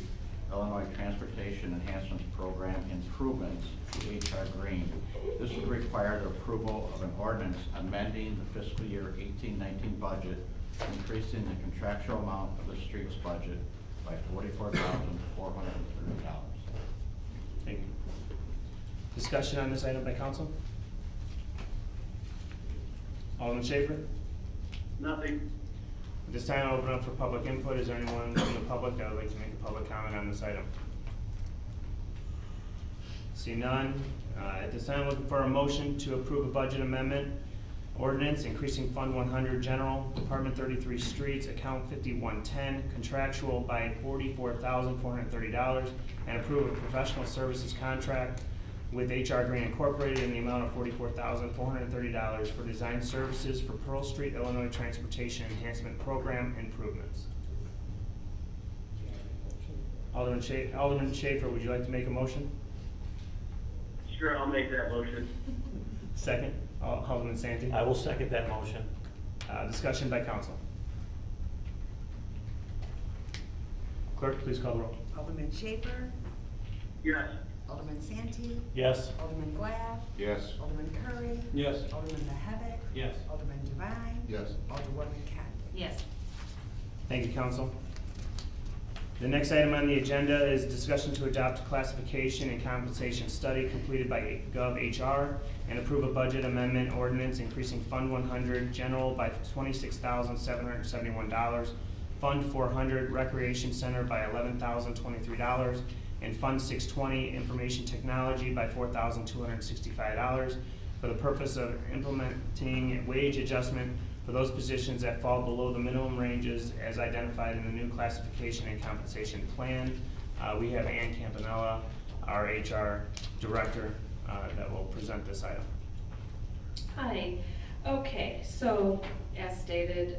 Illinois Transportation Enhancements Program improvements to HR Green. This would require the approval of an ordinance amending the fiscal year 18-19 budget, increasing the contractual amount of the streets budget by $44,430. Thank you. Discussion on this item by council? Alderman Schaper? Nothing. At this time, I'll open up for public input. Is there anyone from the public that would like to make a public comment on this item? See none. At this time, I'm looking for a motion to approve a budget amendment ordinance increasing Fund 100 General, Department 33 Streets, Account 5110, contractual by $44,430, and approve a professional services contract with HR Green Incorporated in the amount of $44,430 for design services for Pearl Street, Illinois Transportation Enhancement Program improvements. Alderman Schafer, would you like to make a motion? Sure, I'll make that motion. Second, Alderman Santee. I will second that motion. Discussion by council. Clerk, please call the roll. Alderman Schaper. Yes. Alderman Santee. Yes. Alderman Glad. Yes. Alderman Curry. Yes. Alderman Mahavik. Yes. Alderman Devine. Yes. Alderwoman Condon. Yes. Thank you, council. The next item on the agenda is discussion to adopt classification and compensation study completed by GovHR and approve a budget amendment ordinance increasing Fund 100 General by $26,771, Fund 400 Recreation Center by $11,023, and Fund 620 Information Technology by $4,265 for the purpose of implementing wage adjustment for those positions that fall below the minimum ranges as identified in the new classification and compensation plan. We have Ann Campanella, our HR director, that will present this item. Hi. Okay, so as stated,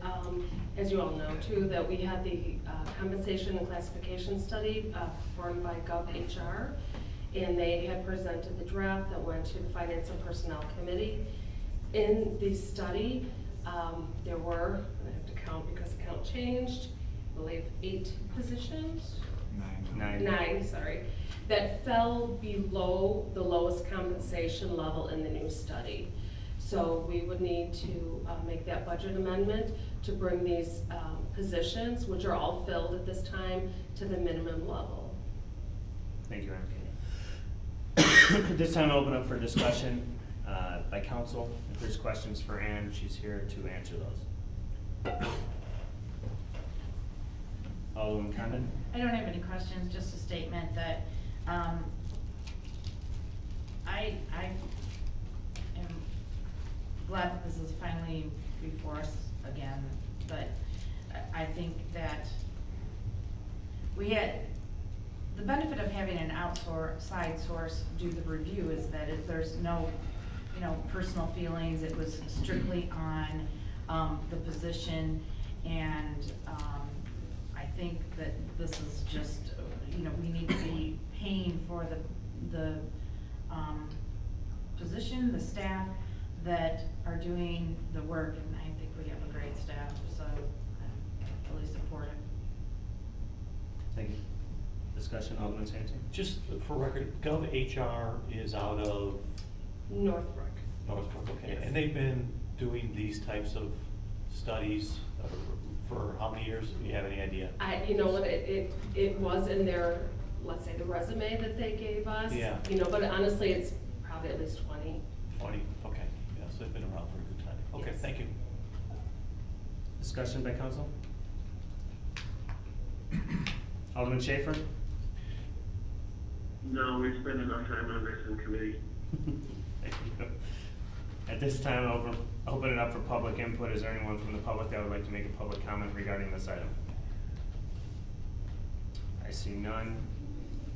as you all know too, that we had the compensation and classification study performed by GovHR, and they had presented the draft that went to the Finance and Personnel Committee. In the study, there were, I have to count because the count changed, I believe 8 positions? Nine, sorry, that fell below the lowest compensation level in the new study. So we would need to make that budget amendment to bring these positions, which are all filled at this time, to the minimum level. Thank you, Ann. At this time, I'll open up for discussion by council. If there's questions for Ann, she's here to answer those. Alderman Condon? I don't have any questions, just a statement that I am glad that this is finally before us again, but I think that we had, the benefit of having an outside source do the review is that if there's no, personal feelings, it was strictly on the position, and I think that this is just, we need to be paying for the position, the staff that are doing the work, and I think we have a great staff, so I'm really supportive. Thank you. Discussion, Alderman Santee? Just for record, GovHR is out of? Northbrook. Northbrook, okay. Yes. And they've been doing these types of studies for how many years? Do you have any idea? You know what, it was in their let's say, the resume that they gave us. Yeah. You know, but honestly, it's probably at least 20. 20, okay, yeah, so they've been around for a good time. Okay, Yes. thank you. Discussion by council? Alderman Schaefer? No, we spent enough time on this in committee. Thank you. At this time, I'll open it up for public input. Is there anyone from the public that would like to make a public comment regarding this item? I see none.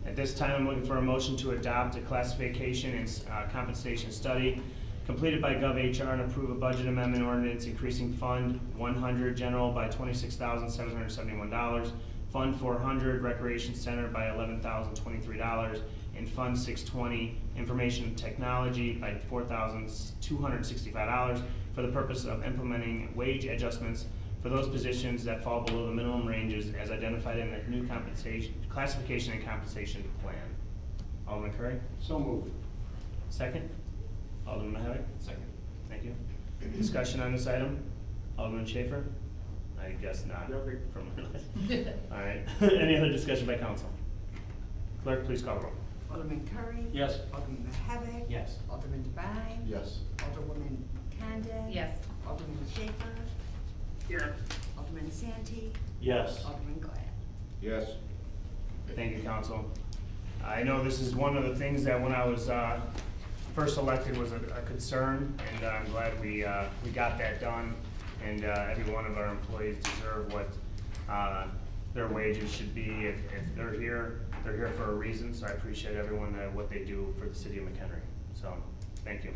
At this time, I'm looking for a motion to adopt a classification and compensation study completed by GovHR and approve a budget amendment ordinance increasing Fund 100 General by $26,771, Fund 400 Recreation Center by $11,023, and Fund 620 Information Technology by $4,265 for the purpose of implementing wage adjustments for those positions that fall below the minimum ranges as identified in the new classification and compensation plan. Alderman Curry? So moved. Second? Alderman Mahevik? Second. Thank you. Discussion on this item? Alderman Schaefer? I guess not. Nothing. All right. Any other discussion by council? Clerk, please call the roll. Alderman Curry. Yes. Alderman Mahevik. Yes. Alderman Devine. Yes. Alderwoman Condon. Yes. Alderman Schaefer. Yes. Alderman Santee. Yes. Alderman Glad. Yes. Thank you, council. I know this is one of the things that when I was first elected was a concern, and I'm glad we got that done. And every one of our employees deserve what their wages should be. If they're here for a reason. So I appreciate everyone what they do for the city of McHenry. So thank you.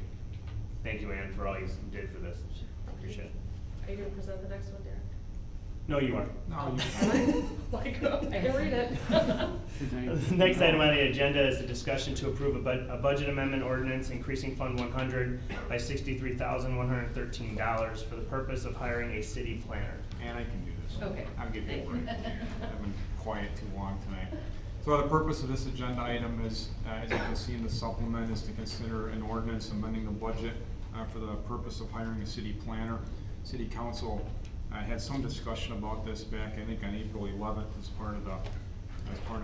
Thank you, Ann, for all you did for this. Appreciate it. Are you gonna present the next one, Derek? No, you are. No, like, I can read it. The next item on the agenda is the discussion to approve a budget amendment ordinance increasing Fund 100 by $63,113 for the purpose of hiring a city planner. And I can do this. Okay. I'll give you a Thank break. you. I've been quiet too long tonight. So the purpose of this agenda item is, as you can see in the supplement, is to consider an ordinance amending the budget for the purpose of hiring a city planner. City Council had some discussion about this back, I think, on April 11th as part of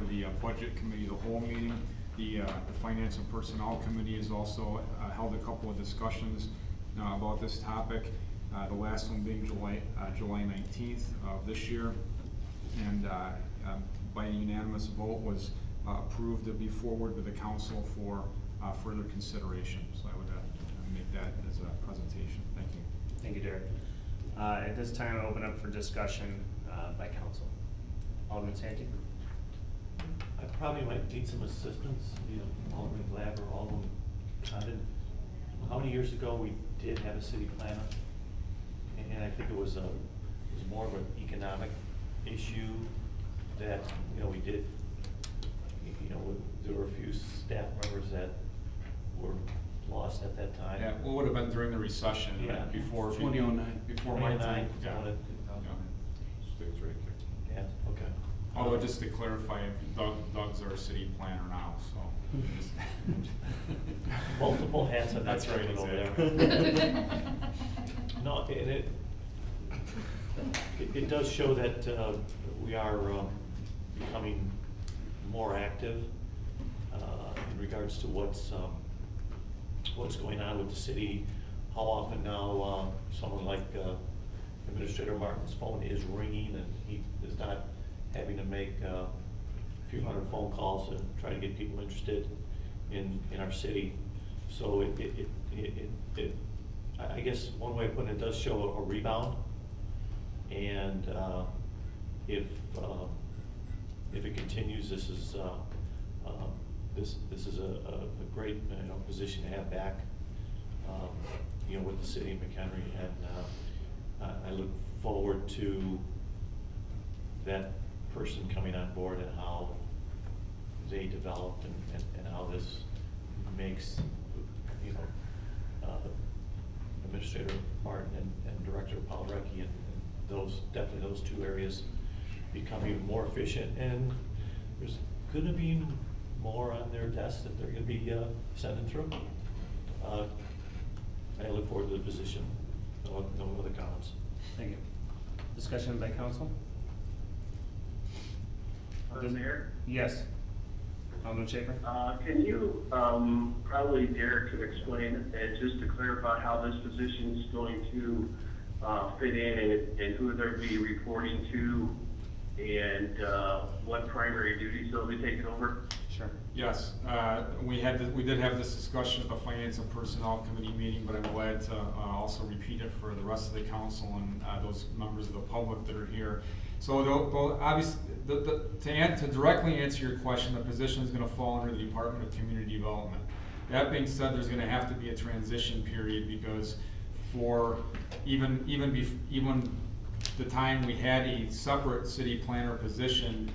the Budget Committee of the Whole meeting. The Finance and Personnel Committee has also held a couple of discussions about this topic. The last one being July 19th of this year, and by a unanimous vote was approved to be forward to the council for further consideration. So I would make that as a presentation. Thank you. Thank you, Derek. At this time, I'll open up for discussion by council. Alderman Santee? I probably might need some assistance, Alderman Glab or Alderman Condon. How many years ago we did have a city planner? And I think it was more of an economic issue that, we did, there were a few staff members that were lost at that time. Yeah, well, it would have been during the recession, Yeah. before 2009. before my time. 2009, Yeah. Stays right there. Yeah, okay. Although, just to clarify, Doug's our city planner now, so. Multiple hats on that That's right, over exactly. there. No, it does show that we are becoming more active in regards to what's going on with the city. How often now someone like Administrator Martin's phone is ringing and he is not having to make a few hundred phone calls to try to get people interested in our city. So I guess one way of putting it does show a rebound, and if it continues, this is a great position to have back, with the city of McHenry, and I look forward to that person coming on board and how they developed and how this makes Administrator Martin and Director Paul-Recki and definitely those two areas become even more efficient, and there's gonna be more on their desk that they're gonna be sending through. I look forward to the position. No other comments. Thank you. Discussion by council? Mayor? Yes. Alderman Schaper? Can you, probably Derek could explain, and just to clarify how this position is going to fit in and who they'll be reporting to and what primary duties they'll be taking over? Sure. Yes, we did have this discussion at the Finance and Personnel Committee meeting, but I'm glad to also repeat it for the rest of the council and those members of the public that are here. So obviously, to directly answer your question, the position is going to fall under the Department of Community Development. That being said, there's going to have to be a transition period because for even the time we had a separate city planner position,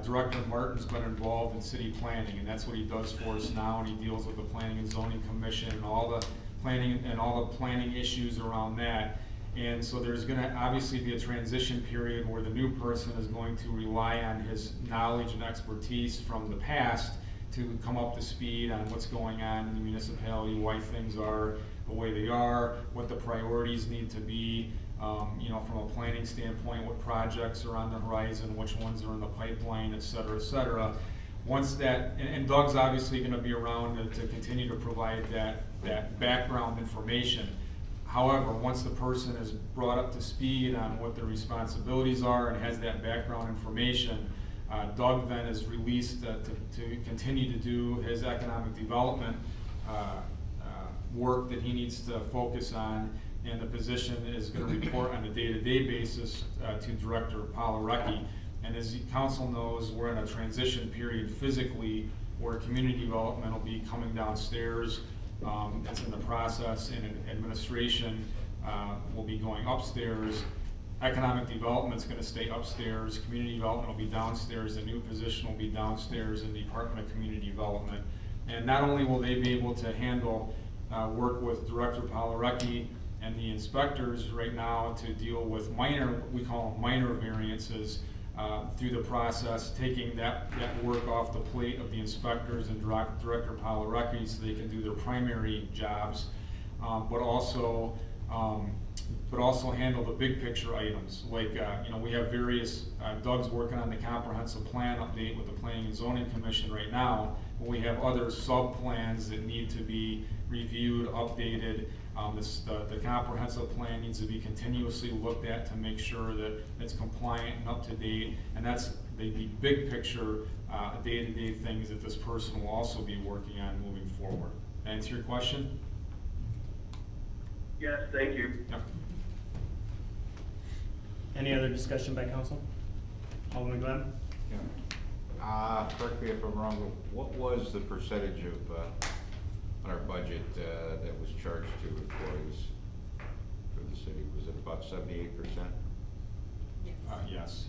Director Martin's been involved in city planning, and that's what he does for us now, and he deals with the Planning and Zoning Commission and all the planning issues around that. And so there's gonna obviously be a transition period where the new person is going to rely on his knowledge and expertise from the past to come up to speed on what's going on in the municipality, why things are the way they are, what the priorities need to be, from a planning standpoint, what projects are on the horizon, which ones are in the pipeline, et cetera, et cetera. Once that, and Doug's obviously gonna be around to continue to provide that background information. However, once the person is brought up to speed on what their responsibilities are and has that background information, Doug then is released to continue to do his economic development work that he needs to focus on, and the position is going to report on a day-to-day basis to Director Polarecki. And as the council knows, we're in a transition period physically where community development will be coming downstairs. It's in the process, and administration will be going upstairs. Economic development's going to stay upstairs. Community development will be downstairs. The new position will be downstairs in the Department of Community Development. And not only will they be able to handle work with Director Polarecki and the inspectors right now to deal with minor, we call them minor variances, through the process, taking that work off the plate of the inspectors and Director Polarecki so they can do their primary jobs, but also handle the big picture items. Like, we have various, Doug's working on the comprehensive plan update with the Planning and Zoning Commission right now, but we have other sub-plans that need to be reviewed, updated. The comprehensive plan needs to be continuously looked at to make sure that it's compliant and up to date, and that's the big picture, day-to-day things that this person will also be working on moving forward. Answer your question? Yes, thank you. Yep. Any other discussion by council? Alderman Glenn? Yeah. Correct me if I'm wrong, but what was the percentage of, on our budget, that was charged to employees for the city? Was it about 78%? Yes.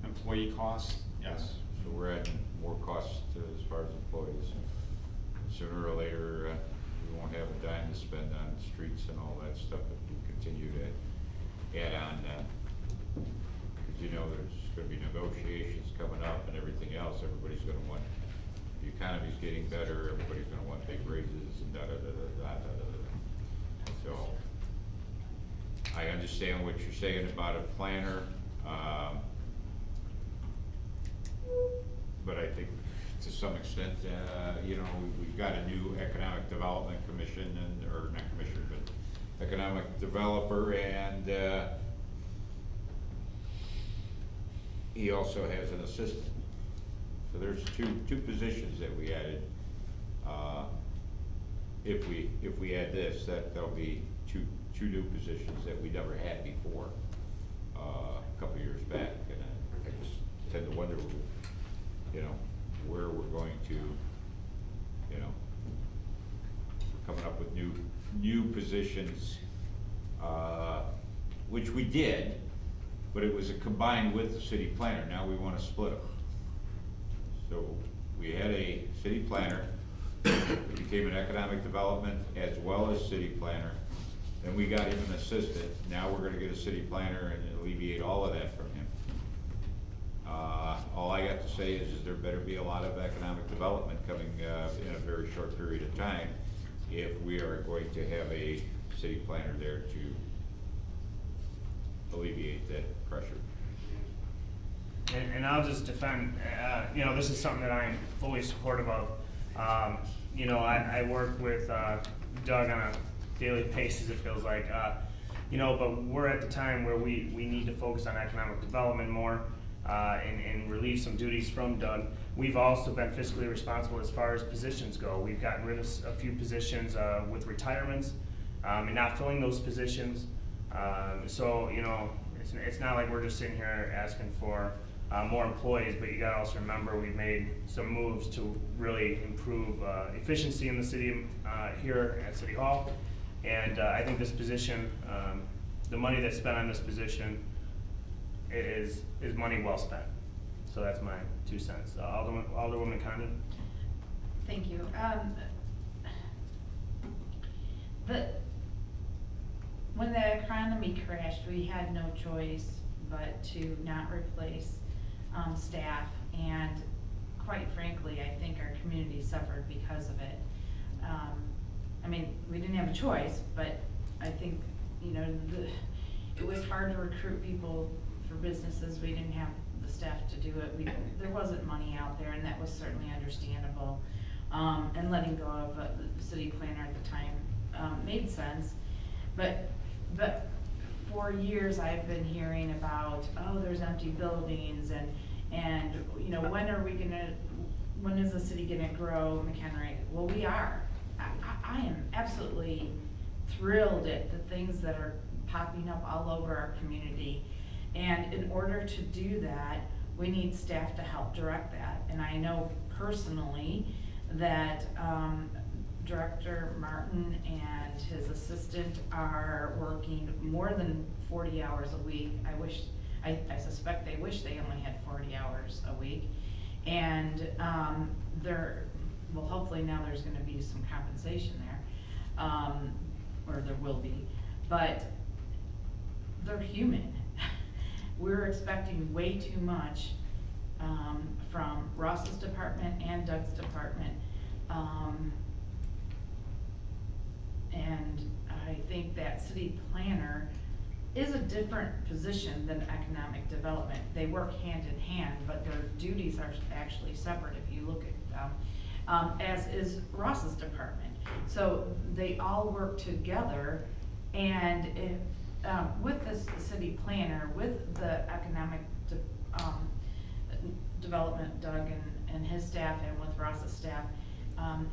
Employee costs, yes. So we're adding more costs as far as employees. Sooner or later, we won't have a dime to spend on streets and all that stuff if we continue to add on that. Because there's going to be negotiations coming up and everything else. Everybody's going to want, the economy's getting better, everybody's going to want big raises and da-da-da-da-da-da-da-da. So I understand what you're saying about a planner, but I think to some extent, we've got a new economic development commission or not commission, but economic developer, and he also has an assistant. So there's two positions that we added. If we add this, that'll be two new positions that we never had before a couple years back, and I just tend to wonder, where we're going to, we're coming up with new positions, which we did, but it was combined with the city planner. Now we want to split them. So we had a city planner, he became an economic development as well as city planner. Then we got him an assistant. Now we're gonna get a city planner and alleviate all of that from him. All I got to say is there better be a lot of economic development coming in a very short period of time if we are going to have a city planner there to alleviate that pressure. And I'll just defend, you know, this is something that I'm fully supportive of. You know, I work with Doug on a daily basis, it feels like. You know, but we're at the time where we need to focus on economic development more and relieve some duties from Doug. We've also been fiscally responsible as far as positions go. We've gotten rid of a few positions with retirements and not filling those positions. So, you know, it's not like we're just sitting here asking for more employees, but you gotta also remember we've made some moves to really improve efficiency in the city here at City Hall. And I think this position, the money that's spent on this position is money well spent. So that's my 2 cents. Alderwoman Condon? Thank you. When the economy crashed, we had no choice but to not replace staff, and quite frankly, I think our community suffered because of it. I mean, we didn't have a choice, but I think, you know, it was hard to recruit people for businesses. We didn't have the staff to do it. There wasn't money out there, and that was certainly understandable. And letting go of the city planner at the time made sense. But for years I've been hearing about, oh, there's empty buildings, and you know, when is the city gonna grow McHenry? Well, we are. I am absolutely thrilled at the things that are popping up all over our community. And in order to do that, we need staff to help direct that. And I know personally that Director Martin and his assistant are working more than 40 hours a week. I suspect they wish they only had 40 hours a week. And well, hopefully now there's gonna be some compensation there, or there will be, but they're human. We're expecting way too much from Ross's department and Doug's department. And I think that city planner is a different position than economic development. They work hand in hand, but their duties are actually separate if you look at them, as is Ross's department. So they all work together, and if with this city planner, with the economic development, Doug and his staff, and with Ross's staff,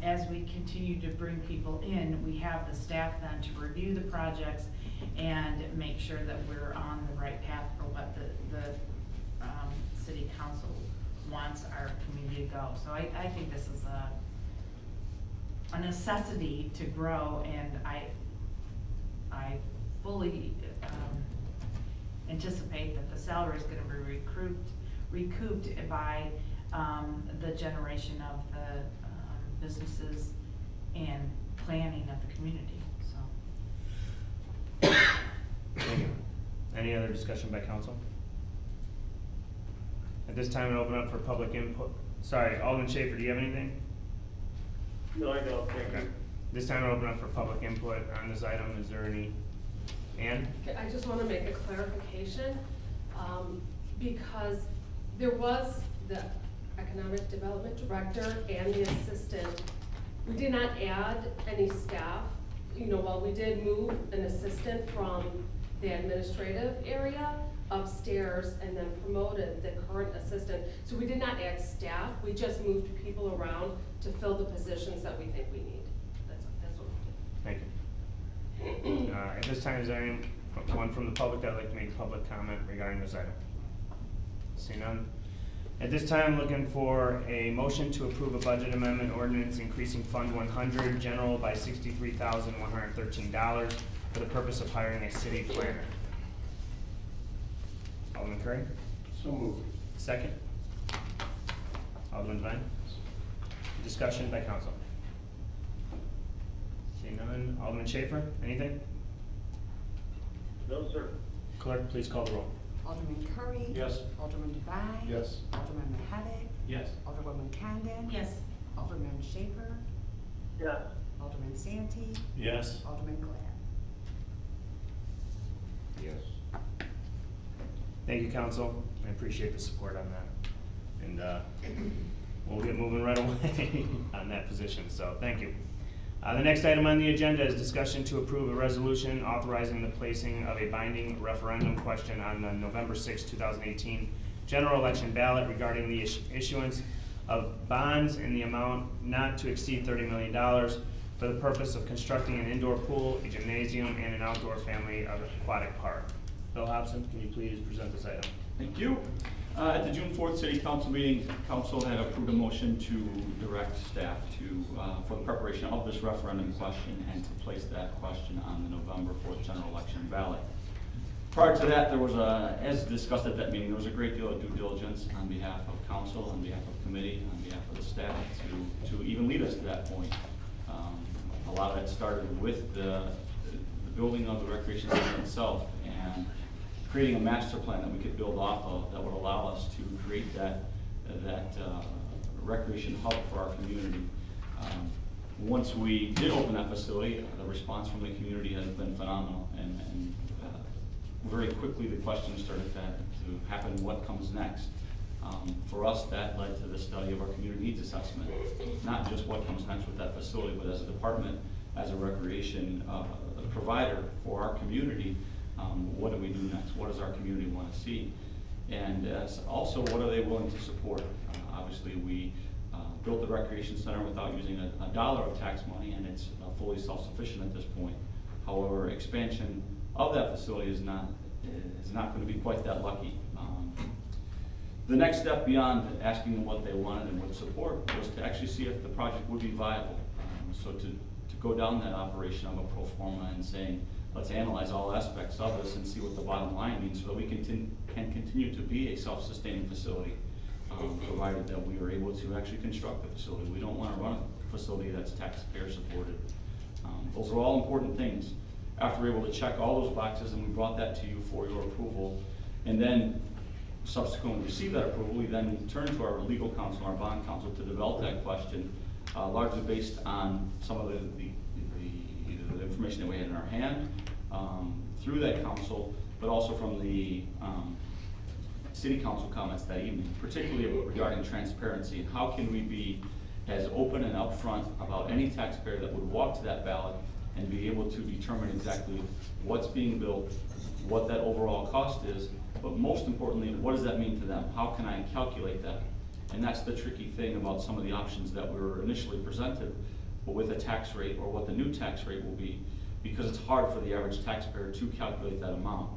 as we continue to bring people in, we have the staff then to review the projects and make sure that we're on the right path for what the city council wants our community to go. So I think this is a necessity to grow, and I fully anticipate that the salary is going to be recouped by the generation of the businesses and planning of the community. So, Thank you. Any other discussion by council? At this time, I'll open up for public input. Sorry, Alderman Schaefer, do you have anything? No, I don't, thank you. This time I'll open up for public input on this item. Is there any? Ann? Okay, I just want to make a clarification, because there was the economic development director and the assistant. We did not add any staff. You know, while we did move an assistant from the administrative area upstairs and then promoted the current assistant. So we did not add staff, we just moved people around to fill the positions that we think we need. That's what we did. Thank you. At this time, is there anyone from the public that would like to make a public comment regarding this item? See none. At this time, looking for a motion to approve a budget amendment ordinance increasing Fund 100 General by $63,113 for the purpose of hiring a city planner. Alderman Curry? So moved. Second? Alderman Devine? Discussion by council. Seeing none. Alderman Schaefer, anything? No, sir. Clerk, please call the roll. Alderman Curry? Yes. Alderman Devine? Yes. Alderman McHenry? Yes. Alderwoman Condon? yes. Alderman Schaefer? Yes. Alderman Santee? Yes. Alderman Glad? Yes. Thank you, council. I appreciate the support on that. And we'll get moving right away on that position, so thank you. The next item on the agenda is discussion to approve a resolution authorizing the placing of a binding referendum question on the November 6, 2018 general election ballot regarding the issuance of bonds in the amount not to exceed $30 million for the purpose of constructing an indoor pool, a gymnasium, and an outdoor family aquatic park. Bill Hobson, can you please present this item? Thank you. At the June 4th City Council meeting, Council had approved a motion to direct staff to, for the preparation of this referendum question and to place that question on the November 4th general election ballot. Prior to that, there was as discussed at that meeting, there was a great deal of due diligence on behalf of Council, on behalf of committee, on behalf of the staff to even lead us to that point. A lot of that started with the building of the recreation center itself and creating a master plan that we could build off of that would allow us to create that recreation hub for our community. Once we did open that facility, the response from the community has been phenomenal, and very quickly the questions started to happen, what comes next? For us, that led to the study of our community needs assessment, not just what comes next with that facility, but as a department, as a recreation provider for our community, what do we do next? What does our community want to see? And also, what are they willing to support? Obviously, we built the recreation center without using a dollar of tax money, and it's fully self-sufficient at this point. However, expansion of that facility is not going to be quite that lucky. The next step beyond asking them what they wanted and what support was to actually see if the project would be viable. So to go down that operation of a pro forma and saying, let's analyze all aspects of this and see what the bottom line means so that we can continue to be a self-sustaining facility, provided that we are able to actually construct the facility. We don't want to run a facility that's taxpayer supported. Those are all important things. After we're able to check all those boxes and we brought that to you for your approval, and then subsequently receive that approval, we then turn to our legal counsel, our bond counsel, to develop that question, largely based on some of the information that we had in our hand, through that council, but also from the city council comments that evening, particularly regarding transparency and how can we be as open and upfront about any taxpayer that would walk to that ballot and be able to determine exactly what's being built, what that overall cost is, but most importantly, what does that mean to them? How can I calculate that? And that's the tricky thing about some of the options that were initially presented, but with a tax rate or what the new tax rate will be, because it's hard for the average taxpayer to calculate that amount.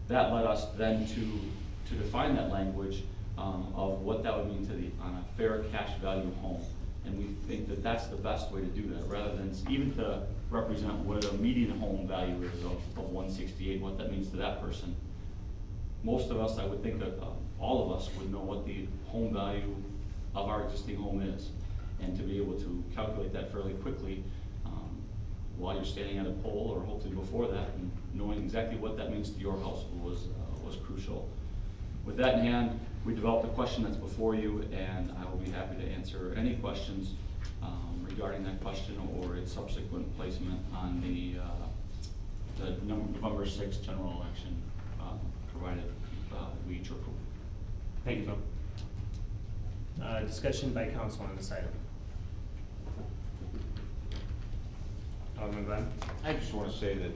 That led us then to define that language of what that would mean on a fair cash value home. And we think that that's the best way to do that, rather than even to represent what a median home value is of 168, what that means to that person. Most of us, I would think all of us would know what the home value of our existing home is. And to be able to calculate that fairly quickly while you're standing at a poll or hopefully before that, and knowing exactly what that means to your household was crucial. With that in hand, we developed a question that's before you, and I will be happy to answer any questions regarding that question or its subsequent placement on the November 6th general election, provided we each approve. Thank you, Bill. Discussion by council on this item. Alderman Glenn? I just want to say that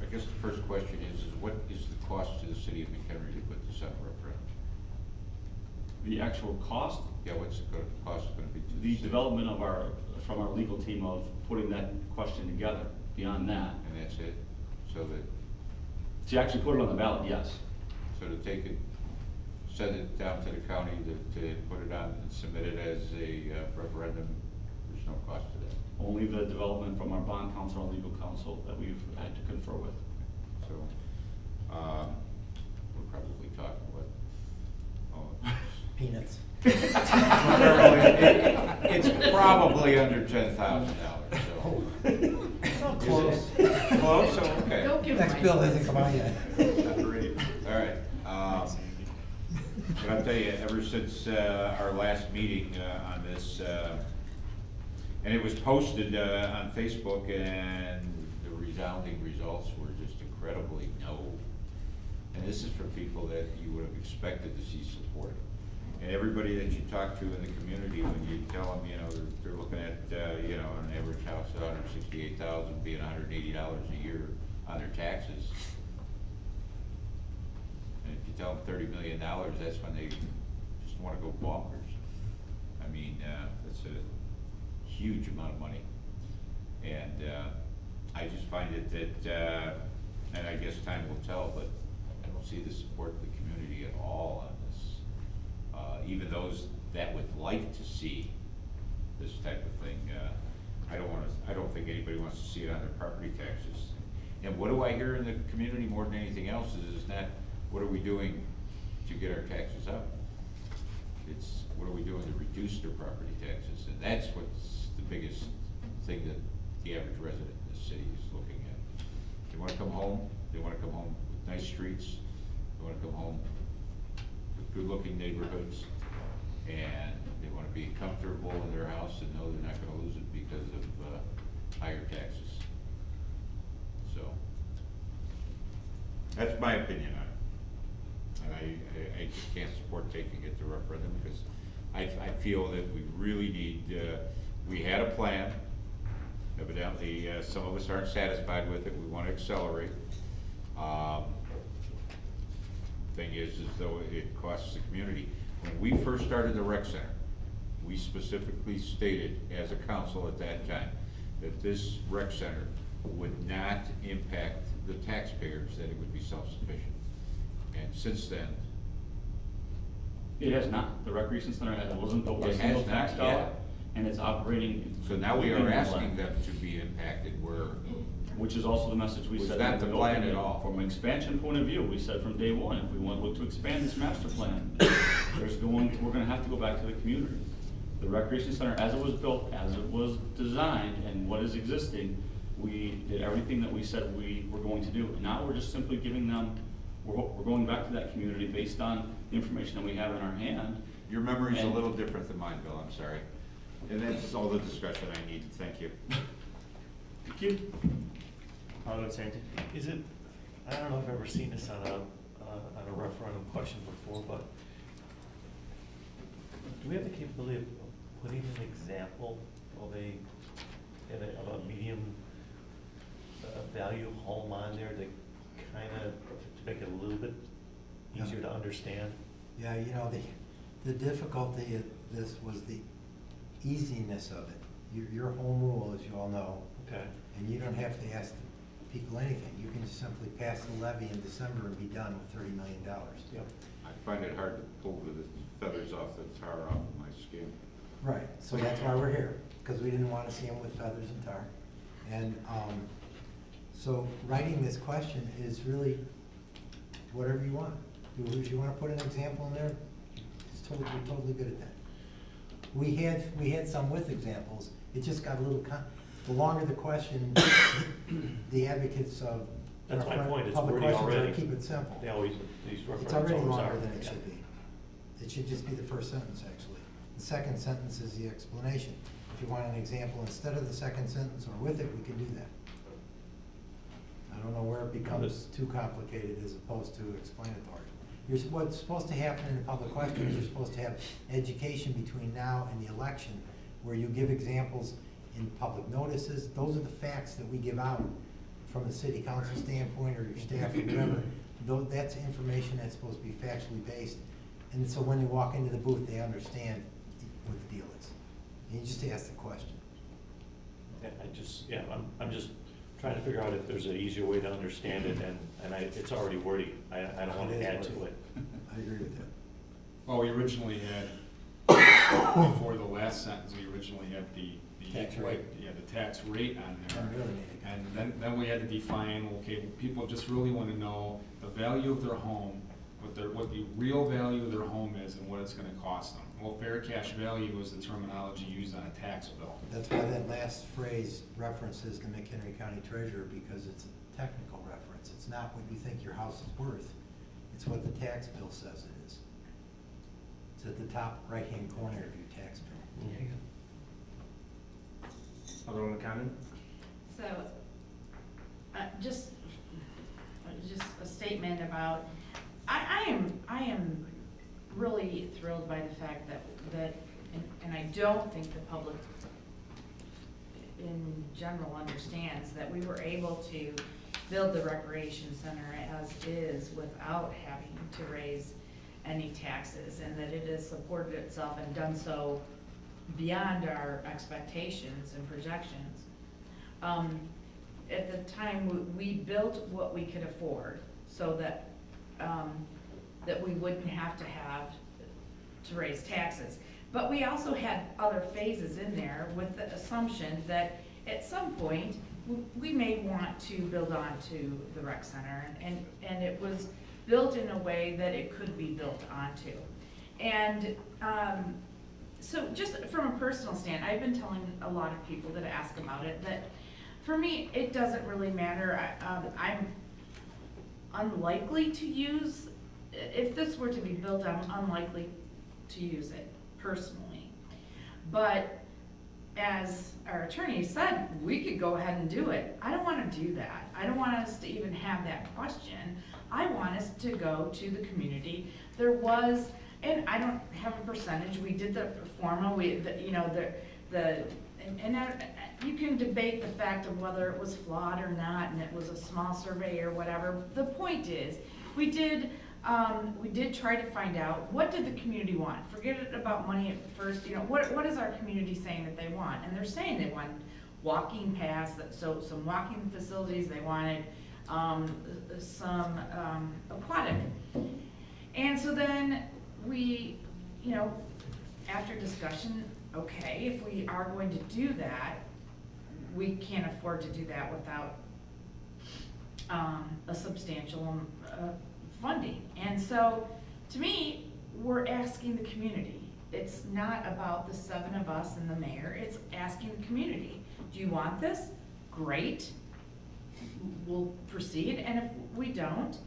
I guess the first question is what is the cost to the city of McHenry to put this on a referendum? The actual cost? Yeah, what's the cost going to be to the city? Development of from our legal team of putting that question together. Beyond that. And that's it? So that to actually put it on the ballot, yes. So to take it, send it down to the county to put it on and submit it as a referendum, there's no cost to that? Only the development from our bond counsel and legal counsel that we've had to confer with. So we're probably talking about peanuts. It's probably under $10,000. So. Close. Close? Okay. Don't give Next bill hasn't come out yet. Great. All right. But I'll tell you, ever since our last meeting on this, and it was posted on Facebook, and the resounding results were just incredibly no. And this is for people that you would have expected to see support. And everybody that you talk to in the community, when you tell them, you know, they're looking at, you know, an average house of $168,000 being $180 a year on their taxes. And if you tell them $30 million, that's when they just want to go bonkers. I mean, that's a huge amount of money. And I just find it that, and I guess time will tell, but I don't see the support of the community at all on this. Even those that would like to see this type of thing, I don't think anybody wants to see it on their property taxes. And what do I hear in the community more than anything else is not, what are we doing to get our taxes up? It's, what are we doing to reduce their property taxes? And that's what's the biggest thing that the average resident in the city is looking at. They wanna come home, they wanna come home with nice streets, they wanna come home with good-looking neighborhoods, and they wanna be comfortable in their house and know they're not gonna lose it because of higher taxes. So, that's my opinion on it. And I just can't support taking it to referendum because I feel that we really need, we had a plan. Evidently, some of us aren't satisfied with it. We want to accelerate. Thing is though it costs the community. When we first started the rec center, we specifically stated as a council at that time that this rec center would not impact the taxpayers, that it would be self-sufficient. And since then, It has not. The recreation center wasn't built with a single tax dollar, and it's operating. So now we are asking them to be impacted where. Which is also the message we Was said. not the plan at all. From an expansion point of view, we said from day one, if we want to look to expand this master plan, we're gonna have to go back to the community. The recreation center, as it was built, as it was designed, and what is existing, we did everything that we said we were going to do. And now we're just simply giving them, we're going back to that community based on the information that we have in our hand. Your memory's a little different than mine, Bill, I'm sorry. And that's all the discussion I need, thank you. Thank you. Alderman Santi. Is it, I don't know if I've ever seen this on a referendum question before, but do we have the capability of putting an example of a medium value home on there to kind of, to make it a little bit easier to understand? Yeah, you know, the difficulty of this was the easiness of it. Your home rule, as you all know. Okay. And you don't have to ask people anything. You can just simply pass the levy in December and be done with $30 million. Yep. I find it hard to pull the feathers off the tar off of my skin. Right, so that's why we're here, because we didn't want to see them with feathers and tar. And so writing this question is really whatever you want. If you want to put an example in there, we're totally good at that. We had some with examples. It just got a little, the longer the question, the advocates of That's my point, it's public wordy questions already. are keep it simple. They always, these referendums It's already always longer are. than it should be. It should just be the first sentence, actually. The second sentence is the explanation. If you want an example instead of the second sentence or with it, we can do that. I don't know where it becomes too complicated as opposed to explanatory. What's supposed to happen in a public question is you're supposed to have education between now and the election where you give examples in public notices. Those are the facts that we give out from the city council standpoint or your staff or whatever. That's information that's supposed to be factually based. And so when they walk into the booth, they understand what the deal is. And you just ask the question. I'm just trying to figure out if there's an easier way to understand it, and it's already wordy. I don't want to add to it. I agree with that. Well, we originally had, before the last sentence, we originally had the tax rate. Yeah, the tax rate on there. Really And then we had to define, okay, people just really want to know the value of their home, what the real value of their home is and what it's going to cost them. Well, fair cash value is the terminology used on a tax bill. That's why that last phrase references the McHenry County Treasurer, because it's a technical reference. It's not what you think your house is worth. It's what the tax bill says it is. It's at the top right-hand corner of your tax bill. Alderman Condon. So, just a statement about, really thrilled by the fact and I don't think the public in general understands that we were able to build the recreation center as is without having to raise any taxes, and that it has supported itself and done so beyond our expectations and projections. At the time, we built what we could afford so that that we wouldn't have to raise taxes. But we also had other phases in there with the assumption that at some point, we may want to build onto the rec center, and it was built in a way that it could be built onto. And so just from a personal stand, I've been telling a lot of people that ask about it that for me, it doesn't really matter. I'm unlikely to use, if this were to be built, I'm unlikely to use it personally. But as our attorney said, we could go ahead and do it. I don't want to do that. I don't want us to even have that question. I want us to go to the community. There was, and I don't have a percentage, we did the forma, you can debate the fact of whether it was flawed or not, and it was a small survey or whatever. The point is, we did try to find out, what did the community want? Forget it about money at first, what is our community saying that they want? And they're saying they want walking paths, so some walking facilities, they wanted some aquatic. And so then we, after discussion, okay, if we are going to do that, we can't afford to do that without a substantial funding. And so, to me, we're asking the community. It's not about the 7 of us and the mayor, it's asking the community. Do you want this? Great. We'll proceed, and if we don't,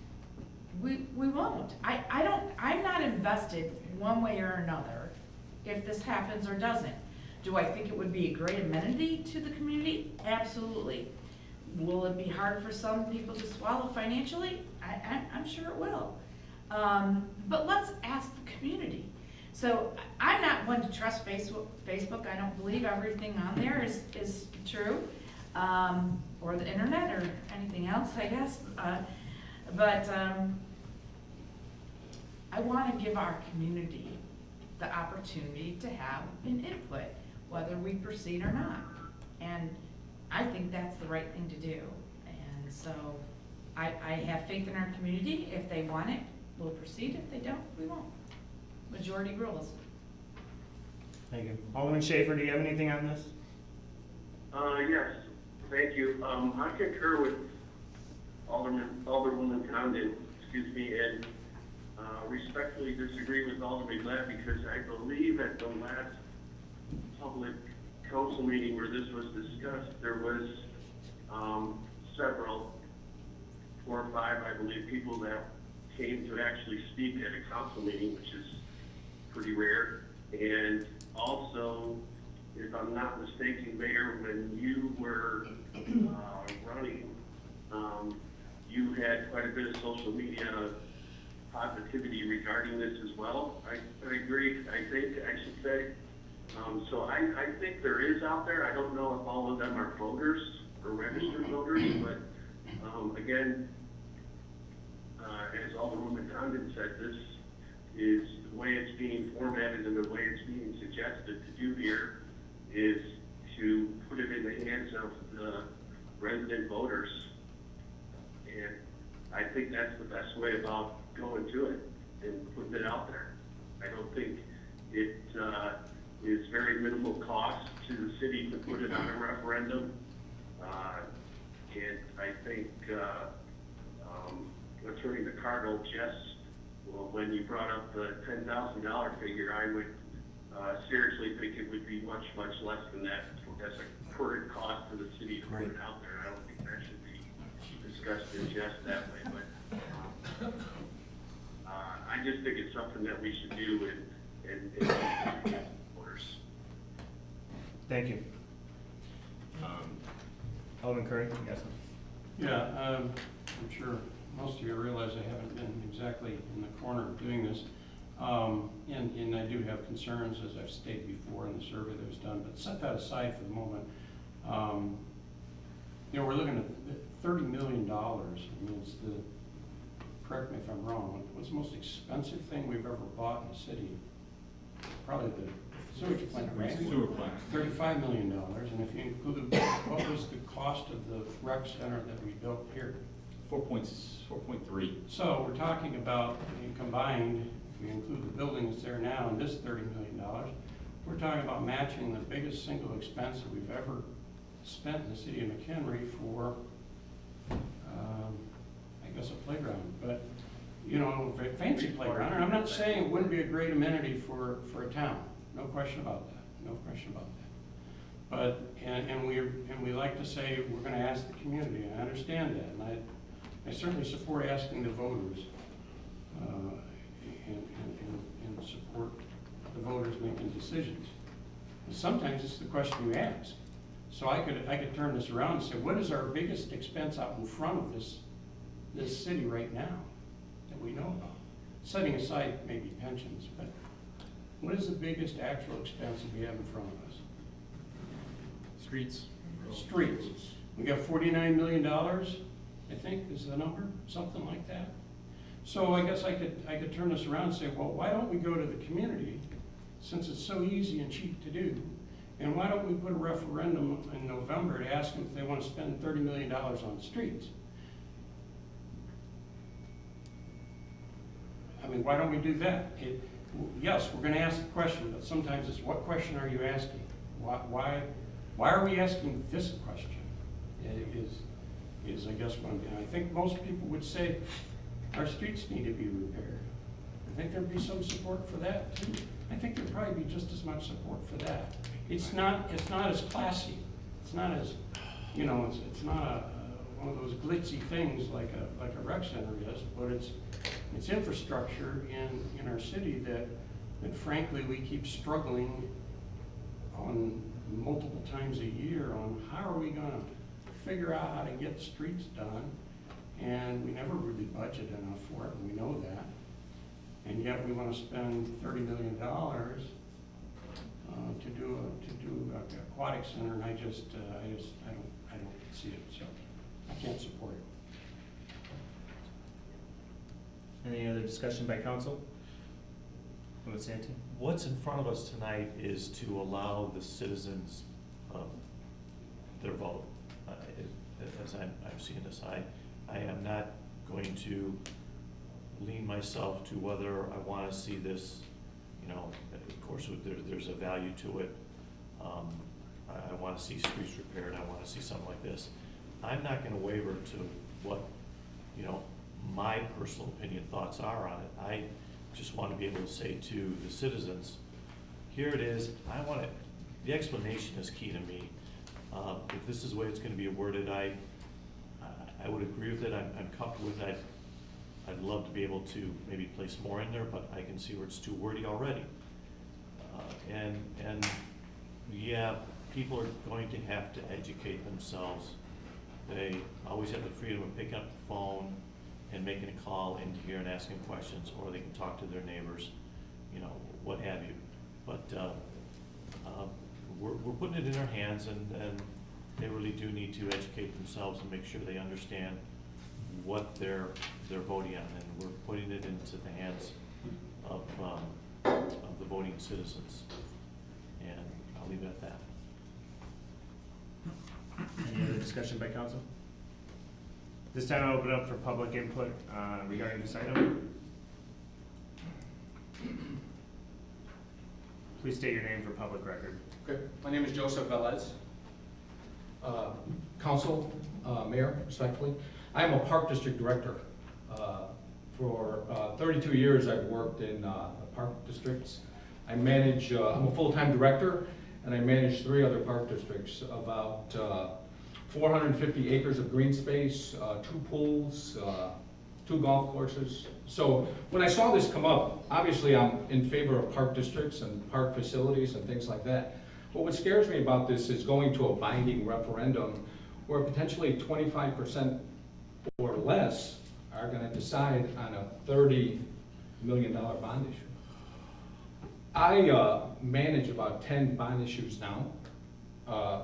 we won't. I'm not invested one way or another if this happens or doesn't. Do I think it would be a great amenity to the community? Absolutely. Will it be hard for some people to swallow financially? I'm sure it will. But let's ask the community. So I'm not one to trust Facebook. I don't believe everything on there is true, or the internet or anything else, I guess. But I want to give our community the opportunity to have an input, whether we proceed or not. And I think that's the right thing to do. And so I have faith in our community. If they want it, we'll proceed. If they don't, we won't. Majority rules. Thank you. Alderman Schaefer, do you have anything on this? Yes, thank you. I concur with Alderwoman Condon, and respectfully disagree with Alderman Glad, because I believe at the last public council meeting where this was discussed, there was several, 4 or 5, I believe, people that came to actually speak at a council meeting, which is pretty rare. And also, if I'm not mistaken, Mayor, when you were running, you had quite a bit of social media positivity regarding this as well. I agree, I should say. So I think there is out there. I don't know if all of them are voters or registered voters, but again, as Alderwoman Condon said, this is the way it's being formatted and the way it's being suggested to do here is to put it in the hands of the resident voters. And I think that's the best way about going to it and putting it out there. I don't think it is very minimal cost to the city to put it on a referendum. And I think Attorney McCardle when you brought up the $10,000 figure, I would seriously think it would be much, much less than that as a current cost to the city to put it out there. I don't think that should be discussed in just that way, but I just think it's something that we should do and orders. Thank you. Alderman Curry, you got something? Yeah, I'm sure most of you realize I haven't been exactly in the corner of doing this. And I do have concerns, as I've stated before in the survey that was done, but set that aside for the moment. You know, we're looking at $30 million. I mean, it's the, correct me if I'm wrong, what's the most expensive thing we've ever bought in the city? Probably the sewage plant, right? Sewer plant. $35 million, and if you include, what was the cost of the rec center that we built here? 4.3. So we're talking about, combined, if we include the building that's there now and this $30 million, we're talking about matching the biggest single expense that we've ever spent in the city of McHenry for, I guess, a playground. But, you know, a fancy playground, and I'm not saying it wouldn't be a great amenity for a town. No question about that. No question about that. But, and we like to say we're going to ask the community. I understand that, and I certainly support asking the voters, and support the voters making decisions. And sometimes it's the question you ask. So I could turn this around and say, what is our biggest expense out in front of this city right now that we know about? Setting aside maybe pensions, but what is the biggest actual expense that we have in front of us? Streets. Streets. We got $49 million, I think is the number, something like that. So I guess I could turn this around and say, well, why don't we go to the community, since it's so easy and cheap to do, and why don't we put a referendum in November to ask them if they want to spend $30 million on streets? I mean, why don't we do that? Yes, we're going to ask the question, but sometimes it's, what question are you asking? Why are we asking this question? Is I guess what I think most people would say our streets need to be repaired. I think there'd be some support for that too. I think there'd probably be just as much support for that. It's not as classy. It's not as, you know, it's not one of those glitzy things like a rec center is, but it's infrastructure in our city that frankly we keep struggling on multiple times a year on how are we going to figure out how to get streets done, and we never really budget enough for it, and we know that, and yet we want to spend $30 million to do an aquatic center, and I don't see it, so I can't support it. Any other discussion by council? Santi? What's in front of us tonight is to allow the citizens their vote. As I'm seeing this, I am not going to lean myself to whether I want to see this, you know, of course there's a value to it. I want to see streets repaired, I want to see something like this. I'm not going to waver to what, you know, my personal opinion, thoughts are on it. I just want to be able to say to the citizens, here it is, I want it, the explanation is key to me. If this is the way it's going to be worded, I would agree with it, I'm comfortable with it. I'd love to be able to maybe place more in there, but I can see where it's too wordy already. And yeah, people are going to have to educate themselves. They always have the freedom of picking up the phone and making a call into here and asking questions, or they can talk to their neighbors, you know, what have you. But we're putting it in their hands, and they really do need to educate themselves and make sure they understand what they're voting on, and we're putting it into the hands of the voting citizens. And I'll leave it at that. Any other discussion by council? This time I'll open up for public input regarding this item. Please state your name for public record. Okay, my name is Joseph Velez. Council, Mayor, respectfully. I am a Park District Director. For 32 years I've worked in park districts. I manage, I'm a full-time director, and I manage 3 other park districts, about 450 acres of green space, 2 pools, 2 golf courses. So when I saw this come up, obviously I'm in favor of park districts and park facilities and things like that. But what scares me about this is going to a binding referendum where potentially 25% or less are going to decide on a $30 million bond issue. I manage about 10 bond issues now,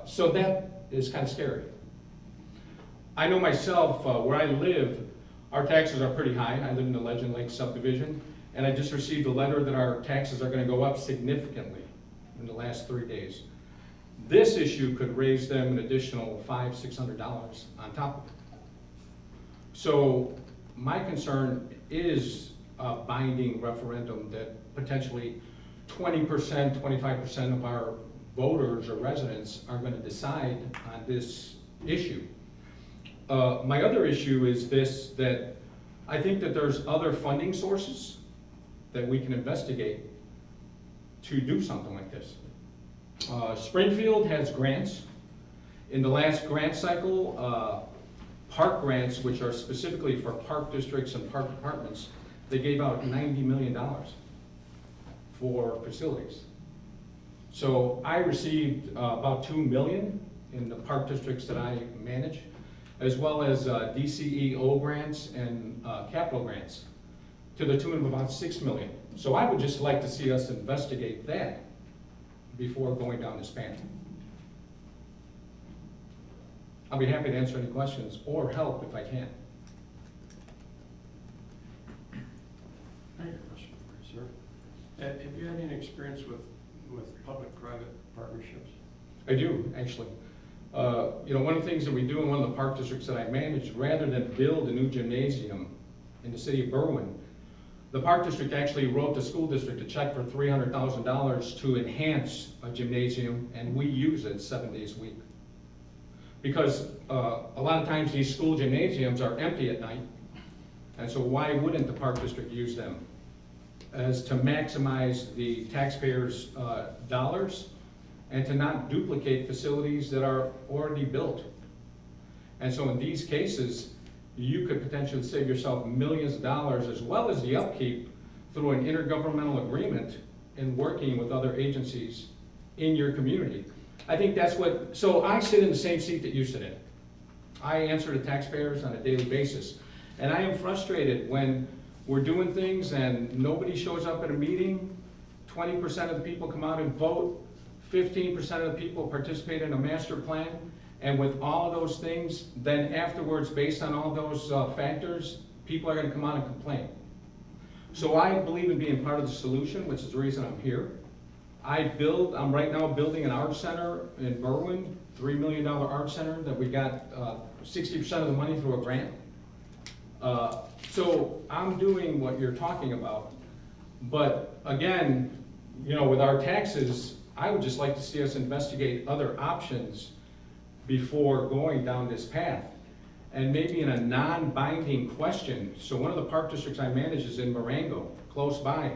so that is kind of scary. I know myself, where I live, our taxes are pretty high. I live in the Legend Lake subdivision, and I just received a letter that our taxes are going to go up significantly in the last 3 days. This issue could raise them an additional $500, $600 on top of it. So my concern is a binding referendum that potentially 20%, 25% of our voters or residents are going to decide on this issue. My other issue is this, that I think that there's other funding sources that we can investigate to do something like this. Springfield has grants. In the last grant cycle, park grants, which are specifically for park districts and park departments, they gave out $90 million for facilities. So I received about $2 million in the park districts that I manage, as well as DCEO grants and capital grants to the tune of about $6 million. So I would just like to see us investigate that before going down this path. I'll be happy to answer any questions or help if I can. I have a question for you, sir. Have you had any experience with public-private partnerships? I do, actually. You know, one of the things that we do in one of the park districts that I manage, rather than build a new gymnasium in the city of Berwyn, the park district actually wrote the school district a check for $300,000 to enhance a gymnasium, and we use it 7 days a week. Because a lot of times these school gymnasiums are empty at night, and so why wouldn't the park district use them? As to maximize the taxpayers' dollars and to not duplicate facilities that are already built. And so in these cases, you could potentially save yourself millions of dollars as well as the upkeep through an intergovernmental agreement in working with other agencies in your community. I think that's what, so I sit in the same seat that you sit in. I answer to taxpayers on a daily basis. And I am frustrated when we're doing things and nobody shows up at a meeting, 20% of the people come out and vote, 15% of the people participate in a master plan, and with all of those things, then afterwards, based on all those factors, people are going to come out and complain. So I believe in being part of the solution, which is the reason I'm here. I'm right now building an art center in Berwyn, $3 million art center that we got 60% of the money through a grant. So I'm doing what you're talking about. But again, you know, with our taxes, I would just like to see us investigate other options before going down this path. And maybe in a non-binding question. So one of the park districts I manage is in Marengo, close by.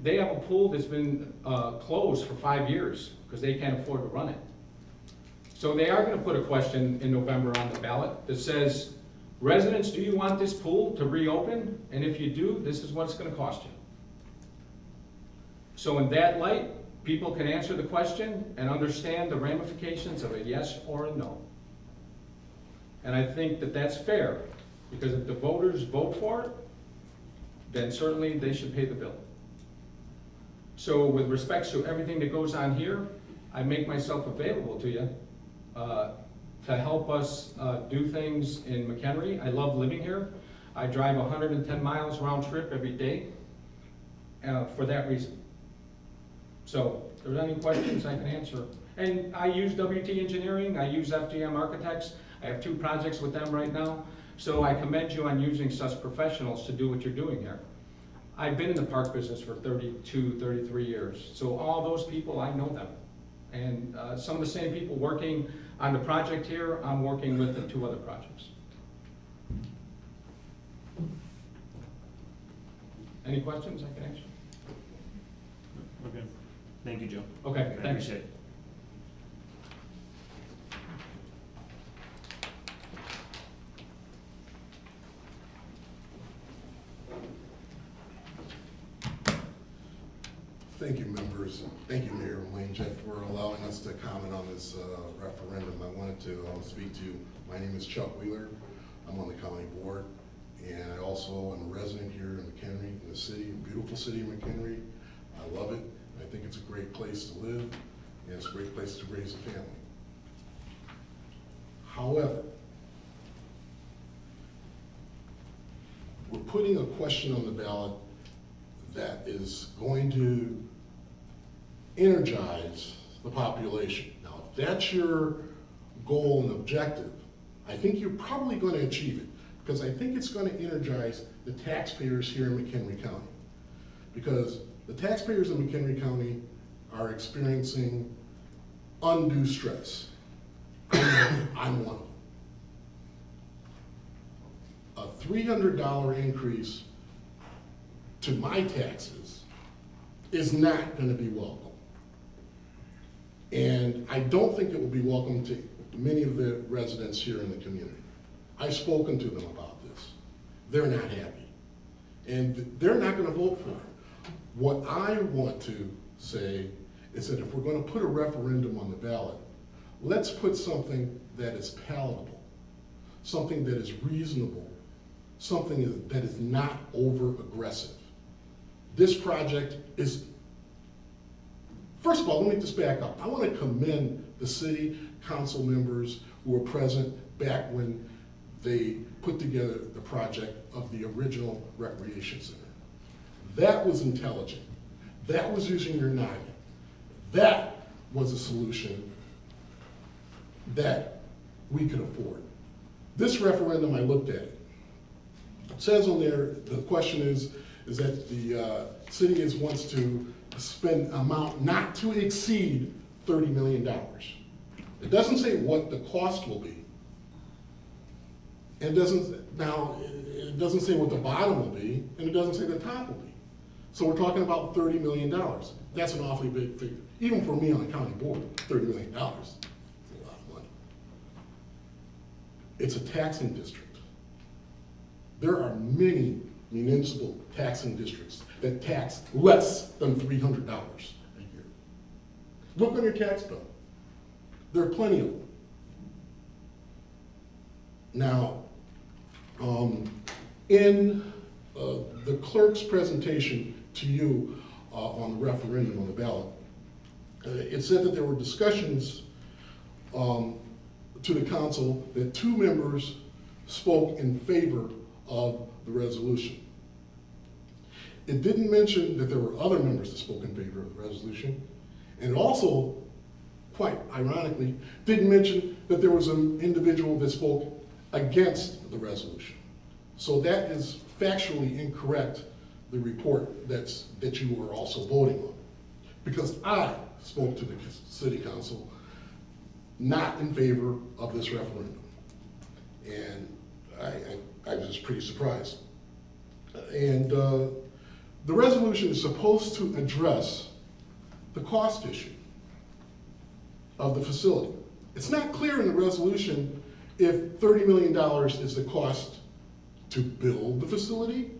They have a pool that's been closed for 5 years because they can't afford to run it. So they are going to put a question in November on the ballot that says, residents, do you want this pool to reopen? And if you do, this is what it's going to cost you. So in that light, people can answer the question and understand the ramifications of a yes or a no. And I think that that's fair, because if the voters vote for it, then certainly they should pay the bill. So with respect to everything that goes on here, I make myself available to you to help us do things in McHenry. I love living here. I drive 110 miles round trip every day for that reason. So if there's any questions I can answer. And I use WT Engineering, I use FDM Architects. I have 2 projects with them right now. So I commend you on using such professionals to do what you're doing here. I've been in the park business for 32, 33 years. So all those people, I know them. And some of the same people working on the project here, I'm working with in 2 other projects. Any questions I can answer? We're good. Thank you, Joe. Okay, I thanks. appreciate it. Thank you, members. Thank you, Mayor Wayne Jeff, for allowing us to comment on this referendum. I wanted to speak to you. My name is Chuck Wheeler. I'm on the county board, and I also am a resident here in McHenry, in the city, beautiful city of McHenry. I love it. I think it's a great place to live, and it's a great place to raise a family. However, we're putting a question on the ballot that is going to energize the population. Now, if that's your goal and objective, I think you're probably going to achieve it, because I think it's going to energize the taxpayers here in McHenry County. Because the taxpayers in McHenry County are experiencing undue stress. I'm one of them. A $300 increase to my taxes is not going to be welcome. And I don't think it will be welcome to many of the residents here in the community. I've spoken to them about this. They're not happy. And they're not going to vote for it. What I want to say is that if we're going to put a referendum on the ballot, let's put something that is palatable, something that is reasonable, something that is not over-aggressive. This project is, first of all, let me just back up. I want to commend the city council members who were present back when they put together the project of the original recreation center. That was intelligent. That was using your noggin. That was a solution that we could afford. This referendum, I looked at it. It says on there, the question is that the city wants to spend an amount not to exceed $30 million. It doesn't say what the cost will be. It doesn't say what the bottom will be, and it doesn't say the top will be. So we're talking about $30 million. That's an awfully big figure. Even for me on the county board, $30 million is a lot of money. It's a taxing district. There are many municipal taxing districts that tax less than $300 a year. Look on your tax bill. There are plenty of them. Now, in the clerk's presentation to you on the referendum on the ballot, it said that there were discussions to the council that 2 members spoke in favor of the resolution. It didn't mention that there were other members that spoke in favor of the resolution, and it also, quite ironically, didn't mention that there was an individual that spoke against the resolution. So that is factually incorrect, the report that you were also voting on. Because I spoke to the city council not in favor of this referendum. And I was just pretty surprised. And the resolution is supposed to address the cost issue of the facility. It's not clear in the resolution if $30 million is the cost to build the facility,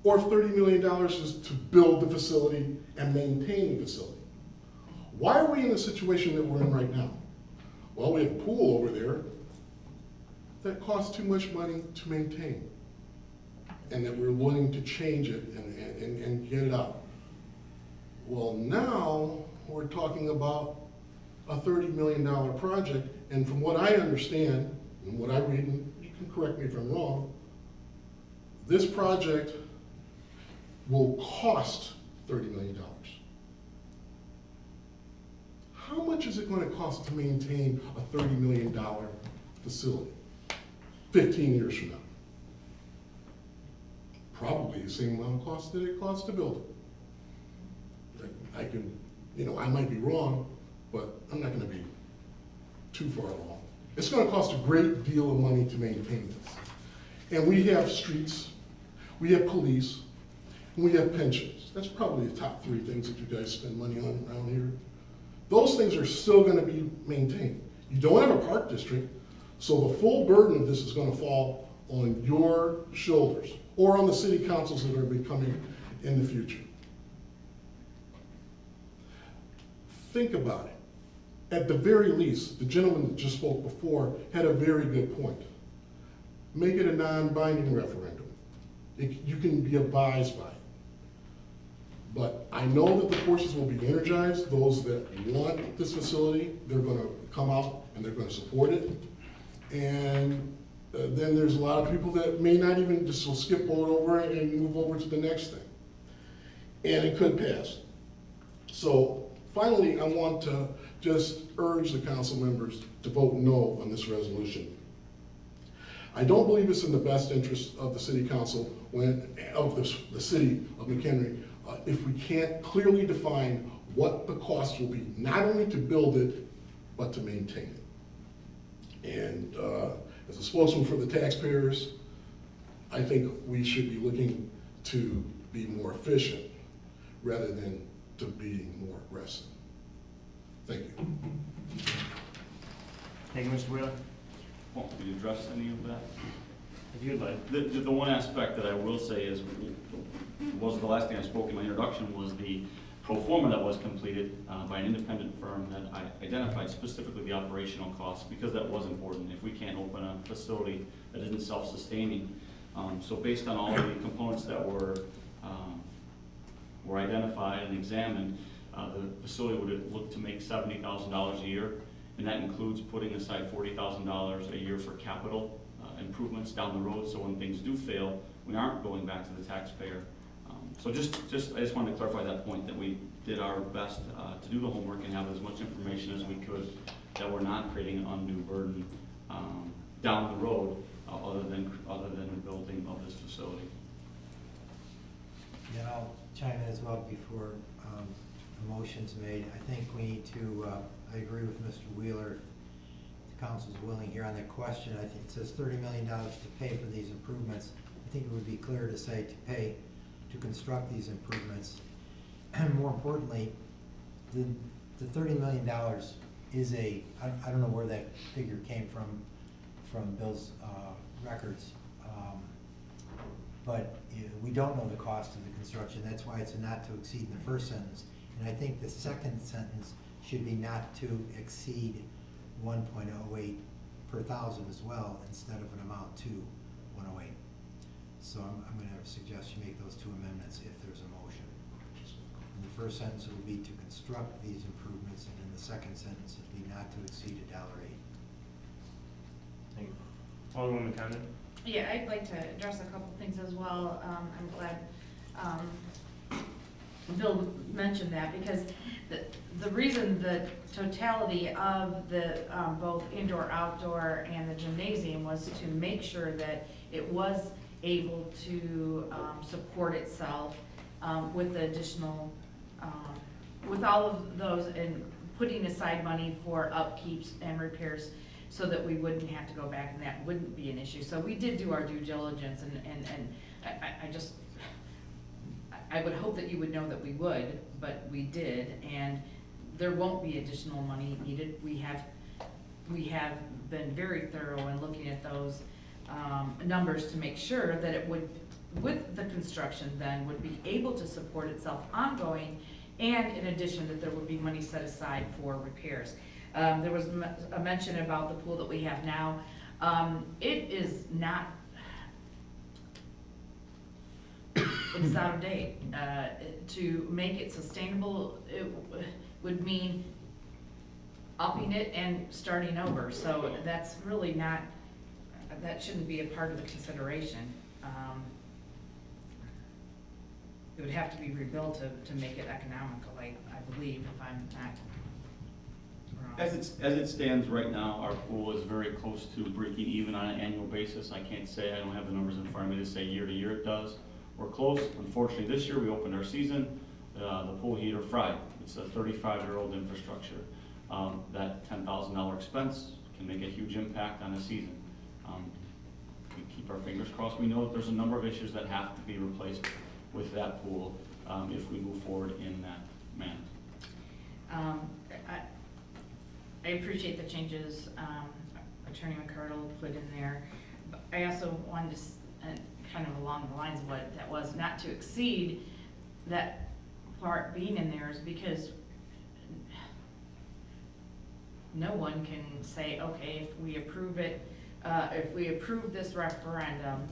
or if $30 million is to build the facility and maintain the facility. Why are we in the situation that we're in right now? Well, we have a pool over there that costs too much money to maintain, and that we're willing to change it and get it out. Well, now we're talking about a $30 million project, and from what I understand, and what I read, and you can correct me if I'm wrong, this project will cost $30 million. How much is it going to cost to maintain a $30 million facility 15 years from now? Probably the same amount of cost that it costs to build it. I might be wrong, but I'm not going to be too far wrong. It's going to cost a great deal of money to maintain this. And we have streets, we have police, and we have pensions. That's probably the top 3 things that you guys spend money on around here. Those things are still going to be maintained. You don't have a park district, so the full burden of this is going to fall on your shoulders, or on the city councils that are becoming in the future. Think about it. At the very least, the gentleman that just spoke before had a very good point. Make it a non-binding referendum. You can be advised by it. But I know that the porches will be energized. Those that want this facility, they're gonna come out and they're gonna support it. And then there's a lot of people that may not even, just will skip over it and move over to the next thing. And it could pass. So finally, I want to just urge the council members to vote no on this resolution. I don't believe it's in the best interest of the city council of the city of McHenry if we can't clearly define what the cost will be, not only to build it, but to maintain it. And as a spokesman for the taxpayers, I think we should be looking to be more efficient rather than to be more aggressive. Thank you. Thank you, Mr. Wheeler. Want me to address any of that? If you'd like. The one aspect that I will say is, was the last thing I spoke in my introduction, was the pro forma that was completed by an independent firm that I identified specifically the operational costs, because that was important. If we can't open a facility that isn't self-sustaining. So based on all the components that were identified and examined, the facility would look to make $70,000 a year, and that includes putting aside $40,000 a year for capital improvements down the road, so when things do fail, we aren't going back to the taxpayer. So I just wanted to clarify that point, that we did our best to do the homework and have as much information as we could, that we're not creating an undue burden down the road, other than the building of this facility. Yeah, I'll chime in as well before the motion's made. I think we need to, I agree with Mr. Wheeler, if the council's willing here on that question. I think it says $30 million to pay for these improvements. I think it would be clear to say to construct these improvements. And more importantly, the $30 million is I don't know where that figure came from Bill's records, but we don't know the cost of the construction. That's why it's a not to exceed in the first sentence. And I think the second sentence should be not to exceed 1.08 per thousand as well, instead of an amount to 108. So I'm going to suggest you make those two amendments if there's a motion. In the first sentence, it will be to construct these improvements, and in the second sentence, it will be not to exceed $1.08. Thank you. Alderwoman McHenry. Yeah, I'd like to address a couple things as well. I'm glad Bill mentioned that, because the reason the totality of the both indoor, outdoor, and the gymnasium was to make sure that it was able to support itself with the additional, with all of those, and putting aside money for upkeeps and repairs, so that we wouldn't have to go back and that wouldn't be an issue. So we did do our due diligence, and I would hope that you would know that we would, but we did, and there won't be additional money needed. We have been very thorough in looking at those numbers to make sure that it would, with the construction then, would be able to support itself ongoing, and in addition that there would be money set aside for repairs. There was a mention about the pool that we have now. It is not, it's out of date. To make it sustainable, it would mean upping it and starting over. So that's really not, that shouldn't be a part of the consideration. It would have to be rebuilt to make it economical, I believe, if I'm not wrong. As it stands right now, our pool is very close to breaking even on an annual basis. I can't say, I don't have the numbers in front of me to say year to year it does. We're close. Unfortunately, this year we opened our season, the pool heater fried. It's a 35-year-old infrastructure. That $10,000 expense can make a huge impact on a season. We keep our fingers crossed. We know that there's a number of issues that have to be replaced with that pool if we move forward in that manner. I appreciate the changes Attorney McCardle put in there. But I also wanted to, kind of along the lines of what that was, not to exceed that part being in there, is because no one can say, okay, if we approve it, if we approve this referendum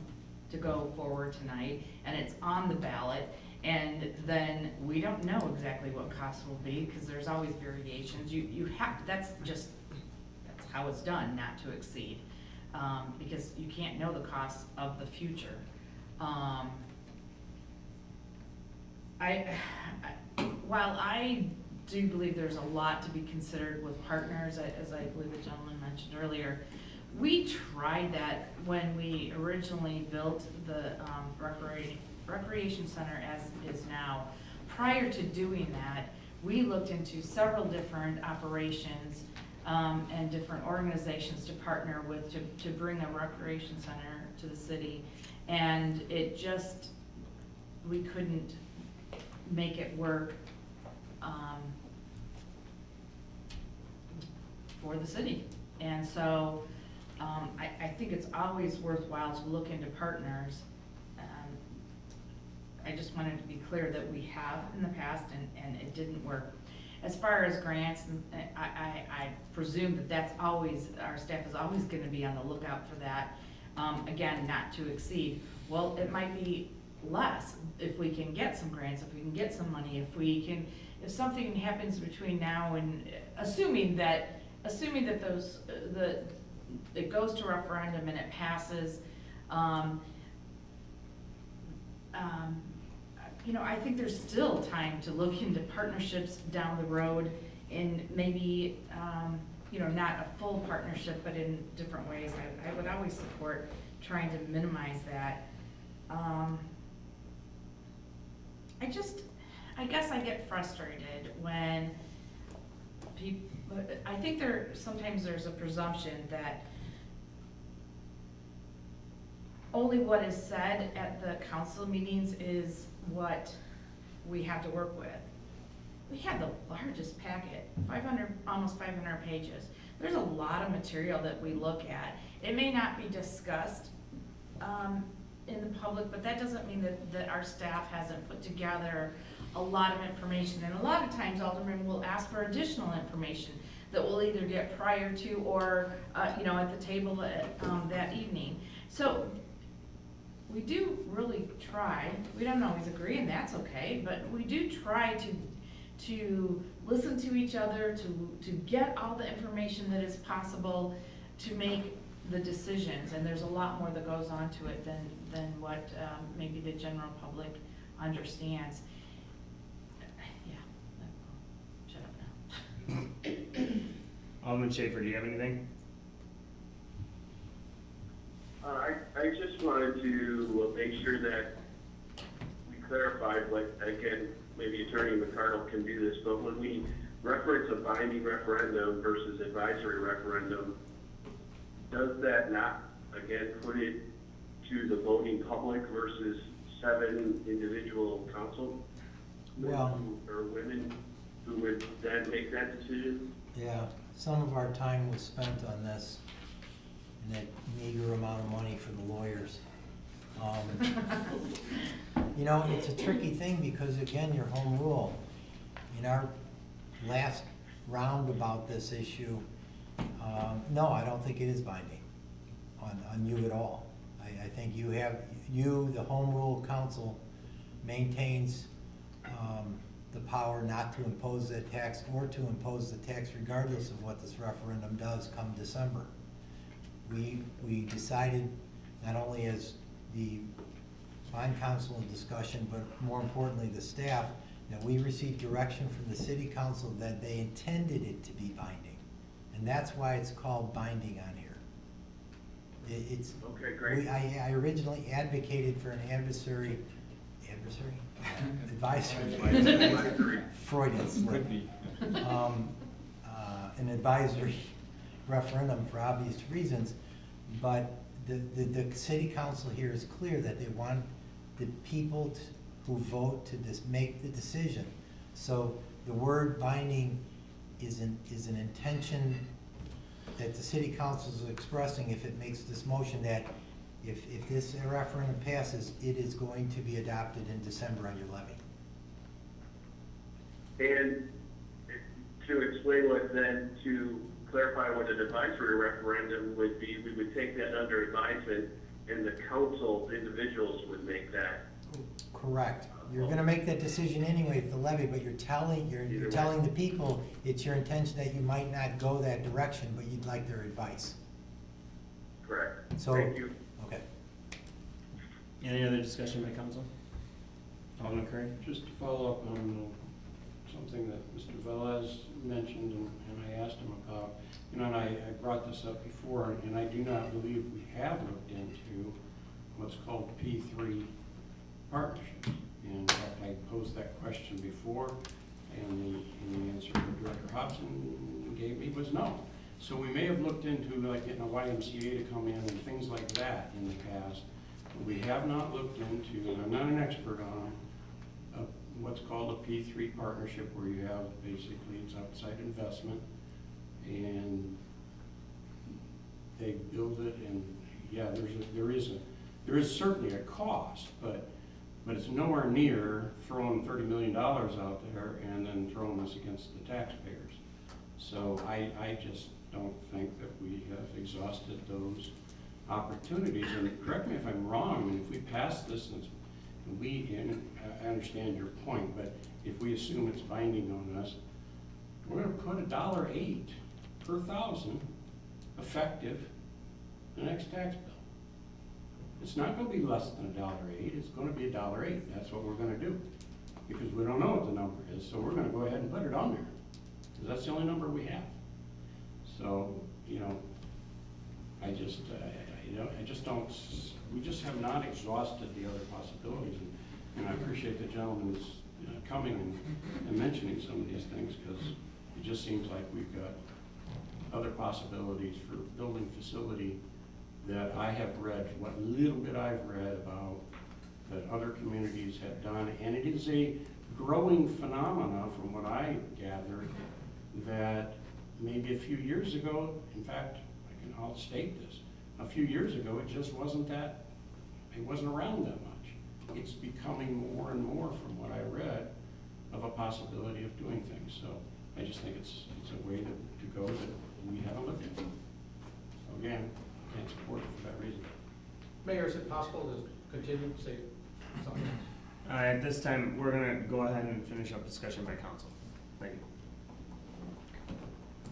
to go forward tonight, and it's on the ballot, and then we don't know exactly what costs will be, because there's always variations. You have, that's how it's done, not to exceed, because you can't know the costs of the future. While I do believe there's a lot to be considered with partners, as I believe the gentleman mentioned earlier, we tried that when we originally built the recreation center as it is now. Prior to doing that, we looked into several different operations and different organizations to partner with to bring a recreation center to the city, and it just, we couldn't make it work for the city. And so I think it's always worthwhile to look into partners. I just wanted to be clear that we have in the past, and it didn't work. As far as grants, I presume that that's always, our staff is always gonna be on the lookout for that. Again, not to exceed. Well, it might be less if we can get some grants, if we can get some money, if something happens between now and, assuming that those, it goes to referendum and it passes, you know, I think there's still time to look into partnerships down the road, in maybe, you know, not a full partnership, but in different ways. I would always support trying to minimize that. I guess I get frustrated when people, I think sometimes there's a presumption that only what is said at the council meetings is what we have to work with. We have the largest packet, almost 500 pages. There's a lot of material that we look at. It may not be discussed in the public, but that doesn't mean that our staff hasn't put together a lot of information. And a lot of times aldermen will ask for additional information that we'll either get prior to or you know, at the table that evening. So we do really try. We don't always agree, and that's okay, but we do try to listen to each other, to get all the information that is possible to make the decisions. And there's a lot more that goes on to it than what maybe the general public understands. Yeah, shut up now. Alderman Schaefer, do you have anything? I just wanted to make sure that we clarified, like, again, maybe Attorney McCardle can do this, but when we reference a binding referendum versus advisory referendum, does that not, again, put it to the voting public versus 7 individual council men or women who would then make that decision? Yeah, some of our time was spent on this, and that meager amount of money for the lawyers. You know, it's a tricky thing because, again, your home rule. In our last round about this issue, no, I don't think it is binding on you at all. I think the home rule council maintains the power not to impose that tax or to impose the tax regardless of what this referendum does come December. We decided, not only as the bond council in discussion, but more importantly the staff, that we received direction from the city council that they intended it to be binding. And that's why it's called binding on here. It's okay, great. I originally advocated for an advisory Freudian slip. An advisory referendum for obvious reasons, but the city council here is clear that they want the people who vote to make the decision. So the word binding is an intention that the city council is expressing if it makes this motion, that if this referendum passes, it is going to be adopted in December on your levy. And to explain what then, to clarify what an advisory referendum would be, we would take that under advisement and the council individuals would make that. Correct. You're gonna make that decision anyway at the levy, but you're telling the people it's your intention that you might not go that direction, but you'd like their advice. Correct. So, Thank you. okay. Any other discussion by council? Alderman Curry? Just to follow up on something that Mr. Velez mentioned and I asked him about, you know, and I brought this up before, and I do not believe we have looked into what's called P3 partnerships. And in fact, I posed that question before, and the answer that Director Hobson gave me was no. So we may have looked into like getting a YMCA to come in and things like that in the past. But we have not looked into, and I'm not an expert on what's called a P3 partnership, where you have basically it's outside investment, and they build it, and yeah, there is certainly a cost, but it's nowhere near throwing $30 million out there and then throwing us against the taxpayers. So I just don't think that we have exhausted those opportunities. And correct me if I'm wrong, I mean, if we pass this and I understand your point, but if we assume it's binding on us, we're going to put $1.08 per thousand effective the next tax bill. It's not going to be less than $1.08. It's going to be $1.08. That's what we're going to do, because we don't know what the number is. So we're going to go ahead and put it on there, because that's the only number we have. So, you know, I just don't. We just have not exhausted the other possibilities, and I appreciate the gentleman's coming and mentioning some of these things, because it just seems like we've got other possibilities for building facility that I have read, what little bit I've read about that other communities have done, and it is a growing phenomena from what I gathered, that maybe a few years ago, in fact, I'll state this, a few years ago it just wasn't around that much. It's becoming more and more, from what I read, of a possibility of doing things. So I just think it's a way to go that we haven't looked at. So again, can't support it for that reason. Mayor, is it possible to continue to say something else? At this time, we're gonna go ahead and finish up discussion by council. Thank you.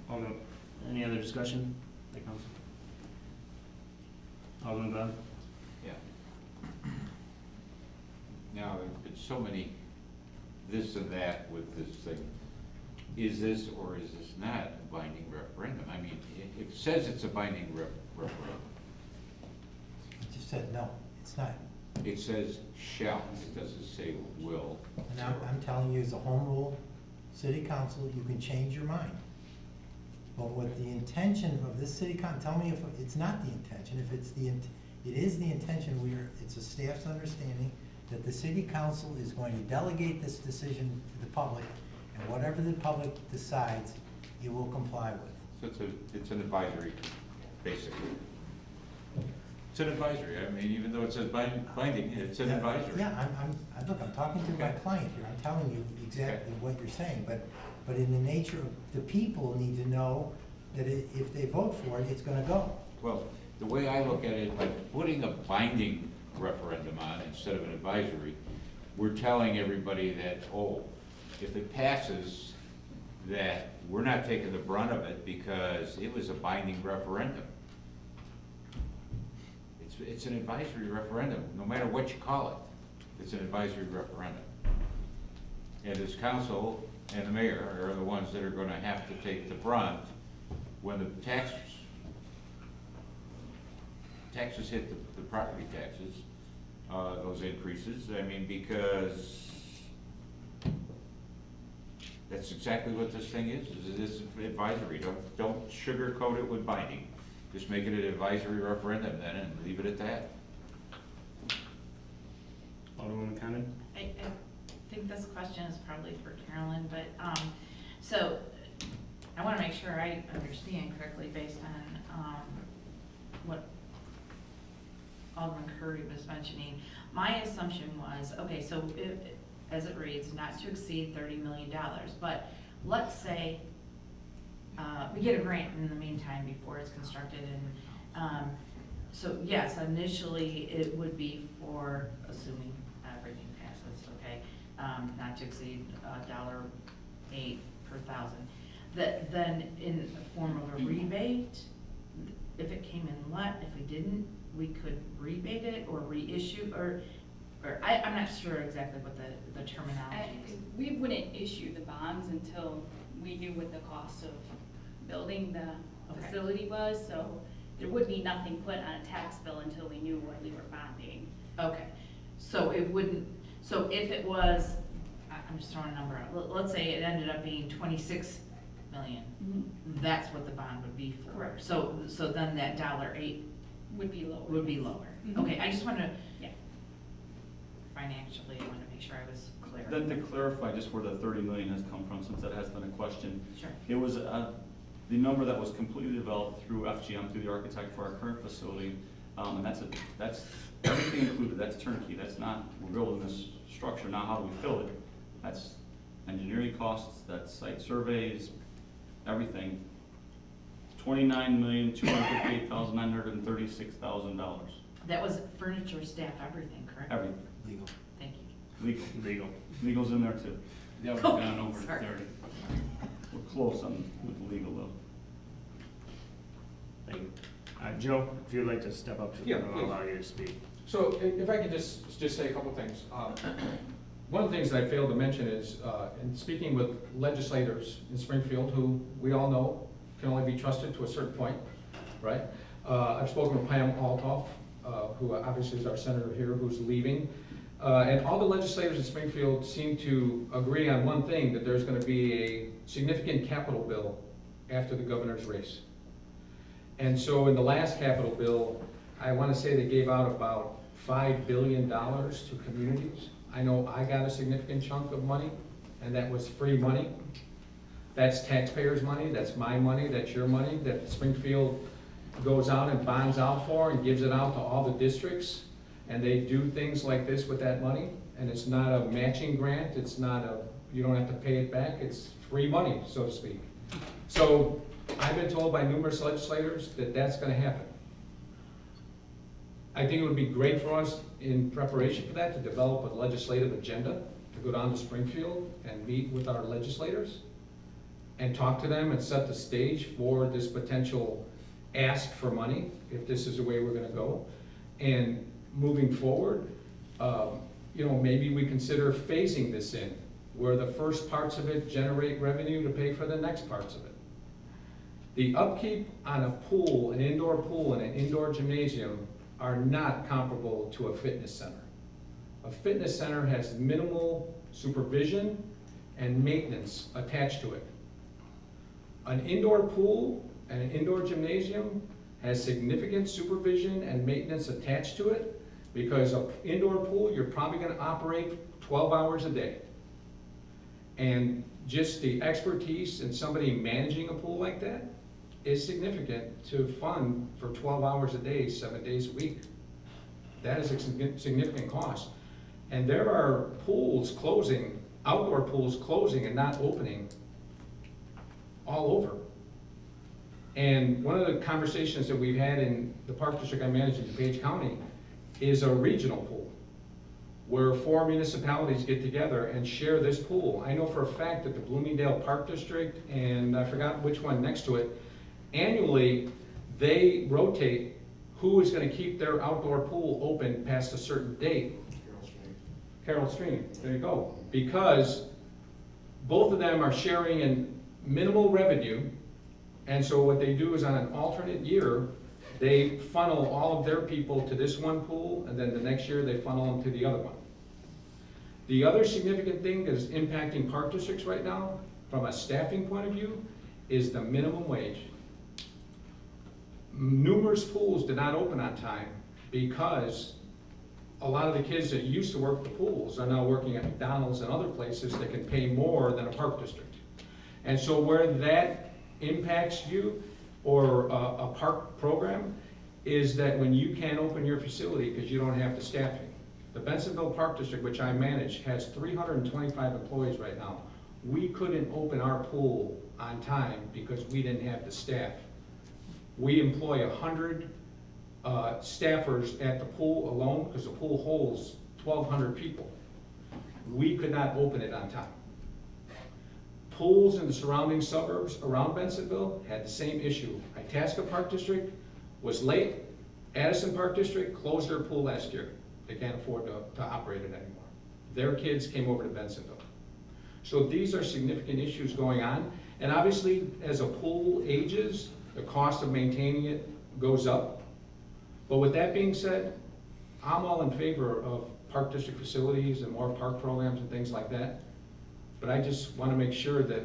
Alderman, any other discussion by council? Alderman Bell? Yeah. Now, there's so many this and that with this thing. Is this or is this not a binding referendum? I mean, it says it's a binding referendum. It just said no, it's not. It says shall, it doesn't say will. And I'm telling you, as a home rule city council, you can change your mind. But what the intention of this city council, tell me if it's not the intention, if it's it is the intention, it's a staff's understanding that the city council is going to delegate this decision to the public, and whatever the public decides, it will comply with. So it's an advisory, basically. It's an advisory. I mean, even though it says binding, it's an advisory. Yeah, look, I'm talking to my client here. I'm telling you exactly what you're saying, but in the nature of, the people need to know that if they vote for it, it's gonna go. Well, the way I look at it, by putting a binding referendum on instead of an advisory, we're telling everybody that, oh, if it passes, that we're not taking the brunt of it because it was a binding referendum. It's an advisory referendum, no matter what you call it. It's an advisory referendum. And this council and the mayor are the ones that are gonna have to take the brunt when the taxes hit the property taxes, those increases. I mean, because that's exactly what this thing is it is advisory. Don't sugarcoat it with binding. Just make it an advisory referendum then and leave it at that. Alderwoman Condon? I think this question is probably for Carolyn, but so I want to make sure I understand correctly based on what Alderman Curry was mentioning. My assumption was, okay, so as it reads, not to exceed $30 million, but let's say we get a grant in the meantime before it's constructed, and So yes, initially it would be for, assuming everything passes, okay, not to exceed $1.08 per thousand. That then in the form of a rebate, if it came in if we didn't, we could rebate it or reissue, or I'm not sure exactly what the terminology is. We wouldn't issue the bonds until we knew what the cost of building the facility was, so there would be nothing put on a tax bill until we knew what we were bonding. Okay, so it wouldn't, so if it was, I'm just throwing a number out, let's say it ended up being 26 million, that's what the bond would be for. Correct. So then that $1.08 would be lower. Would be lower. Mhm. Okay, I just want to, Yeah. financially, I want to make sure I was clear. Then to clarify just where the 30 million has come from, since that has been a question. Sure. It was the number that was completely developed through FGM, through the architect for our current facility. And that's everything included, that's turnkey. That's not, we're building this structure, now how do we fill it? That's engineering costs, that's site surveys, everything. $29,258,936,000. That was furniture, staff, everything, correct? Everything. Legal. Thank you. Legal. Legal's in there too. That would have gone over to Sorry. 30. We're close on with the legal though. Thank you. Joe, if you'd like to step up to, Yeah, I'll please. allow you to speak. So if I could just say a couple things. One of the things that I failed to mention is, in speaking with legislators in Springfield, who we all know can only be trusted to a certain point, right? I've spoken with Pam Altoff, who obviously is our senator here, who's leaving. And all the legislators in Springfield seem to agree on one thing, that there's going to be a significant capital bill after the governor's race. And so in the last capital bill, I want to say they gave out about $5 billion to communities. I know I got a significant chunk of money, and that was free money. That's taxpayers' money, that's my money, that's your money, that Springfield goes out and bonds out for and gives it out to all the districts. And they do things like this with that money, and it's not a matching grant, it's not you don't have to pay it back, it's free money, so to speak. So I've been told by numerous legislators that that's gonna happen. I think it would be great for us in preparation for that to develop a legislative agenda, to go down to Springfield and meet with our legislators and talk to them and set the stage for this potential ask for money, if this is the way we're gonna go. And moving forward, maybe we consider phasing this in, where the first parts of it generate revenue to pay for the next parts of it. The upkeep on a pool, an indoor pool and an indoor gymnasium are not comparable to a fitness center. A fitness center has minimal supervision and maintenance attached to it. An indoor pool and an indoor gymnasium has significant supervision and maintenance attached to it, because an indoor pool, you're probably going to operate 12 hours a day. And just the expertise in somebody managing a pool like that is significant to fund for 12 hours a day, 7 days a week. That is a significant cost. And there are pools closing, outdoor pools closing and not opening all over. And one of the conversations that we've had in the park district I manage in DuPage County is a regional pool, where 4 municipalities get together and share this pool. I know for a fact that the Bloomingdale Park District, and I forgot which one next to it, annually they rotate who is going to keep their outdoor pool open past a certain date. Carroll Stream, there you go. Because both of them are sharing in minimal revenue, and so what they do is on an alternate year, they funnel all of their people to this one pool, and then the next year they funnel them to the other one. The other significant thing that is impacting park districts right now, from a staffing point of view, is the minimum wage. Numerous pools did not open on time because a lot of the kids that used to work the pools are now working at McDonald's and other places that can pay more than a park district. And so where that impacts you or a park program is that when you can't open your facility because you don't have the staffing. The Bensonville Park District, which I manage, has 325 employees right now. We couldn't open our pool on time because we didn't have the staff. We employ 100 staffers at the pool alone, because the pool holds 1,200 people. We could not open it on time. Pools in the surrounding suburbs around Bensonville had the same issue. Itasca Park District was late. Addison Park District closed their pool last year. They can't afford to operate it anymore. Their kids came over to Bensonville. So these are significant issues going on. And obviously, as a pool ages, the cost of maintaining it goes up. But with that being said, I'm all in favor of park district facilities and more park programs and things like that. But I just want to make sure that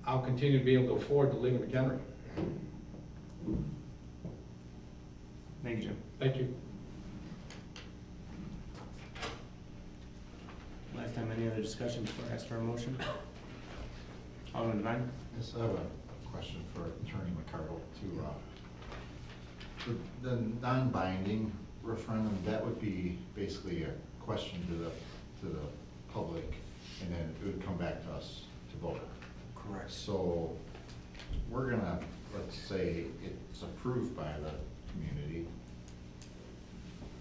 I'll continue to be able to afford to live in McHenry. Thank you, Jim. Thank you. Last time, any other discussion before I ask for a motion? Alderman Devine? Yes, I have a question for Attorney McCardle to, the non-binding referendum, that would be basically a question to the public, and then it would come back to us to vote. Correct. So we're gonna, let's say it's approved by the community,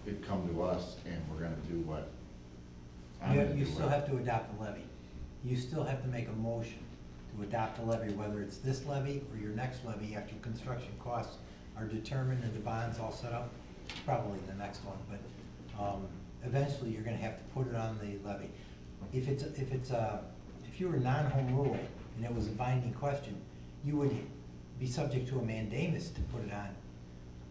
it'd come to us and we're gonna do what? You still have to adopt the levy. You still have to make a motion to adopt a levy, whether it's this levy or your next levy after construction costs are determined and the bond's all set up, probably the next one, but eventually you're gonna have to put it on the levy. If you were non-home rule and it was a binding question, you would be subject to a mandamus to put it on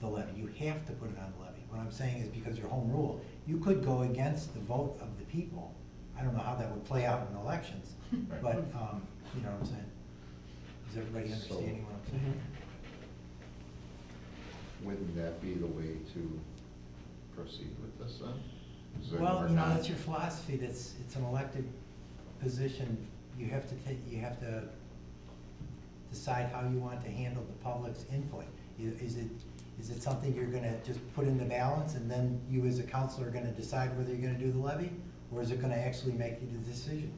the levy. You have to put it on the levy. What I'm saying is because you're home rule, you could go against the vote of the people. I don't know how that would play out in elections, but you know what I'm saying? Is everybody understanding what I'm saying? Wouldn't that be the way to proceed with this then? Well, you know, that's your philosophy. It's an elected position. You have to decide how you want to handle the public's input. Is it something you're gonna just put in the balance and then you as a council are gonna decide whether you're gonna do the levy? Or is it gonna actually make you the decision?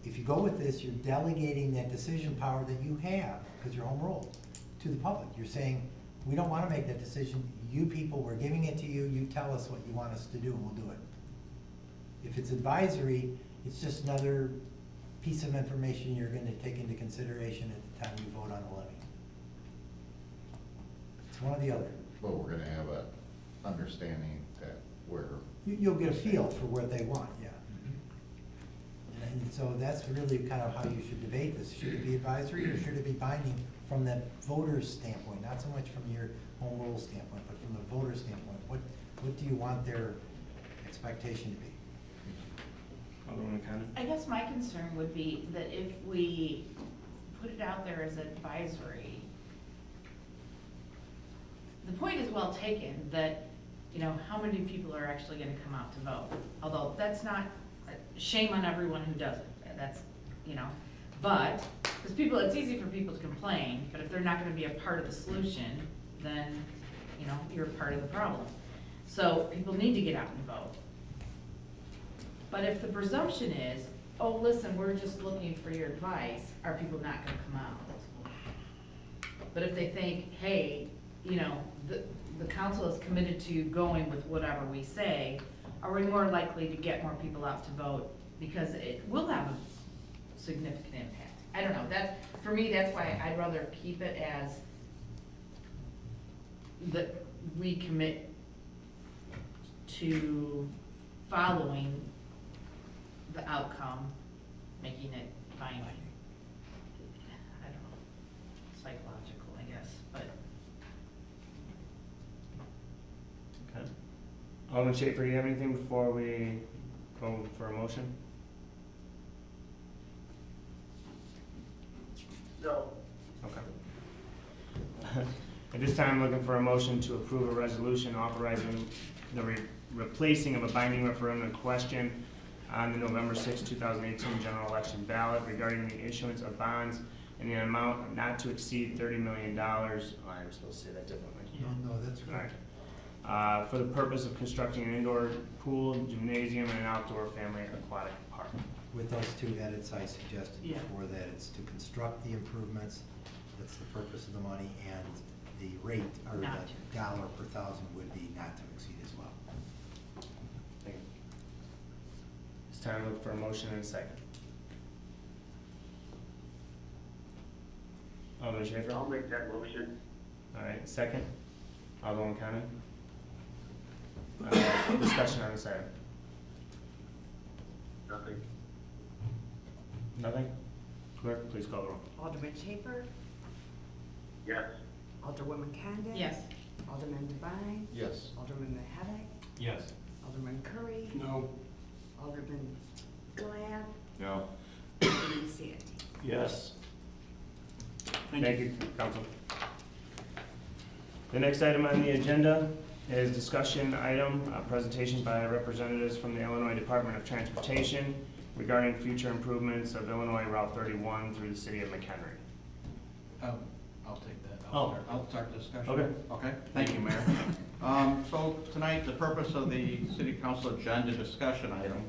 If you go with this, you're delegating that decision power that you have, because you're home rule, to the public. You're saying, we don't wanna make that decision. You people, we're giving it to you. You tell us what you want us to do and we'll do it. If it's advisory, it's just another piece of information you're gonna take into consideration at the time you vote on the levy. It's one or the other. But we're gonna have a understanding that we're. You'll get a feel for what they want, yeah. And so that's really kind of how you should debate this. Should it be advisory or should it be binding from the voter's standpoint? Not so much from your home rule standpoint, but from the voter's standpoint. What do you want their expectation to be? I guess my concern would be that if we put it out there as advisory, the point is well taken that, you know, how many people are actually gonna come out to vote? Although that's not, shame on everyone who does it, that's, you know, but, because it's easy for people to complain, but if they're not gonna be a part of the solution, then, you know, you're part of the problem. So people need to get out and vote. But if the presumption is, oh, listen, we're just looking for your advice, are people not gonna come out? But if they think, hey, you know, the council is committed to going with whatever we say, are we more likely to get more people out to vote? Because it will have a significant impact. I don't know, for me, that's why I'd rather keep it as that we commit to following the outcome, making it binding. I don't know, psychological, I guess, but. Okay. Alderman Schaefer, do you have anything before we go for a motion? No. Okay. At this time, I'm looking for a motion to approve a resolution authorizing the replacing of a binding referendum question on the November 6, 2018 general election ballot regarding the issuance of bonds in an amount not to exceed $30 million. Oh, I was supposed to say that differently. No, that's right. For the purpose of constructing an indoor pool, gymnasium, and an outdoor family aquatic park. With those two edits I suggested Yeah. before that, it's to construct the improvements, that's the purpose of the money, and the rate or Not the dollar per thousand would be not to exceed as well. It's time to look for a motion and a second. Alderman Schaefer? I'll make that motion. All right, second. Alderman Condon? Discussion on this item. Nothing. Nothing? Clerk, please call the roll. Alderman Schaefer, Yes. Alderwoman Condon. Yes. Alderman Devine, Yes. Alderman Mahevik, Yes. Alderman Curry, No. Alderman Glab, No. Alderman Santi. Yes. Thank you, Council. The next item on the agenda is discussion item, presentation by representatives from the Illinois Department of Transportation regarding future improvements of Illinois Route 31 through the city of McHenry. I'll take that. Oh. I'll start the discussion. Okay. Okay, thank you, Mayor. So tonight, the purpose of the city council agenda discussion item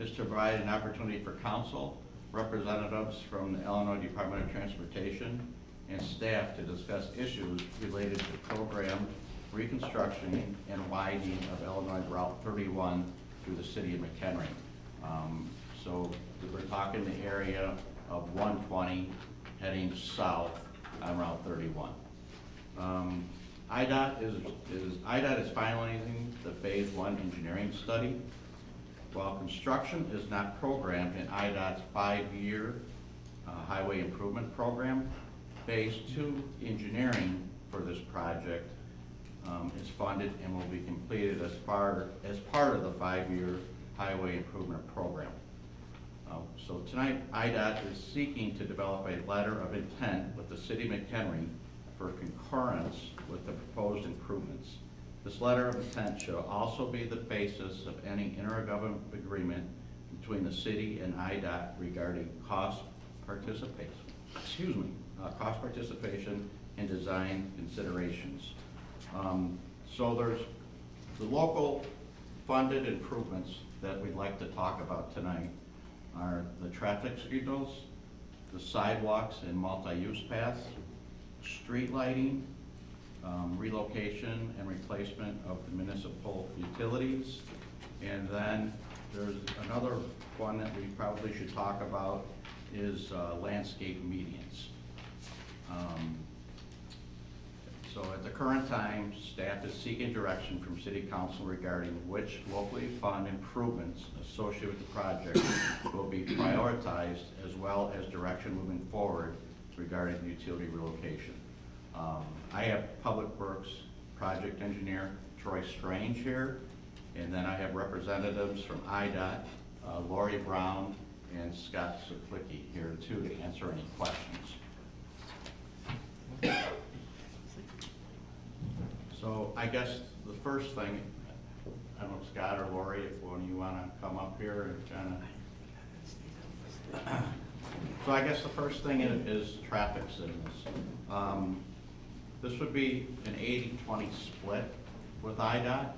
is to provide an opportunity for council, representatives from the Illinois Department of Transportation, and staff to discuss issues related to program reconstruction and widening of Illinois Route 31 through the city of McHenry. So we're talking the area of 120 heading south on Route 31. IDOT is finalizing the Phase 1 engineering study. While construction is not programmed in IDOT's 5-year highway improvement program, Phase 2 engineering for this project is funded and will be completed as part of the 5-year highway improvement program. So tonight, IDOT is seeking to develop a letter of intent with the city of McHenry for concurrence with the proposed improvements. This letter of intent shall also be the basis of any intergovernmental agreement between the city and IDOT regarding cost participation and design considerations. So there's the local funded improvements that we'd like to talk about tonight are the traffic signals, the sidewalks and multi-use paths, street lighting, relocation and replacement of the municipal utilities, and then there's another one that we probably should talk about is landscape medians. So at the current time, staff is seeking direction from City Council regarding which locally funded improvements associated with the project will be prioritized, as well as direction moving forward regarding utility relocation. I have Public Works Project Engineer Troy Strange here, and then I have representatives from IDOT, Lori Brown and Scott Suplicki here too to answer any questions. So I guess the first thing, I don't know, Scott or Lori, if one of you want to come up here and kind of. So I guess the first thing is traffic signals. This would be an 80-20 split with IDOT.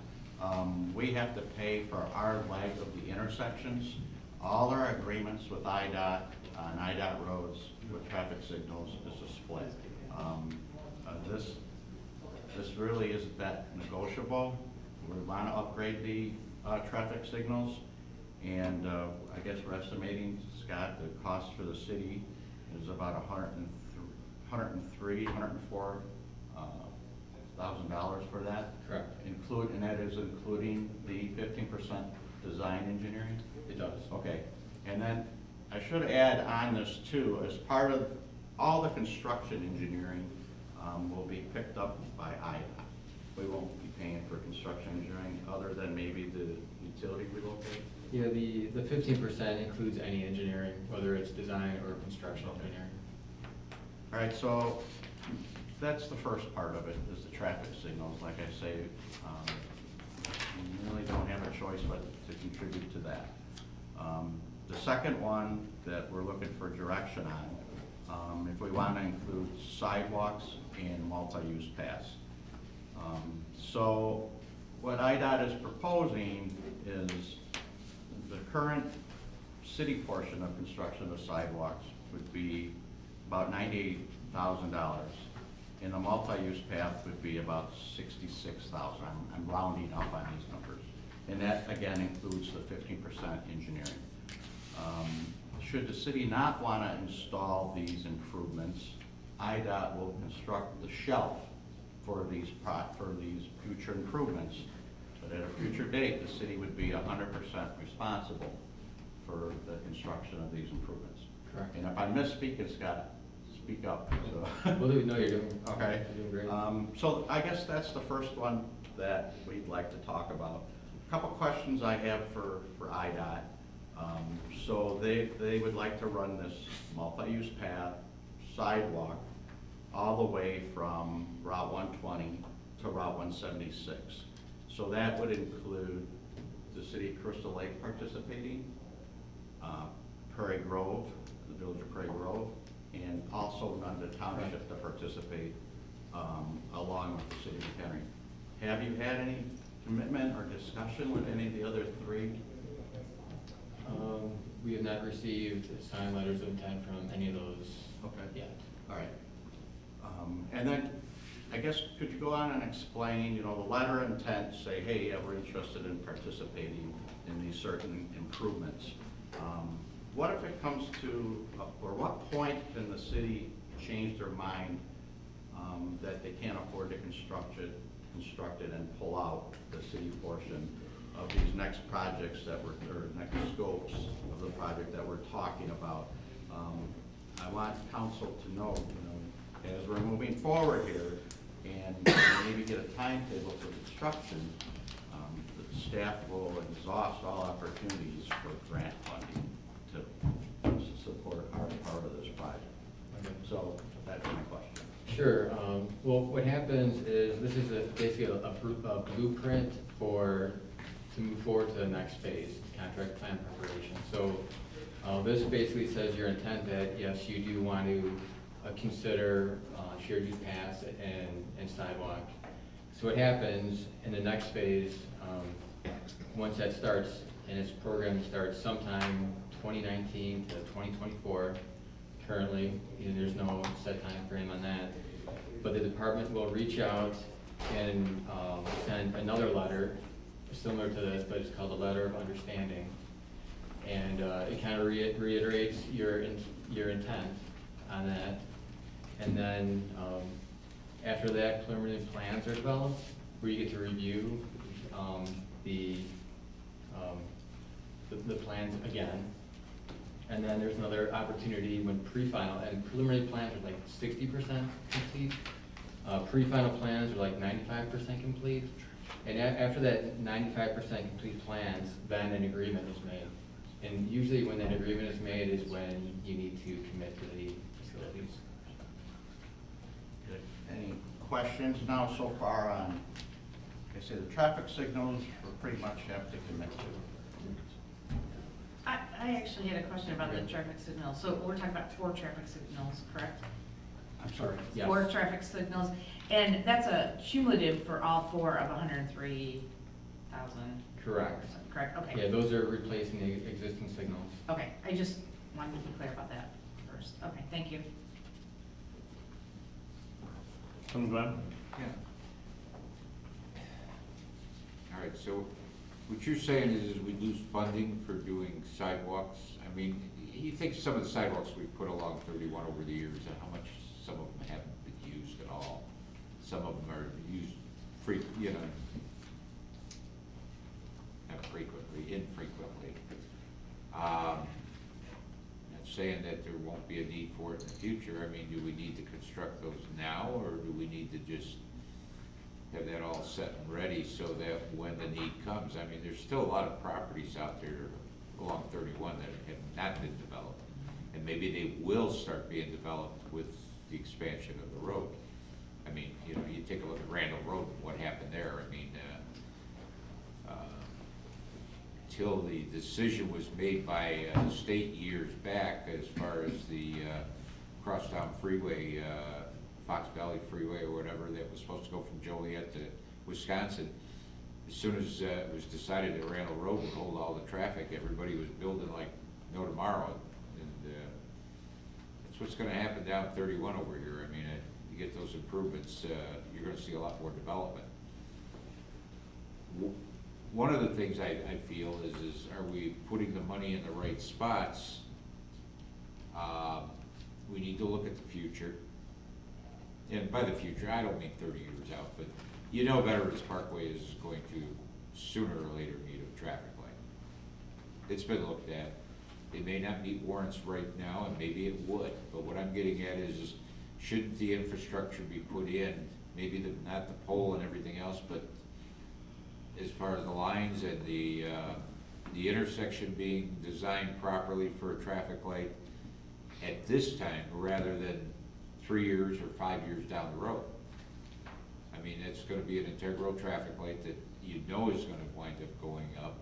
We have to pay for our leg of the intersections. All our agreements with IDOT on IDOT roads with traffic signals is a split. This really isn't that negotiable. We want to upgrade the traffic signals, and I guess we're estimating, Scott, the cost for the city is about $104,000 for that. Correct. And that is including the 15% design engineering? It does. Okay, and then I should add on this too, as part of all the construction engineering will be picked up by IDOT. We won't be paying for construction engineering other than maybe the utility relocate. Yeah, the 15% includes any engineering, whether it's design or construction engineering. All right, so that's the first part of it, is the traffic signals. Like I say, we really don't have a choice but to contribute to that. The second one that we're looking for direction on, if we want to include sidewalks and multi-use paths. So what IDOT is proposing is the current city portion of construction of sidewalks would be about $98,000. and the multi-use path would be about 66,000. I'm rounding up on these numbers. And that, again, includes the 15% engineering. Should the city not want to install these improvements, IDOT will construct the shelf for these future improvements. But at a future date, the city would be 100% responsible for the construction of these improvements. Correct. And if I misspeak, it's got to speak up. So. Well, no, you're doing, Okay. you're doing great. So I guess that's the first one that we'd like to talk about. A couple questions I have for IDOT. So they would like to run this multi-use path sidewalk all the way from Route 120 to Route 176. So that would include the city of Crystal Lake participating, Prairie Grove, the village of Prairie Grove, and also Nunda Township to participate along with the city of McHenry. Have you had any commitment or discussion with any of the other three? We have not received signed letters of intent from any of those yet. All right. And then, I guess, could you go on and explain, the letter of intent, say, hey, yeah, we're interested in participating in these certain improvements. What if it comes to, or what point can the city change their mind that they can't afford to construct it and pull out the city portion of these next projects or next scopes of the project that we're talking about? I want council to know, as we're moving forward here and maybe get a timetable for construction, that the staff will exhaust all opportunities for grant funding to support our part of this project. Okay. So that's my question. Sure. Well, what happens is this is basically a blueprint to move forward to the next phase, contract plan preparation. So this basically says your intent that yes, you do want to consider shared use paths and sidewalk. So what happens in the next phase, once that starts and its program starts sometime 2019 to 2024, currently, there's no set time frame on that, but the department will reach out and send another letter similar to this, but it's called a letter of understanding, and it kind of reiterates your intent on that. And then after that, preliminary plans are developed, where you get to review the plans again. And then there's another opportunity when pre-final, and preliminary plans are like 60% complete. Pre-final plans are like 95% complete. And after that 95% complete plans, then an agreement is made. And usually when that agreement is made is when you need to commit to the facilities. Good. Any questions now so far on, I say the traffic signals we pretty much have to commit to? I actually had a question about the traffic signals. So we're talking about 4 traffic signals, correct? I'm sorry? Yes. 4 traffic signals, and that's a cumulative for all 4 of 103,000. Correct. Correct, okay. Yeah, those are replacing the existing signals. Okay, I just wanted to be clear about that first. Okay, thank you. Glenn? Yeah. All right, so what you're saying is we lose funding for doing sidewalks. I mean, you think some of the sidewalks we've put along 31 over the years, and how much some of them haven't been used at all. Some of them are used not frequently, infrequently. Not saying that there won't be a need for it in the future. I mean, do we need to construct those now, or do we need to just have that all set and ready so that when the need comes? I mean, there's still a lot of properties out there along 31 that have not been developed, and maybe they will start being developed with the expansion of the road. I mean, you take a look at Randall Road and what happened there. I mean, till the decision was made by the state years back as far as the crosstown freeway, Fox Valley Freeway or whatever, that was supposed to go from Joliet to Wisconsin. As soon as it was decided that Randall Road would hold all the traffic, everybody was building like no tomorrow. And that's what's going to happen down 31 over here. I mean, you get those improvements, you're gonna see a lot more development. One of the things I feel is are we putting the money in the right spots? We need to look at the future. And by the future, I don't mean 30 years out, but you know Veterans Parkway is going to sooner or later need a traffic light. It's been looked at. It may not meet warrants right now, and maybe it would, but what I'm getting at is shouldn't the infrastructure be put in, maybe not the pole and everything else, but as far as the lines and the intersection being designed properly for a traffic light at this time, rather than 3 years or 5 years down the road. I mean, it's gonna be an integral traffic light that you know is gonna wind up going up,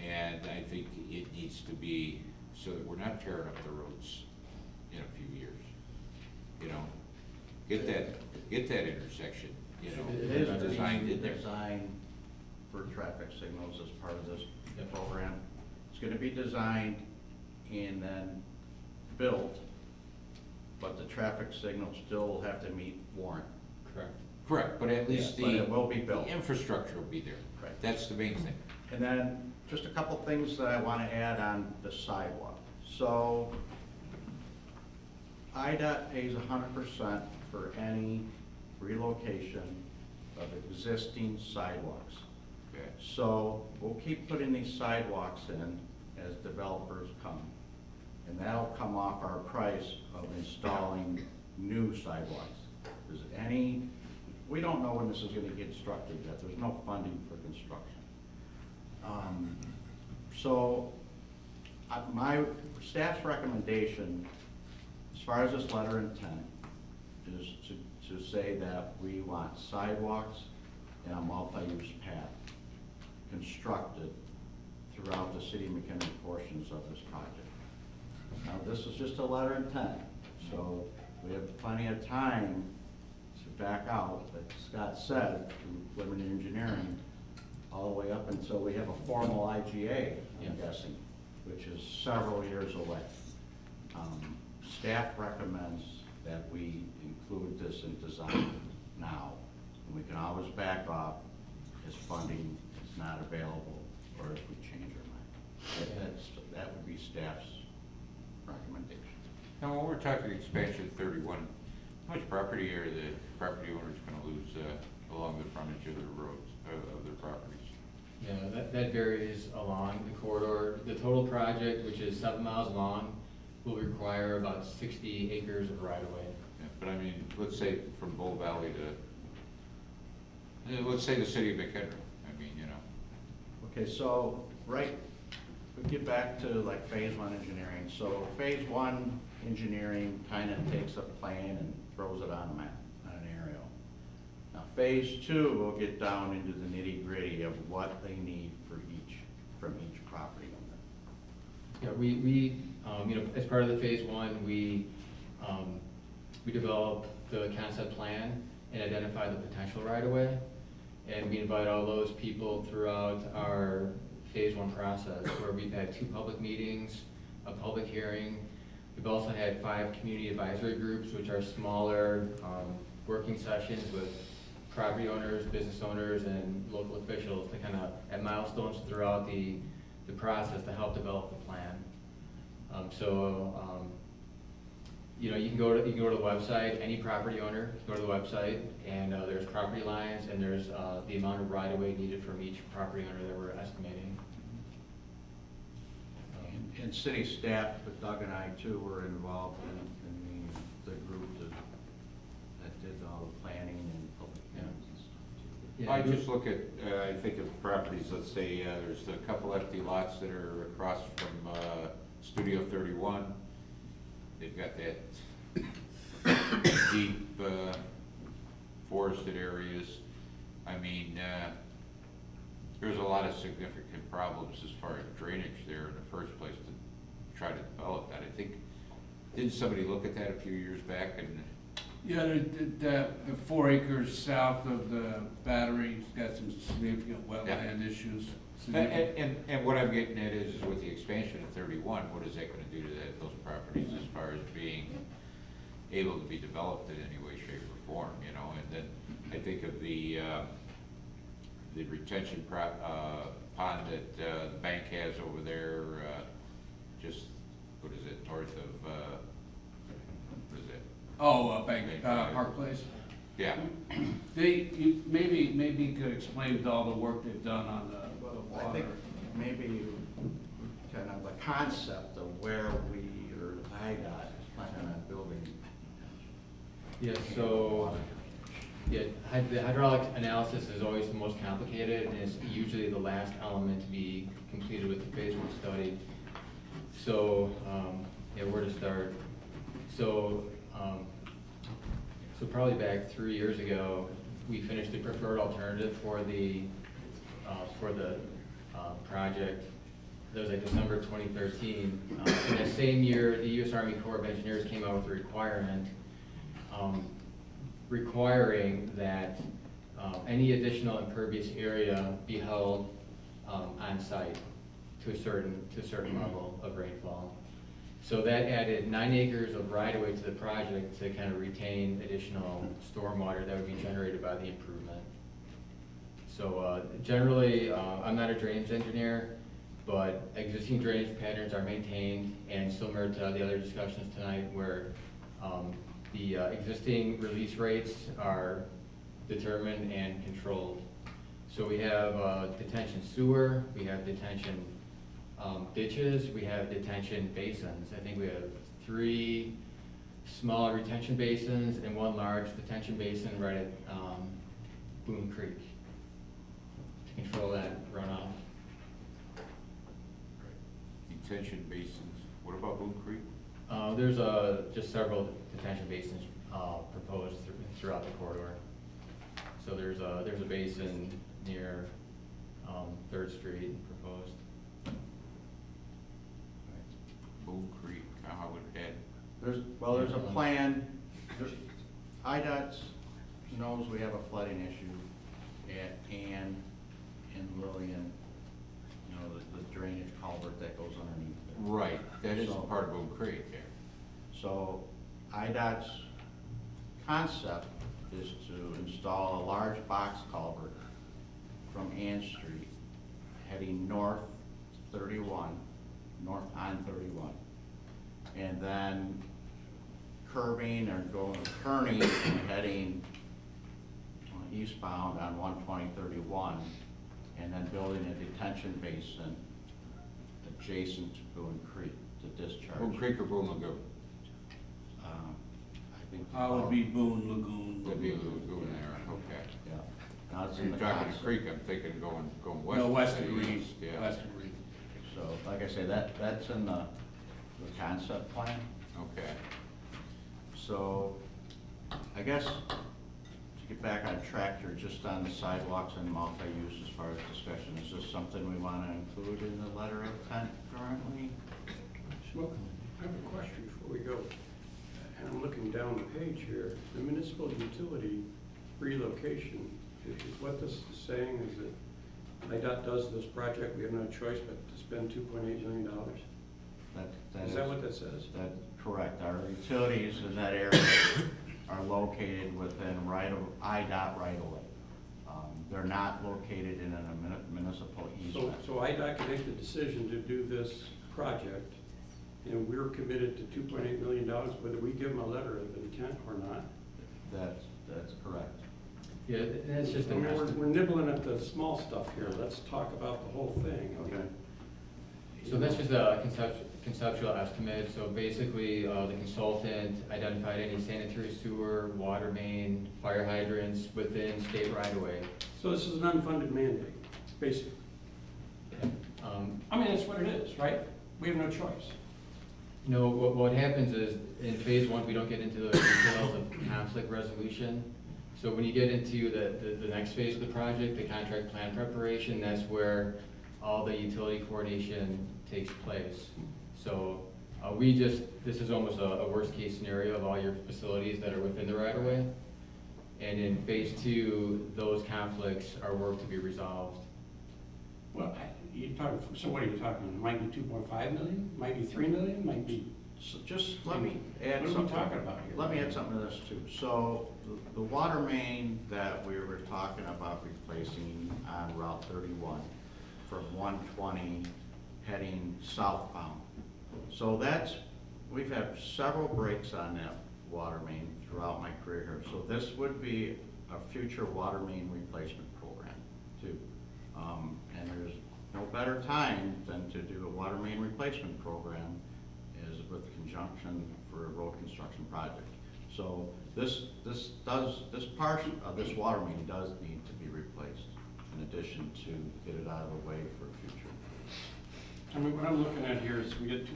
and I think it needs to be so that we're not tearing up the roads in a few years. You know, get that intersection, you know, It is designed in there. designed for traffic signals as part of this program. It's gonna be designed and then built, but the traffic signals still will have to meet warrant. Correct, but at least But it will be built. the infrastructure will be there. Correct. That's the main thing. And then, just a couple things that I want to add on the sidewalk. So, IDOT pays 100% for any relocation of existing sidewalks. Okay. So, we'll keep putting these sidewalks in as developers come. And that'll come off our price of installing new sidewalks. We don't know when this is gonna get constructed yet, there's no funding for construction. My staff's recommendation, as far as this letter of intent, is to say that we want sidewalks and a multi-use path constructed throughout the city of McHenry portions of this project. Now, this is just a letter of intent, so we have plenty of time to back out, like Scott said, through preliminary engineering, all the way up until we have a formal IGA, I'm guessing, which is several years away. Staff recommends that we include this in design now, and we can always back off as funding is not available, or if we change our mind. That would be staff's recommendation. Now, when we're talking expansion 31, how much property are the property owners gonna lose along the frontage of their roads, of their properties? Yeah, that varies along the corridor. The total project, which is 7 miles long, will require about 60 acres of right-of-way. Yeah, but I mean, let's say from Bull Valley to, let's say the city of McHenry, I mean, you know. Okay, so, we get back to like phase 1 engineering. So phase 1 engineering kind of takes a plan and throws it on a map, on an aerial. Now phase 2 will get down into the nitty gritty of what they need from each property owner. Yeah, we as part of the phase 1, we develop the concept plan and identify the potential right-of-way. And we invite all those people throughout our phase 1 process, where we've had 2 public meetings, a public hearing. We've also had 5 community advisory groups, which are smaller working sessions with property owners, business owners, and local officials to kind of at milestones throughout the process to help develop the plan. You can go to the website. Any property owner can go to the website, and there's property lines, and there's the amount of right-of-way needed from each property owner that we're estimating. And city staff, but Doug and I too were involved in the group that did all the planning and public hearings. I just look at, I think of properties, let's say there's a couple empty lots that are across from Studio 31. They've got that deep forested areas. I mean, there's a lot of significant problems as far as drainage there in the first place to try to develop that. I think, didn't somebody look at that a few years back and Yeah, the 4 acres south of the battery's got some significant wetland issues. And what I'm getting at is with the expansion of 31, what is that gonna do to those properties as far as being able to be developed in any way, shape, or form, you know. And then I think of the retention pond that the bank has over there, just, what is it, north of, what is it? Oh, Park Place. Yeah. You maybe could explain all the work they've done on the water. I think maybe kind of the concept of where we, or IDOT is planning on building. Yeah, so, yeah, the hydraulic analysis is always the most complicated, and it's usually the last element to be completed with the phase 1 study. So, yeah, where to start? So, so probably back 3 years ago, we finished the preferred alternative for the project. That was like December 2013. In that same year, the U.S. Army Corps of Engineers came out with a requirement requiring that any additional impervious area be held on site to a certain level of rainfall. So that added 9 acres of right-of-way to the project to kind of retain additional stormwater that would be generated by the improvement. So generally, I'm not a drainage engineer, but existing drainage patterns are maintained, and similar to the other discussions tonight where the existing release rates are determined and controlled. So we have detention sewer, we have detention ditches, we have detention basins. I think we have 3 small retention basins and 1 large detention basin right at Boone Creek to control that runoff. Detention basins. What about Boone Creek? There's just several detention basins proposed throughout the corridor. So there's a basin near 3rd Street proposed. Boone Creek, how would that? There's a plan. IDOT knows we have a flooding issue at Ann and Lillian, you know, the drainage culvert that goes underneath it. Right, that is part of Boone Creek there. So IDOT's concept is to install a large box culvert from Ann Street heading north 31, north on 31. And then curving or going to Kearney and heading eastbound on 120/31, and then building a detention basin adjacent to Boone Creek to discharge. Boone Creek or Boone Lagoon? I think. Would be Boone Lagoon. Would be Lagoon there, okay. Yeah. Now it's You're in the talking concept. Creek, I'm thinking going west. No, west to of the Green, east, yeah. west of Green. So, like I say, that's in the concept plan. Okay. So, I guess, to get back on track here, just on the sidewalks and multi-use as far as discussion, is this something we want to include in the letter of intent currently? Well, I have a question before we go. And I'm looking down the page here. The municipal utility relocation is what this is saying is that IDOT does this project, we have no choice but to spend $2.8 million. Is that what that says? That's correct. Our utilities in that area are located within IDOT right-of-way. They're not located in a municipal easement. So IDOT can make the decision to do this project, and we're committed to $2.8 million, whether we give them a letter of intent or not. That's correct. Yeah, that's just an estimate. We're nibbling at the small stuff here. Let's talk about the whole thing. Okay. So that's just a conceptual estimate. So basically, the consultant identified any sanitary sewer, water main, fire hydrants within state right-of-way. So this is an unfunded mandate, basically. I mean, that's what it is, right? We have no choice. No, what happens is, in phase 1, we don't get into the details of conflict resolution. So when you get into the next phase of the project, the contract plan preparation, that's where all the utility coordination takes place. So this is almost a worst case scenario of all your facilities that are within the right of way. And in phase 2, those conflicts are work to be resolved. Well, so what are you talking? It might be 2.5 million, might be 3 million, might be So just let me add What are we something. talking about here? Let me add something to this too. So the water main that we were talking about replacing on Route 31 from 120 heading southbound. So we've had several breaks on that water main throughout my career here. So this would be a future water main replacement program too. And there's no better time than to do a water main replacement program is with conjunction for a road construction project. So this portion of this water main does need to be replaced in addition to get it out of the way for future. I mean, what I'm looking at here is we get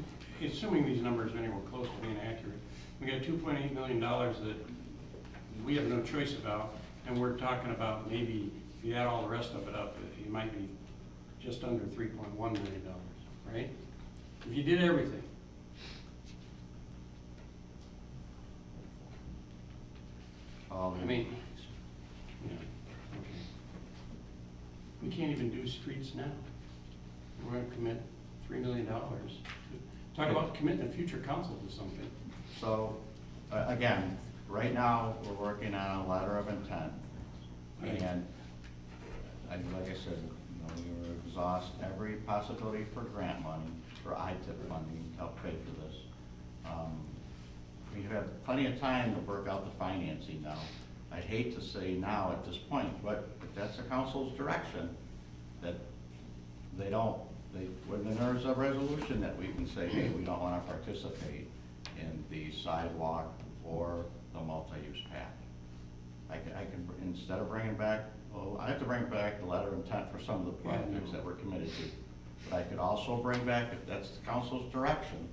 assuming these numbers are anywhere close to being accurate, we got $2.8 million that we have no choice about, and we're talking about maybe, if you add all the rest of it up, it might be just under $3.1 million, right? If you did everything. I mean, yeah, okay. We can't even do streets now. We're gonna commit $3 million. Talk about committing a future council to something. So, again, right now, we're working on a letter of intent. Right. And, like I said, we will exhaust every possibility for grant money, for ITIP funding, to help pay for this. We have plenty of time to work out the financing now. I'd hate to say now at this point, but if that's the council's direction, that when there's a resolution that we can say, hey, we don't want to participate in the sidewalk or the multi-use path. I can, instead of bringing back, well, I have to bring back the letter of intent for some of the projects that we're committed to. But I could also bring back, if that's the council's direction,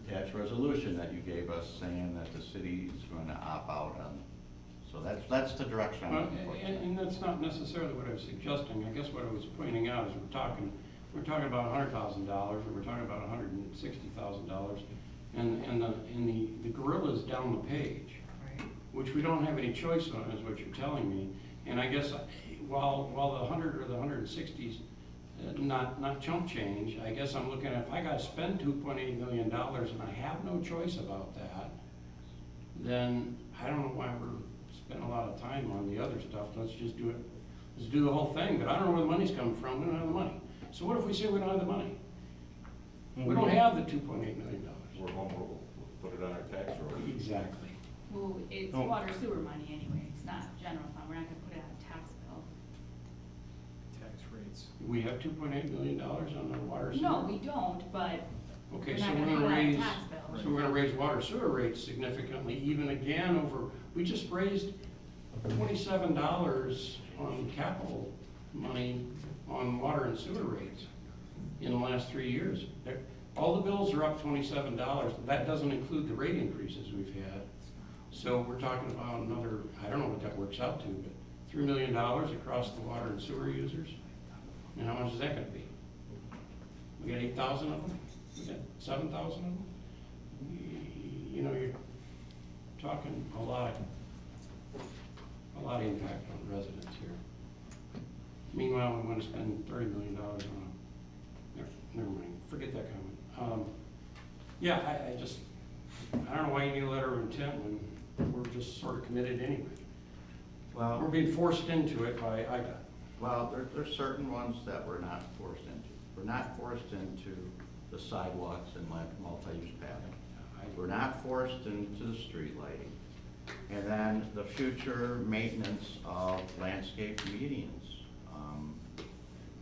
the attached resolution that you gave us saying that the city is going to opt out on. So that's the direction I'm looking for. And that's not necessarily what I was suggesting. I guess what I was pointing out is we're talking about $100,000, or we're talking about $160,000, and the gorilla's down the page, which we don't have any choice on, is what you're telling me. And I guess while the 100 or the 160s not chump change, I guess I'm looking at, if I got to spend $2.8 million and I have no choice about that, then I don't know why we're spending a lot of time on the other stuff. Let's just do it. Let's do the whole thing. But I don't know where the money's coming from. We don't have the money. So what if we say we don't have the money? We don't have the $2.8 million. We're home, we'll put it on our tax roll. Exactly. Well, it's water sewer money anyway, it's not general fund, we're not gonna put it on a tax bill. Tax rates. We have $2.8 million on the water sewer? No, we don't, but Okay, we're so not we're gonna gonna put it on a raise, tax bill. so we're gonna raise water sewer rates significantly, even again over, we just raised $27 on capital money on water and sewer rates in the last 3 years. All the bills are up $27. That doesn't include the rate increases we've had. So we're talking about another, I don't know what that works out to, but $3 million across the water and sewer users. And how much is that gonna be? We got 8,000 of them? We got 7,000 of them? You know, you're talking a lot of impact on residents here. Meanwhile, we wanna spend $30 million on never mind, forget that comment. Yeah, I don't know why you need a letter of intent when we're just sort of committed anyway. Well, We're being forced into it by IDOT. well, there's certain ones that we're not forced into. We're not forced into the sidewalks and multi-use pathing. We're not forced into the street lighting. And then the future maintenance of landscape medians.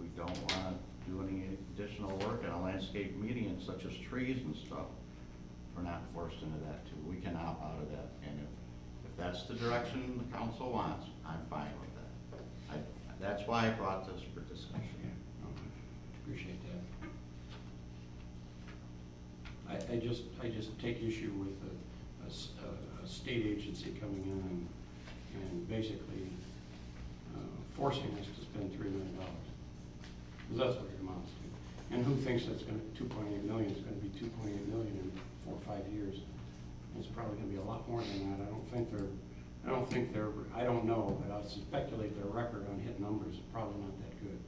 We don't want to do any additional work on a landscape median such as trees and stuff. We're not forced into that too. We can opt out of that. And if that's the direction the council wants, I'm fine with that. That's why I brought this for discussion. Appreciate that. I just take issue with a state agency coming in and basically forcing us to spend $3 million. Because that's what it amounts to. And who thinks that's going to, 2.8 million is going to be 2.8 million in 4 or 5 years? It's probably going to be a lot more than that. I don't know, but I'll speculate their record on hit numbers is probably not that good.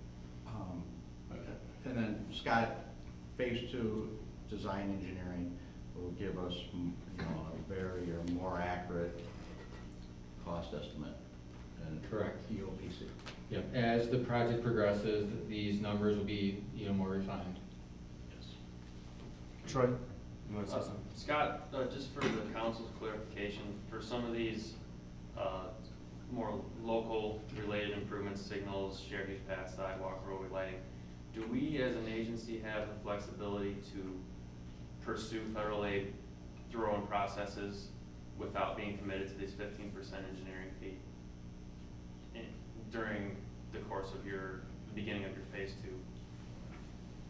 And then Scott, phase 2, design engineering, will give us, a very or more accurate cost estimate than Correct. EOPC. Yep, as the project progresses, these numbers will be, more refined. Troy, you want to say something? Scott, just for the council's clarification, for some of these more local related improvements, signals, shared use paths, sidewalk, roadway lighting, do we as an agency have the flexibility to pursue federal aid through our own processes without being committed to these 15% engineering fee during the course of the beginning of your phase 2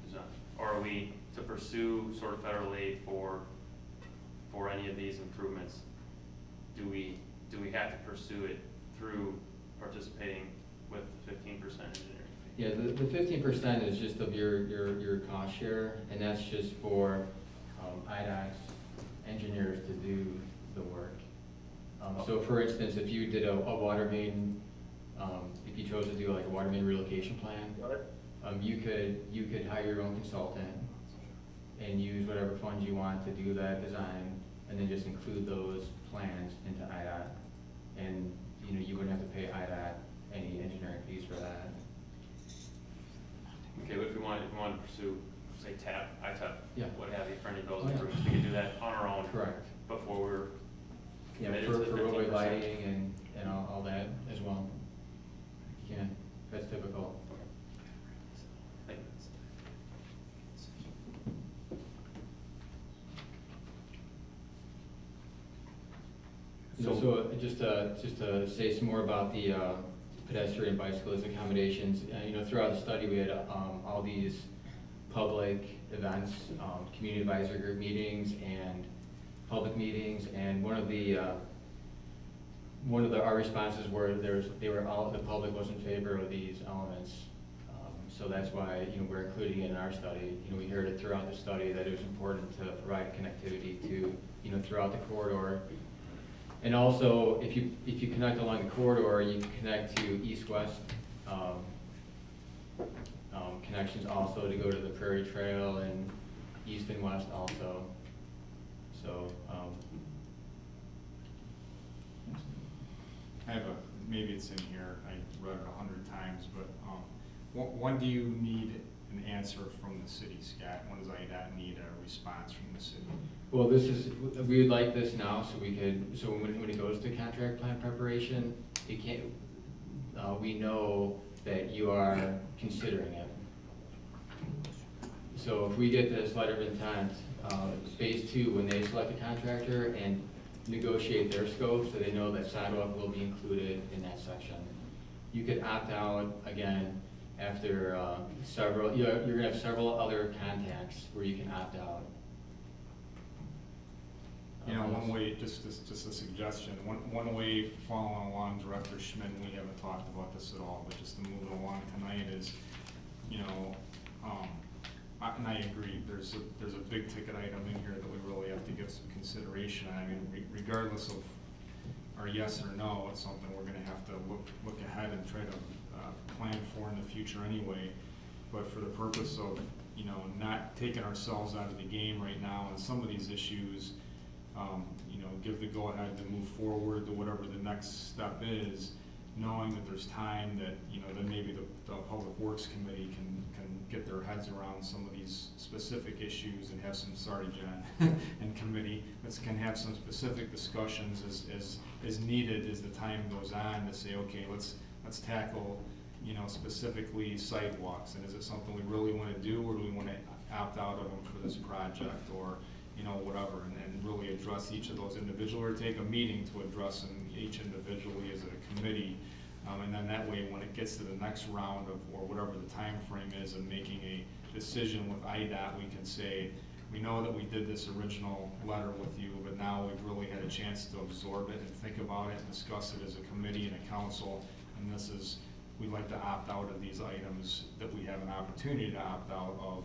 design? Or are we to pursue sort of federal aid for any of these improvements? Do we have to pursue it through participating with 15% engineering fee? Yeah, the 15% is just of your cost share, and that's just for IDOT's engineers to do the work. So for instance, if you did a water main, if you chose to do like a water main relocation plan, you could hire your own consultant and use whatever funds you want to do that design, and then just include those plans into IDOT, and you wouldn't have to pay IDOT any engineering fees for that. Okay, but if we wanted to pursue, say, ITAP, yeah, what have you, for any of those improvements, we could do that on our own. Correct. Before we're committed for to the 15%. roadway lighting and all that as well. You can. That's typical. Thank you. So just to say some more about the pedestrian bicyclist accommodations. Throughout the study we had all these public events, community advisory group meetings and public meetings, and one of our responses were the public was in favor of these elements. So that's why we're including it in our study. We heard it throughout the study that it was important to provide connectivity to throughout the corridor. And also, if you connect along the corridor, you can connect to east-west connections also to go to the Prairie Trail, and east and west also. So. I have maybe it's in here, I read it 100 times, but when do you need an answer from the city, Scott? When does IDOT need a response from the city? Well, we would like this now, so when it goes to contract plan preparation, it can't, we know that you are considering it. So if we get this letter of intent, phase 2, when they select a contractor and negotiate their scope, so they know that sidewalk will be included in that section. You could opt out again after you're gonna have several other contacts where you can opt out. One way, just a suggestion, one way following along Director Schmidt, we haven't talked about this at all, but just to move it along tonight is, and I agree, there's a big ticket item in here that we really have to give some consideration. I mean, regardless of our yes or no, it's something we're gonna have to look ahead and try to plan for in the future anyway. But for the purpose of, not taking ourselves out of the game right now on some of these issues, give the go-ahead to move forward to whatever the next step is, knowing that there's time that, then maybe the Public Works Committee can get their heads around some of these specific issues and have some, sorry Jen, and committee, can have some specific discussions as needed as the time goes on to say, okay, let's tackle, specifically sidewalks, and is it something we really want to do, or do we want to opt out of them for this project, or whatever, and really address each of those individually, or take a meeting to address them each individually as a committee, and then that way, when it gets to the next round of, or whatever the time frame is of making a decision with IDOT, we can say, we know that we did this original letter with you, but now we've really had a chance to absorb it and think about it and discuss it as a committee and a council, and we'd like to opt out of these items that we have an opportunity to opt out of,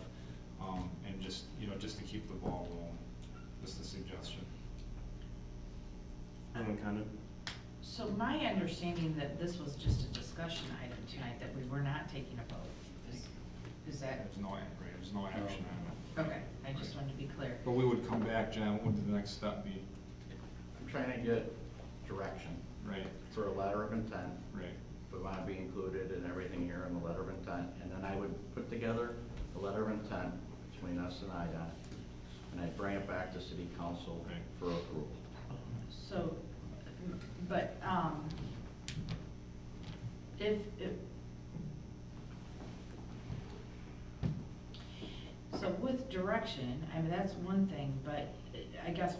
and just to keep the ball rolling. Just a suggestion. So my understanding that this was just a discussion item tonight, that we were not taking a vote. Is that? There's no action on it. Okay, I just wanted to be clear. But we would come back, Jen, what would the next step be? I'm trying to get direction. Right. For a letter of intent. Right. If we want to be included in everything here in the letter of intent, and then I would put together a letter of intent between us and IDOT, and I'd bring it back to city council for approval. So, but, if, so with direction, I mean, that's one thing, but I guess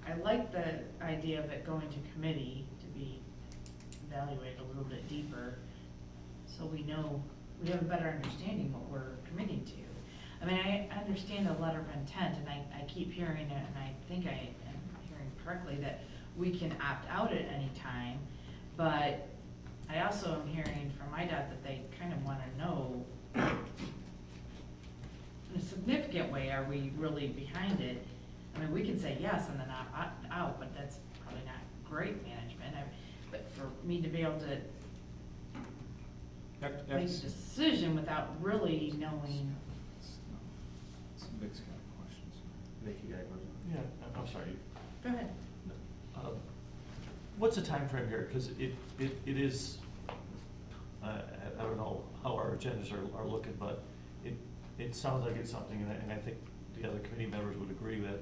I like the idea of it going to committee to be evaluated a little bit deeper, so we know, we have a better understanding what we're committing to. I mean, I understand the letter of intent, and I keep hearing it, and I think I am hearing correctly, that we can opt out at any time, but I also am hearing from IDOT that they kind of want to know, in a significant way, are we really behind it? I mean, we can say yes and then opt out, but that's probably not great management. But for me to be able to make a decision without really knowing. Some big kind of questions. Yeah, I'm sorry. Go ahead. What's the time frame here? Because it is, I don't know how our agendas are looking, but it sounds like it's something, and I think the other committee members would agree that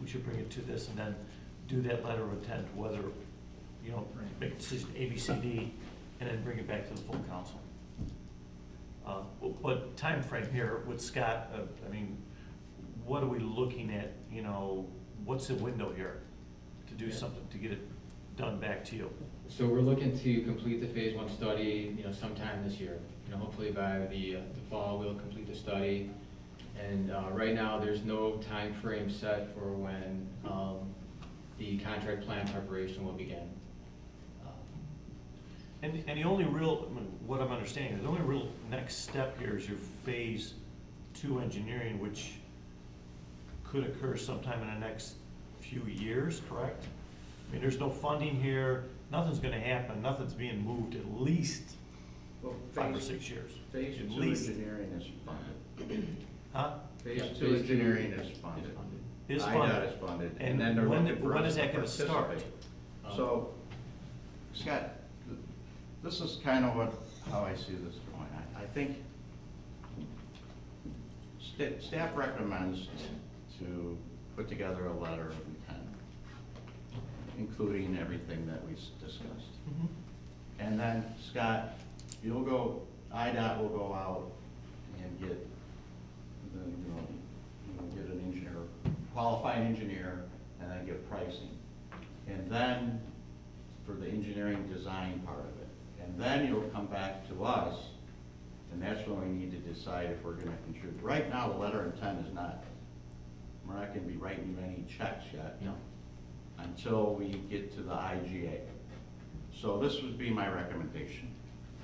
we should bring it to this and then do that letter of intent, whether, you know, make a decision A, B, C, D, and then bring it back to the full council. But time frame here with Scott, I mean, what are we looking at, you know, what's the window here to do something, to get it done back to you? So we're looking to complete the phase 1 study, you know, sometime this year. You know, hopefully by the fall we'll complete the study. And right now there's no time frame set for when the contract plan preparation will begin. And the only real, what I'm understanding, the only real next step here is your phase 2 engineering, which could occur sometime in the next few years, correct? I mean, there's no funding here, nothing's gonna happen, nothing's being moved at least 5 or 6 years. Phase At 2 least. engineering is funded. Huh? Phase Yeah, 2 phase engineering two is funded. Is IDOT funded. is funded, And and then they're when- looking for when us is to that gonna start? participate. So, Scott, this is kind of how I see this going. I think staff recommends to put together a letter of intent, including everything that we discussed. Mhm. And then, Scott, IDOT will go out and get get an engineer, qualified engineer, and then get pricing. And then, for the engineering design part of it. And then you'll come back to us, and that's when we need to decide if we're gonna contribute. Right now, the letter of intent is not, we're not gonna be writing you any checks yet. No. Until we get to the IGA. So this would be my recommendation.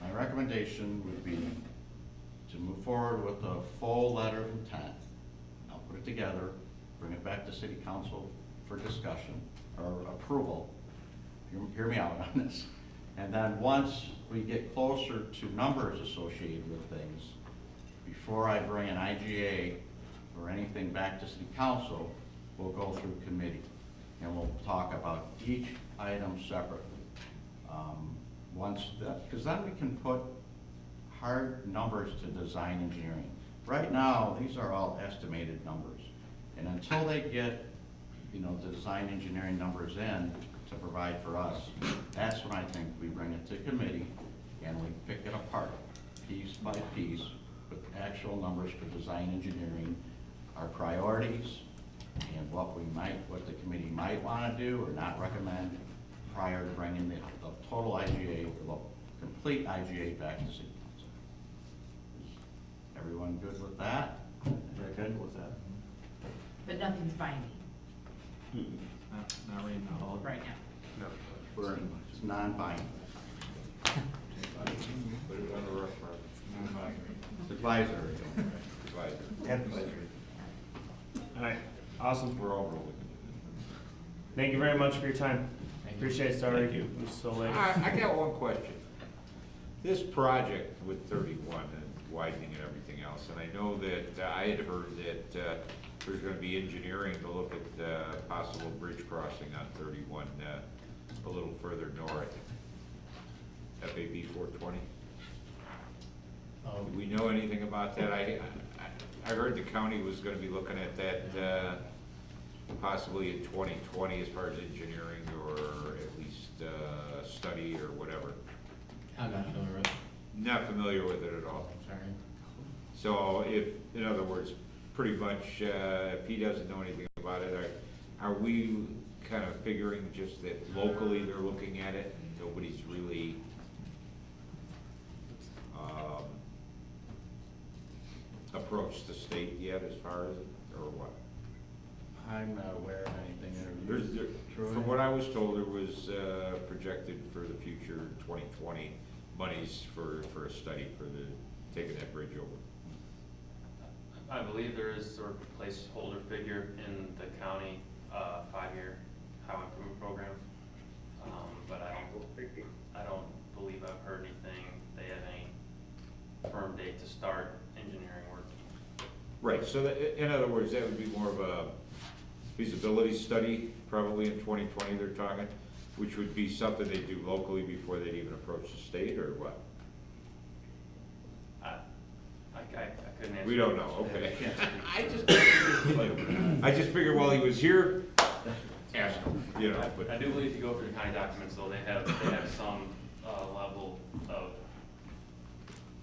My recommendation would be to move forward with a full letter of intent. I'll put it together, bring it back to city council for discussion or approval. Hear me out on this. And then once we get closer to numbers associated with things, before I bring an IGA or anything back to city council, we'll go through committee. And we'll talk about each item separately. Because then we can put hard numbers to design engineering. Right now, these are all estimated numbers. And until they get, the design engineering numbers in to provide for us, that's when I think we bring it to committee and we pick it apart, piece by piece, with actual numbers for design engineering, our priorities, and what the committee might want to do or not recommend prior to bringing the total IGA, or the complete IGA back to city council. Is everyone good with that? Very good with that. But nothing's binding Not right now. right now. It's non-binding. Put it on the referendum. Advisory. Advisory. All right, awesome. We're all rolling. Thank you very much for your time. Appreciate it, sorry Thank you. it was so late. I got one question. This project with 31 and widening and everything else. And I know that I had heard that there's gonna be engineering to look at possible bridge crossing on 31 a little further north. FAB 420. Do we know anything about that? I heard the county was gonna be looking at that possibly in 2020 as far as engineering or at least study or whatever. I'm not familiar with it. Not familiar with it at all. Sorry. So if, in other words, pretty much, if he doesn't know anything about it, are we kind of figuring just that locally they're looking at it and nobody's really approached the state yet as far as it, or what? I'm not aware of anything. From what I was told, there was projected for the future 2020 monies for a study for taking that bridge over. I believe there is sort of a placeholder figure in the county 5-year highway improvement program, but I don't believe I've heard anything. They have any firm date to start engineering work. Right. So that, in other words, that would be more of a feasibility study, probably in 2020. They're talking, which would be something they do locally before they'd even approach the state, or what? I couldn't answer. We don't know. Okay. I just figured while he was here, ask him. You know. But I do believe if you go through the county documents, though, they have some level of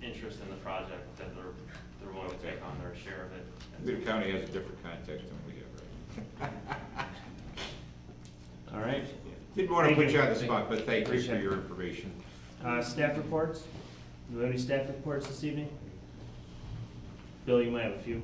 interest in the project that they're willing to take on their share of it. the county has a different context than we have, right? All right. Didn't want to Thank put you on the spot, but thank you for Appreciate your it. information. Staff reports? Do we have any staff reports this evening? Bill, you might have a few.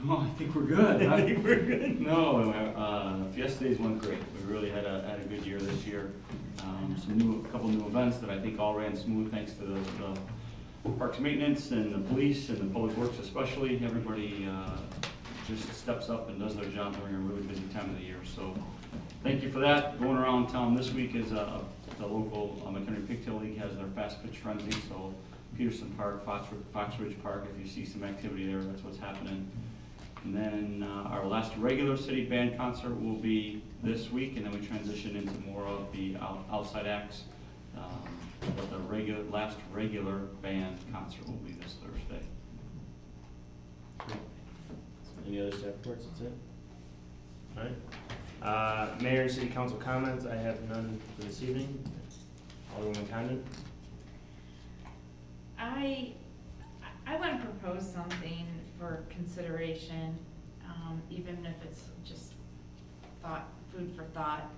Oh, I think we're good. I think we're good. No, Fiesta Days went great. We really had a good year this year. A couple new events that I think all ran smooth thanks to the Parks Maintenance and the police and the Public Works especially. Everybody just steps up and does their job during a really busy time of the year. So thank you for that. Going around town this week is the local McHenry Pigtail League has their fast pitch frenzy. So Peterson Park, Fox Ridge Park, if you see some activity there, that's what's happening. And then our last regular city band concert will be this week, and then we transition into more of the outside acts. But the last regular band concert will be this Thursday. Any other staff reports? That's it? All right. Mayor and City Council comments. I have none for this evening. Alderwoman Condon. I want to propose something for consideration, even if it's just food for thought.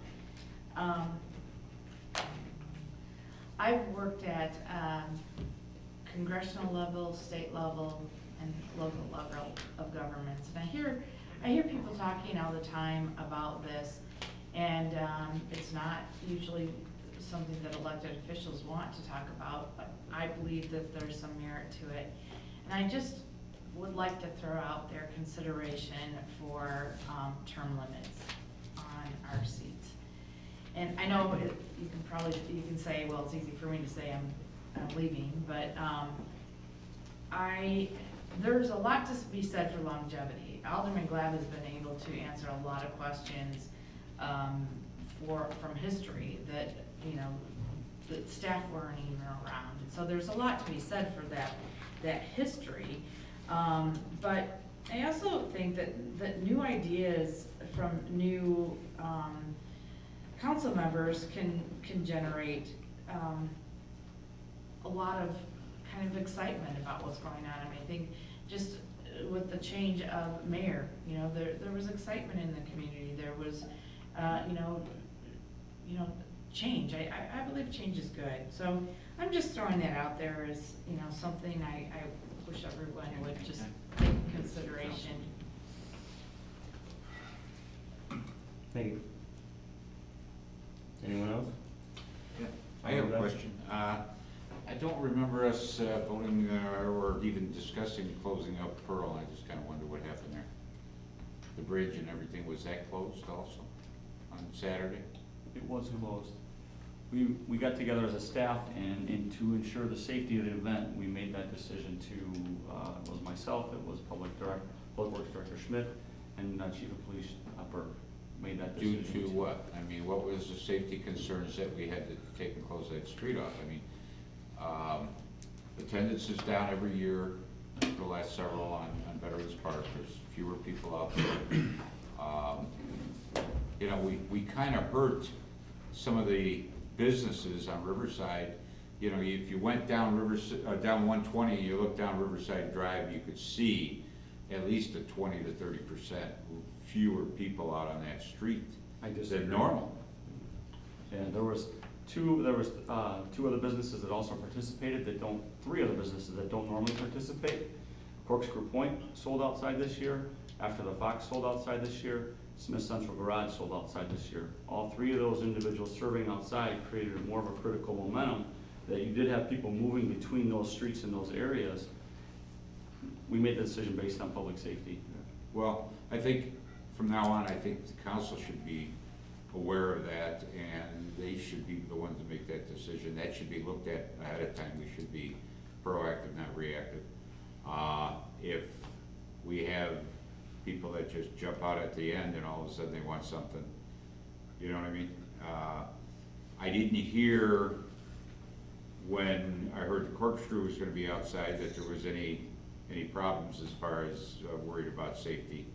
I've worked at congressional level, state level, and local level of governments, and I hear people talking all the time about this, and it's not usually something that elected officials want to talk about, but I believe that there's some merit to it. And I just would like to throw out their consideration for term limits on our seats. And I know you can say, well, it's easy for me to say I'm leaving, but there's a lot to be said for longevity. Alderman Glab has been able to answer a lot of questions from history that that staff weren't even around. And so there's a lot to be said for that history. But I also think that new ideas from new council members can generate a lot of kind of excitement about what's going on. I mean, I think just with the change of mayor, there was excitement in the community. There was, change. I believe change is good. So I'm just throwing that out there as, something I wish everyone would just take into consideration. Thank you. Anyone else? Yeah, I have a question. I don't remember us voting or even discussing closing up Pearl. I just kind of wonder what happened there. The bridge and everything, was that closed also on Saturday? It was closed. we got together as a staff, and to ensure the safety of the event, we made that decision to, it was myself, it was Public Works Director Schmidt, and Chief of Police Burke made that Due decision. to what? I mean, what was the safety concerns that we had to take and close that street off? I mean, attendance is down every year for the last several on Veterans Park. There's fewer people out there. You know, we kind of hurt some of the businesses on Riverside. You know, if you went down down 120, you look down Riverside Drive, you could see at least a 20 to 30% fewer people out on that street than normal. And there was two other businesses that also participated three other businesses that don't normally participate. Corkscrew Point sold outside this year, After the Fox sold outside this year, Smith Central Garage sold outside this year. All three of those individuals serving outside created more of a critical momentum that you did have people moving between those streets and those areas. We made the decision based on public safety. Well, I think from now on, I think the council should be aware of that, and they should be the ones to make that decision. That should be looked at ahead of time. We should be proactive, not reactive. If we have people that just jump out at the end and all of a sudden they want something, you know what I mean? I didn't hear when I heard the corkscrew was gonna be outside that there was any problems as far as worried about safety.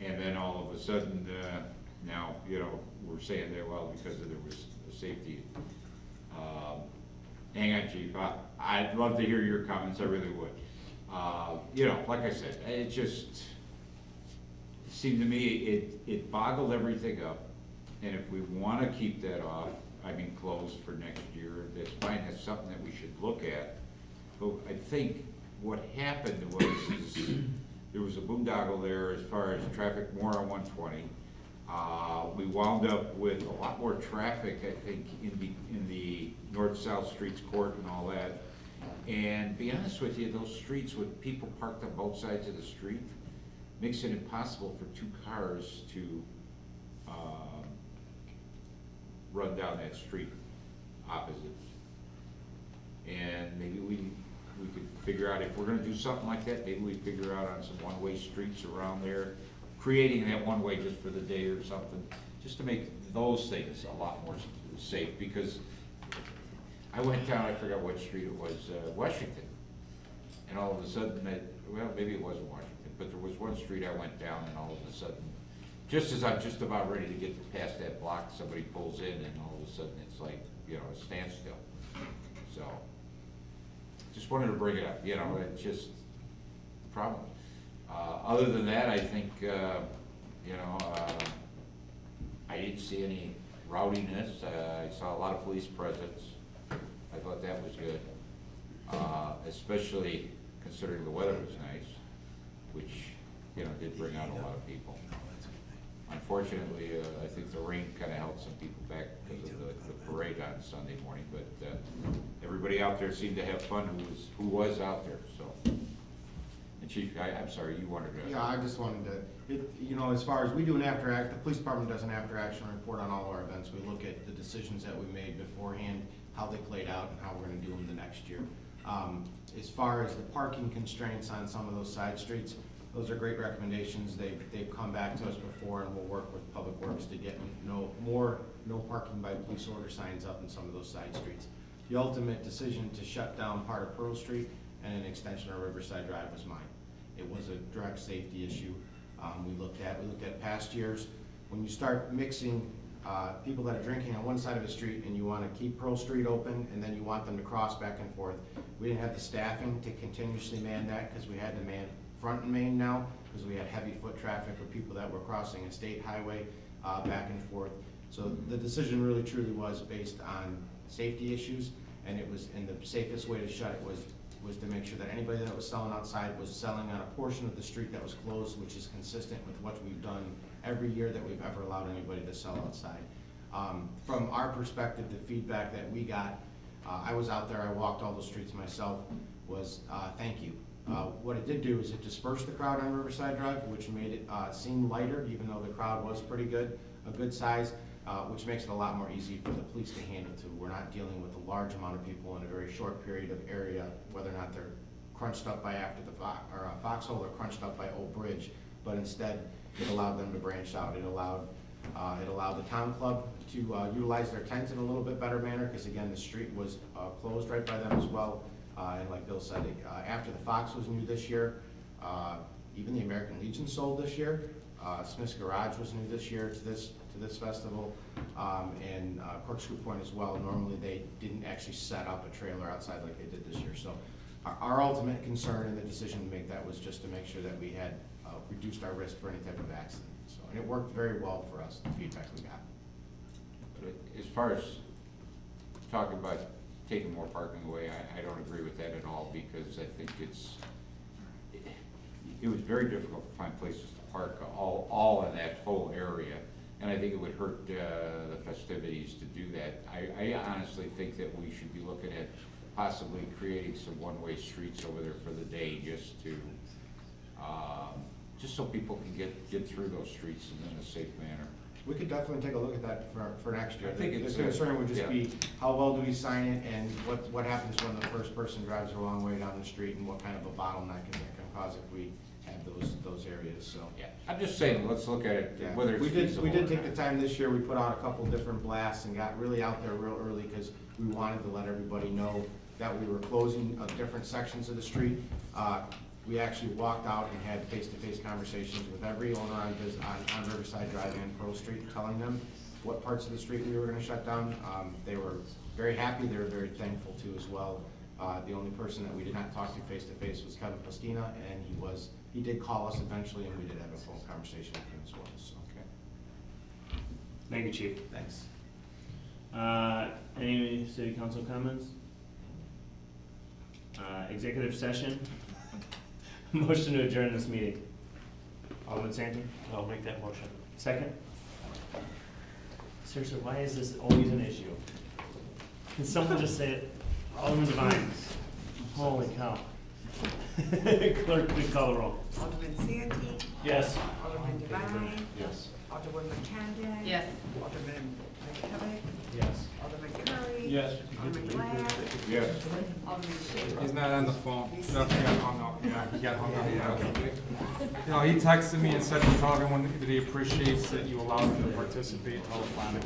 And then all of a sudden, now, you know, we're saying that, well, because there was a safety. Hang on, Chief, I'd love to hear your comments, I really would. You know, like I said, it just seemed to me, it boggled everything up. And if we wanna keep that off, I mean, closed for next year, that's fine, that's something that we should look at. But I think what happened was, there was a boondoggle there as far as traffic more on 120. We wound up with a lot more traffic, I think, in the north-south streets court and all that. And to be honest with you, those streets with people parked on both sides of the street makes it impossible for two cars to run down that street opposite. And maybe we could figure out, if we're gonna do something like that, maybe we figure out on some one-way streets around there, creating that one-way just for the day or something, just to make those things a lot more safe. Because I went down, I forgot what street it was, Washington, and all of a sudden, well, maybe it wasn't Washington, but there was one street I went down, and all of a sudden, just as I'm just about ready to get past that block, somebody pulls in, and all of a sudden, it's like, you know, a standstill. So, just wanted to bring it up, you know, it's just a problem. Other than that, I think, you know, I didn't see any rowdiness. I saw a lot of police presence. I thought that was good, especially considering the weather was nice, which, you know, did bring out a lot of people. Unfortunately, I think the rain kind of held some people back because of the parade on Sunday morning, but everybody out there seemed to have fun who was out there, so. And Chief, I'm sorry, you wanted to. Yeah, I just wanted to, you know, as far as we do an the police department does an after-action report on all our events. We look at the decisions that we made beforehand, how they played out, and how we're gonna do them the next year. As far as the parking constraints on some of those side streets, those are great recommendations. They've come back to us before, and we'll work with Public Works to get more no parking by police order signs up in some of those side streets. The ultimate decision to shut down part of Pearl Street and an extension of Riverside Drive was mine. It was a direct safety issue. We looked at past years. When you start mixing people that are drinking on one side of the street and you want to keep Pearl Street open and then you want them to cross back and forth, we didn't have the staffing to continuously man that, because we had to man front and main now, because we had heavy foot traffic of people that were crossing a state highway back and forth. So the decision really truly was based on safety issues, and the safest way to shut it was to make sure that anybody that was selling outside was selling on a portion of the street that was closed, which is consistent with what we've done every year that we've ever allowed anybody to sell outside. From our perspective, the feedback that we got, I was out there, I walked all the streets myself, was thank you. What it did do is it dispersed the crowd on Riverside Drive, which made it seem lighter, even though the crowd was pretty good, a good size. which makes it a lot more easy for the police to handle too. We're not dealing with a large amount of people in a very short period of area, whether or not they're crunched up by after the Foxhole or crunched up by Old Bridge, but instead it allowed them to branch out. It allowed the town club to utilize their tent in a little bit better manner, because again, the street was closed right by them as well. And like Bill said, after the Fox was new this year, even the American Legion sold this year. Smith's Garage was new this year to this festival, and Corkscrew Point as well. Normally they didn't actually set up a trailer outside like they did this year. So our ultimate concern in the decision to make that was just to make sure that we had reduced our risk for any type of accident. So, and it worked very well for us, the feedback we got. But as far as talking about taking more parking away, I don't agree with that at all, because I think it was very difficult to find places to park all in that whole area, and I think it would hurt the festivities to do that. I honestly think that we should be looking at possibly creating some one-way streets over there for the day, just so people can get through those streets in a safe manner. We could definitely take a look at that for next year. I think the concern would just be how well do we sign it, and what happens when the first person drives a long way down the street, and what kind of a bottleneck is that can cause if we have those areas. So yeah, I'm just saying, let's look at it, whether it's feasible. We did take the time this year. We put out a couple different blasts and got really out there real early, because we wanted to let everybody know that we were closing different sections of the street. We actually walked out and had face-to-face conversations with every owner on Riverside Drive and Pearl Street, telling them what parts of the street we were going to shut down. They were very happy. They were very thankful too as well. The only person that we did not talk to face-to-face was Kevin Postina, and he did call us eventually, and we did have a phone conversation with him as well. So. Okay. Thank you, Chief. Thanks. Any city council comments? Executive session. Motion to adjourn this meeting. Alderman Santon? I'll make that motion. Second? Seriously, why is this always an issue? Can someone just say it? Alderman Devine? Holy cow. Clerk, please call the roll. Alderman Santi? Yes. Alderman Devine? Yes. Alderwoman McCandid? Yes. Alderman McHenry? Yes. Alderman Curry? Yes. Alderman Glad? Yes. Alderman Schaper? He's not on the phone. No, he got hung up. Yeah, he got hung up. Yeah. You know, he texted me and said to tell everyone that he appreciates that you allowed him to participate in the planning.